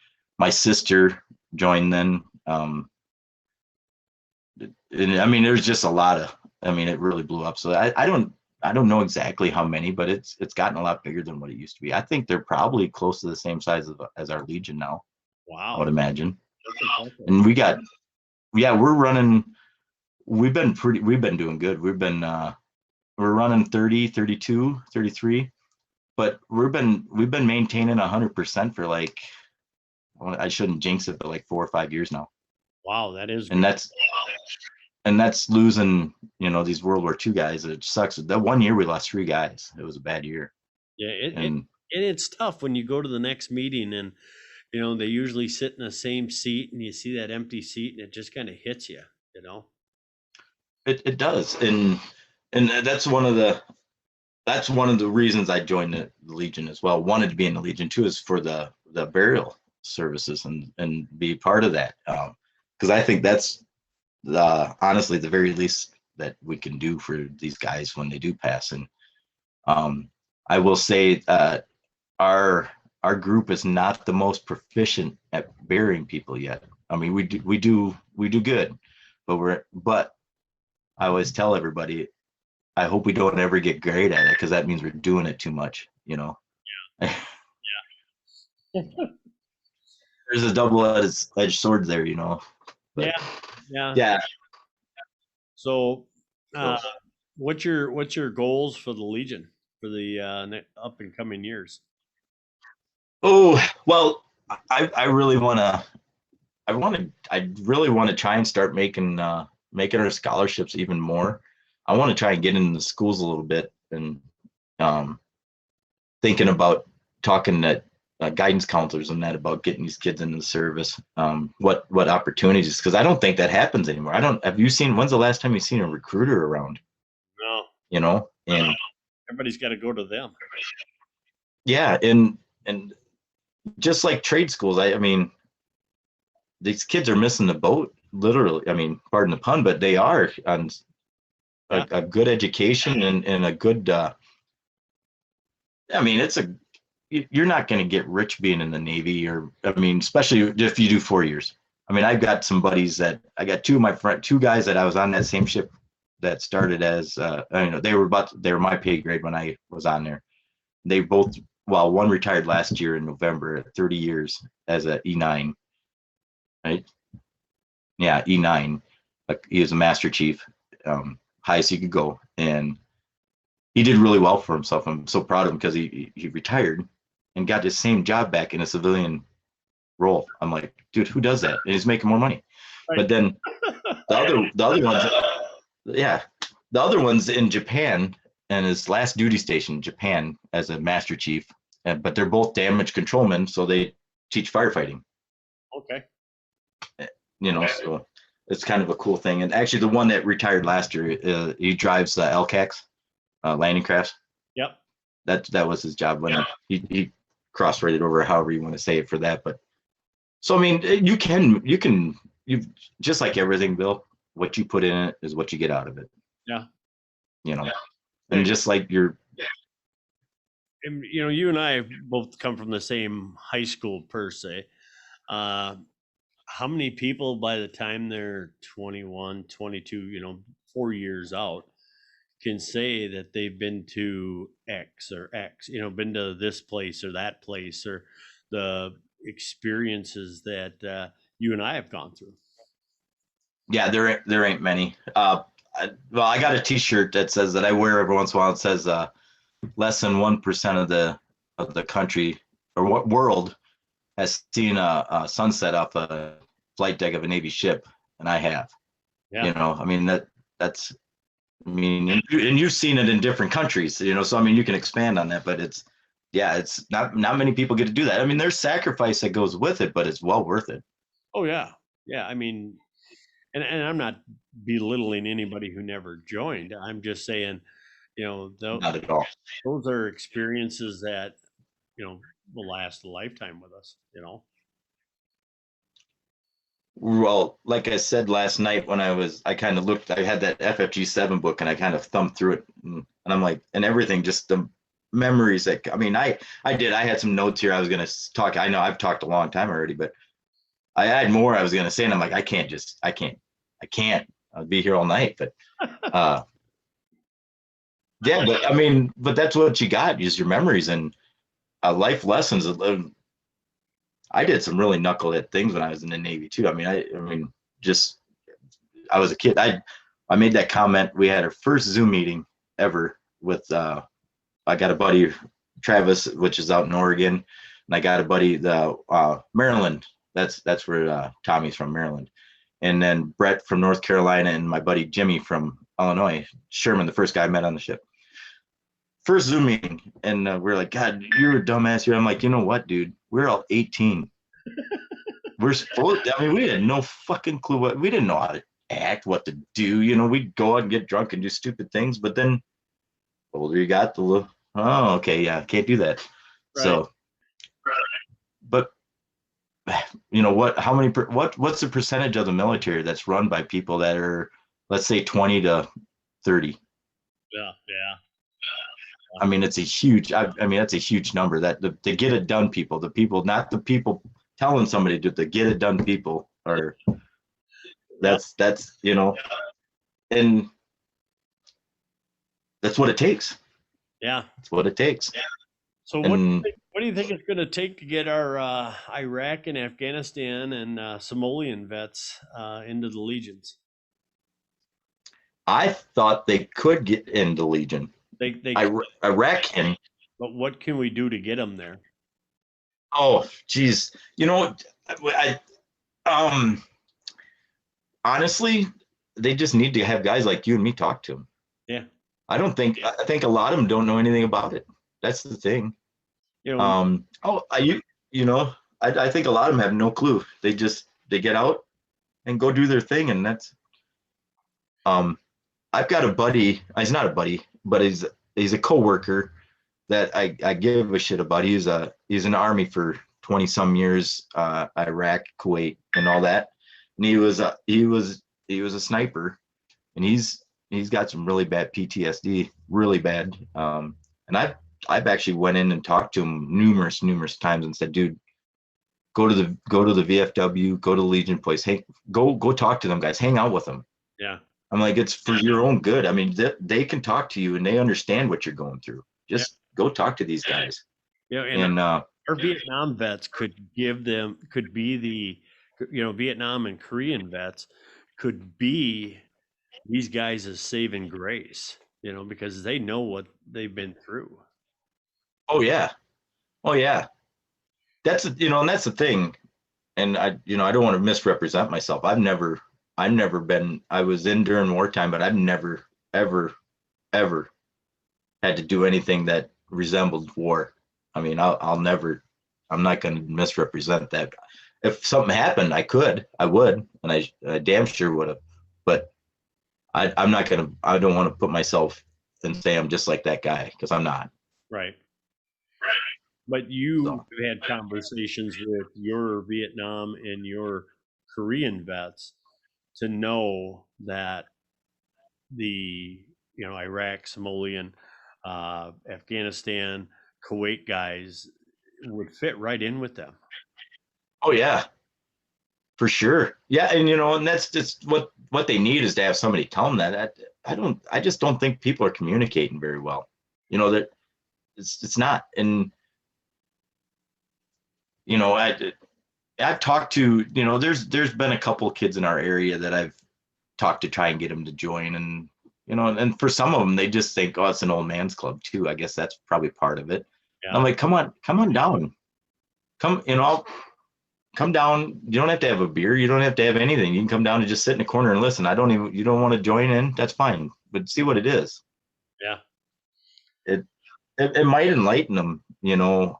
Speaker 2: sister joined then. And I mean, there's just a lot of, it really blew up. So I don't know exactly how many, but it's gotten a lot bigger than what it used to be. I think they're probably close to the same size as our Legion now.
Speaker 3: Wow.
Speaker 2: I would imagine. And we're running, we've been doing good. We're running 30, 32, 33, but we've been maintaining 100% for like, I shouldn't jinx it, but like 4 or 5 years now.
Speaker 3: Wow. That is,
Speaker 2: and that's losing, these World War II guys. It sucks. That 1 year we lost 3 guys. It was a bad year.
Speaker 3: Yeah. It's tough when you go to the next meeting and, they usually sit in the same seat and you see that empty seat and it just kind of hits you,
Speaker 2: It does. And that's one of the reasons I joined the Legion as well. Wanted to be in the Legion too, is for the burial services and be part of that. Because I think that's honestly the very least that we can do for these guys when they do pass. And I will say our group is not the most proficient at burying people yet. I mean, we do good, but I always tell everybody, I hope we don't ever get great at it, because that means we're doing it too much, Yeah. There's a double-edged sword there, But,
Speaker 3: yeah. So, what's your goals for the Legion for the up and coming years?
Speaker 2: Oh, well, I really want to try and start making our scholarships even more. I want to try and get into the schools a little bit, and thinking about talking to guidance counselors and that about getting these kids into the service. What opportunities? Because I don't think that happens anymore. When's the last time you've seen a recruiter around?
Speaker 3: No.
Speaker 2: And
Speaker 3: everybody's got to go to them.
Speaker 2: Yeah, and just like trade schools, I mean, these kids are missing the boat, literally. I mean, pardon the pun, but they are on a good education and a good. I mean, you're not going to get rich being in the Navy, especially if you do 4 years. I mean, I've got some buddies I got two guys that I was on that same ship that started as, they were my pay grade when I was on there. They both, one retired last year in November at 30 years as a E9, right? Yeah, E9. He was a Master Chief, highest he could go, and he did really well for himself. I'm so proud of him, because he retired and got his same job back in a civilian role. I'm like, dude, who does that? And he's making more money. Right. But then the other ones, yeah, the other one's in Japan, and his last duty station in Japan as a master chief. But they're both damage controlmen, so they teach firefighting.
Speaker 3: Okay.
Speaker 2: So it's kind of a cool thing. And actually, the one that retired last year, he drives LCACs, landing crafts.
Speaker 3: Yep.
Speaker 2: That was his job when he cross-rated over, however you want to say it for that. But so I mean, you just like everything, Bill. What you put in it is what you get out of it.
Speaker 3: Yeah.
Speaker 2: And just like your.
Speaker 3: And, you and I both come from the same high school per se. How many people by the time they're 21, 22, 4 years out can say that they've been to X or X, been to this place or that place, or the experiences that you and I have gone through?
Speaker 2: Yeah, there ain't many. I got a T-shirt that says that I wear every once in a while. It says less than 1% of the country or what world has seen a sunset off a flight deck of a Navy ship, and I have.
Speaker 3: Yeah.
Speaker 2: I mean that's. I mean, and you've seen it in different countries, so I mean, you can expand on that, but it's not many people get to do that. I mean, there's sacrifice that goes with it, but it's well worth it.
Speaker 3: Oh yeah. Yeah. I mean, and I'm not belittling anybody who never joined. I'm just saying,
Speaker 2: Not at all.
Speaker 3: those are experiences that, will last a lifetime with us,
Speaker 2: Well, like I said last night when I kind of looked, I had that FFG 7 book and I kind of thumbed through it, and I'm like, and everything, just the memories that, I mean, I had some notes here I was going to talk. I know I've talked a long time already, but I had more I was going to say, and I'm like, I can't. I'll be here all night, but yeah, but I mean, but that's what you got is your memories and life lessons. I did some really knucklehead things when I was in the Navy too. I mean, just I was a kid. I made that comment. We had our first Zoom meeting ever with. I got a buddy, Travis, which is out in Oregon, and I got a buddy, the Maryland. That's where Tommy's from, Maryland, and then Brett from North Carolina, and my buddy Jimmy from Illinois, Sherman, the first guy I met on the ship. First Zoom meeting, and we're like, God, you're a dumbass. I'm like, you know what, dude? We're all 18. We're supposed. I mean, we had no fucking clue we didn't know how to act, what to do. We'd go out and get drunk and do stupid things, but then the older you got, oh, okay, yeah, can't do that. Right. So, but what? How many? What's the percentage of the military that's run by people that are, let's say, 20 to 30?
Speaker 3: Yeah.
Speaker 2: I mean, it's a huge. I mean, that's a huge number. That the get it done people, not the people telling somebody to the get it done people are. That's and that's what it takes.
Speaker 3: Yeah,
Speaker 2: that's what it takes.
Speaker 3: Yeah. So what do you think it's going to take to get our Iraq and Afghanistan and Somalian vets into the legions?
Speaker 2: I thought they could get into Legion. I reckon.
Speaker 3: But what can we do to get them there?
Speaker 2: Oh, geez. Honestly, they just need to have guys like you and me talk to them.
Speaker 3: Yeah.
Speaker 2: I think a lot of them don't know anything about it. That's the thing. I think a lot of them have no clue. They get out and go do their thing. And that's, I've got a buddy, he's not a buddy, but he's a coworker that I give a shit about. He's in the Army for 20 some years, Iraq, Kuwait, and all that. And he was a sniper, and he's got some really bad PTSD, really bad. And I've actually went in and talked to him numerous times and said, dude, go to the VFW, go to Legion place. Hey, go talk to them guys, hang out with them.
Speaker 3: Yeah.
Speaker 2: I'm like, it's for your own good. I mean, they can talk to you and they understand what you're going through. Just go talk to these guys.
Speaker 3: Yeah. And our Vietnam vets could be the, Vietnam and Korean vets could be these guys' as saving grace, because they know what they've been through.
Speaker 2: Oh yeah. That's and that's the thing. And I don't want to misrepresent myself. I've never I was in during wartime, but I've never, ever, ever had to do anything that resembled war. I mean, I'm not going to misrepresent that. If something happened, I would, and I damn sure would have. But I'm not going to, I don't want to put myself and say I'm just like that guy, because I'm not.
Speaker 3: Right. But you
Speaker 2: So,
Speaker 3: have had conversations with your Vietnam and your Korean vets to know that the Iraq, Somalian, Afghanistan, Kuwait guys would fit right in with them.
Speaker 2: oh yeah, for sure. Yeah, and and that's just what they need, is to have somebody tell them that. I just don't think people are communicating very well. That it's not. And I've talked to, there's been a couple of kids in our area that I've talked to try and get them to join, and and for some of them they just think, oh, it's an old man's club too. I guess that's probably part of it.
Speaker 3: Yeah.
Speaker 2: I'm like, come on down, I'll come down. You don't have to have a beer, you don't have to have anything. You can come down and just sit in the corner and listen. You don't want to join in, that's fine, but see what it is.
Speaker 3: Yeah.
Speaker 2: It might enlighten them,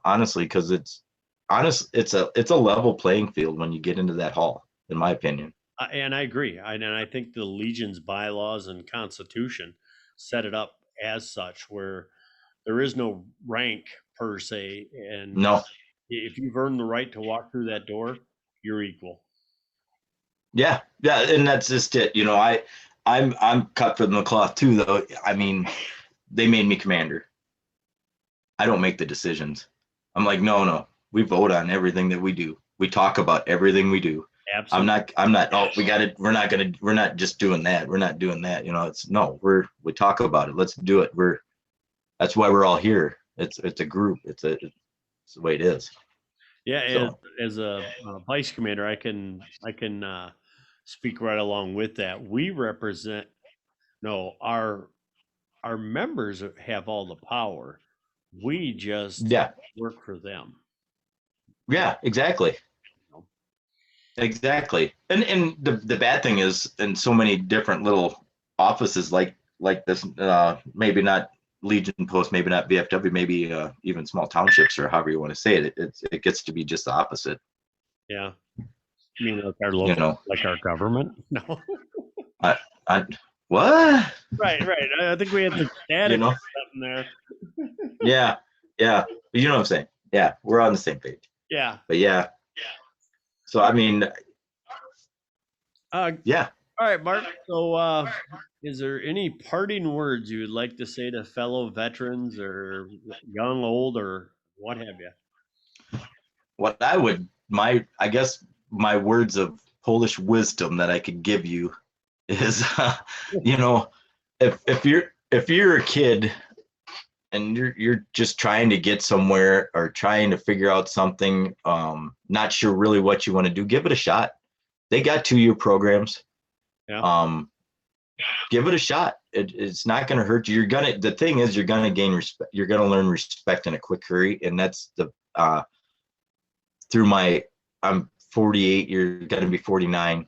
Speaker 2: honestly, because it's a level playing field when you get into that hall, in my opinion.
Speaker 3: And I agree. And I think the Legion's bylaws and constitution set it up as such, where there is no rank per se. And
Speaker 2: No.
Speaker 3: if you've earned the right to walk through that door, you're equal.
Speaker 2: Yeah, and that's just it. I'm cut from the cloth too, though. I mean, they made me commander. I don't make the decisions. I'm like, no. We vote on everything that we do. We talk about everything we do.
Speaker 3: Absolutely.
Speaker 2: I'm not. Oh, we're not just doing that. We're not doing that. It's no. We talk about it. Let's do it. That's why we're all here. It's a group. It's the way it is.
Speaker 3: Yeah. So, as a vice commander, I can speak right along with that. We represent. No, our members have all the power. We just work for them.
Speaker 2: Yeah, exactly. Exactly. And the bad thing is, in so many different little offices like this, maybe not Legion Post, maybe not VFW, maybe even small townships, or however you want to say it, it gets to be just the opposite.
Speaker 3: Yeah. You mean like our local, like our government? No.
Speaker 2: What?
Speaker 3: Right. I think we had the static something there.
Speaker 2: Yeah. You know what I'm saying? Yeah, we're on the same page.
Speaker 3: Yeah.
Speaker 2: But yeah. So I mean, yeah.
Speaker 3: All right, Mark. So, is there any parting words you would like to say to fellow veterans, or young, old, or what have you?
Speaker 2: What I guess my words of Polish wisdom that I could give you is, if you're a kid and you're just trying to get somewhere, or trying to figure out something, not sure really what you want to do, give it a shot. They got 2-year programs.
Speaker 3: Yeah.
Speaker 2: Give it a shot. It's not going to hurt you. The thing is, you're going to gain respect. You're going to learn respect in a quick hurry. And that's I'm 48, you're going to be 49.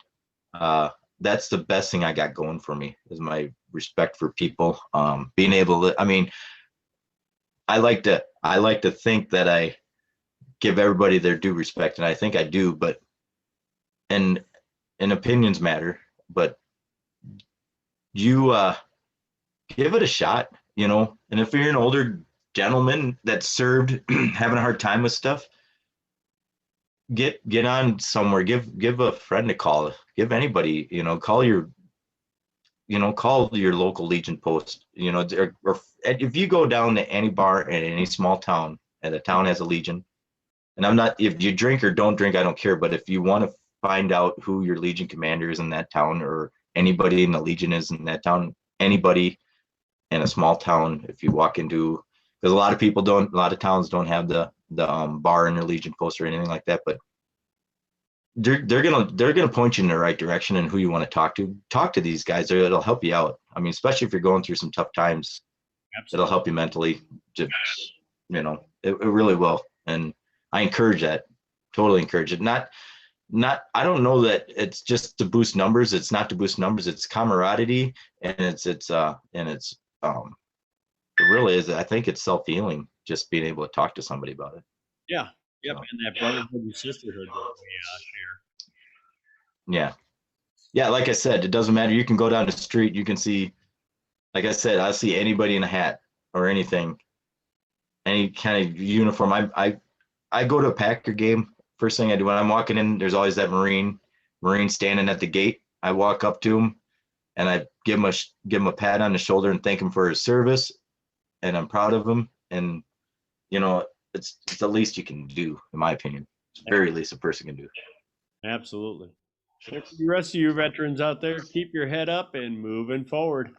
Speaker 2: That's the best thing I got going for me, is my respect for people. Being able to, I mean, I like to think that I give everybody their due respect, and I think I do, but and opinions matter, but you give it a shot, and if you're an older gentleman that served, having a hard time with stuff, get on somewhere, give a friend a call, give anybody, call your local Legion Post, or if you go down to any bar in any small town, and the town has a Legion, and if you drink or don't drink, I don't care, but if you want to find out who your Legion commander is in that town, or anybody in the Legion is in that town, anybody in a small town, if you walk into, because a lot of towns don't have the bar in their Legion Post or anything like that, but they're gonna point you in the right direction, and who you want to talk to these guys. It'll help you out. I mean, especially if you're going through some tough times. Absolutely. It'll help you mentally. It really will, and I encourage that. Totally encourage it. Not I don't know that it's just to boost numbers. It's not to boost numbers. It's camaraderie, and it really is. I think it's self-healing, just being able to talk to somebody about it.
Speaker 3: Yeah. Yep.
Speaker 2: So,
Speaker 3: And that brotherhood and sisterhood that we
Speaker 2: yeah. Yeah. Like I said, it doesn't matter. You can go down the street. You can see, like I said, I see anybody in a hat or anything, any kind of uniform. I go to a Packer game. First thing I do when I'm walking in, there's always that Marine standing at the gate. I walk up to him and I give him a pat on the shoulder and thank him for his service. And I'm proud of him. And, you know, it's the least you can do, in my opinion. It's the very least a person can do.
Speaker 3: are. Absolutely. And for the rest of you veterans out there, keep your head up and moving forward.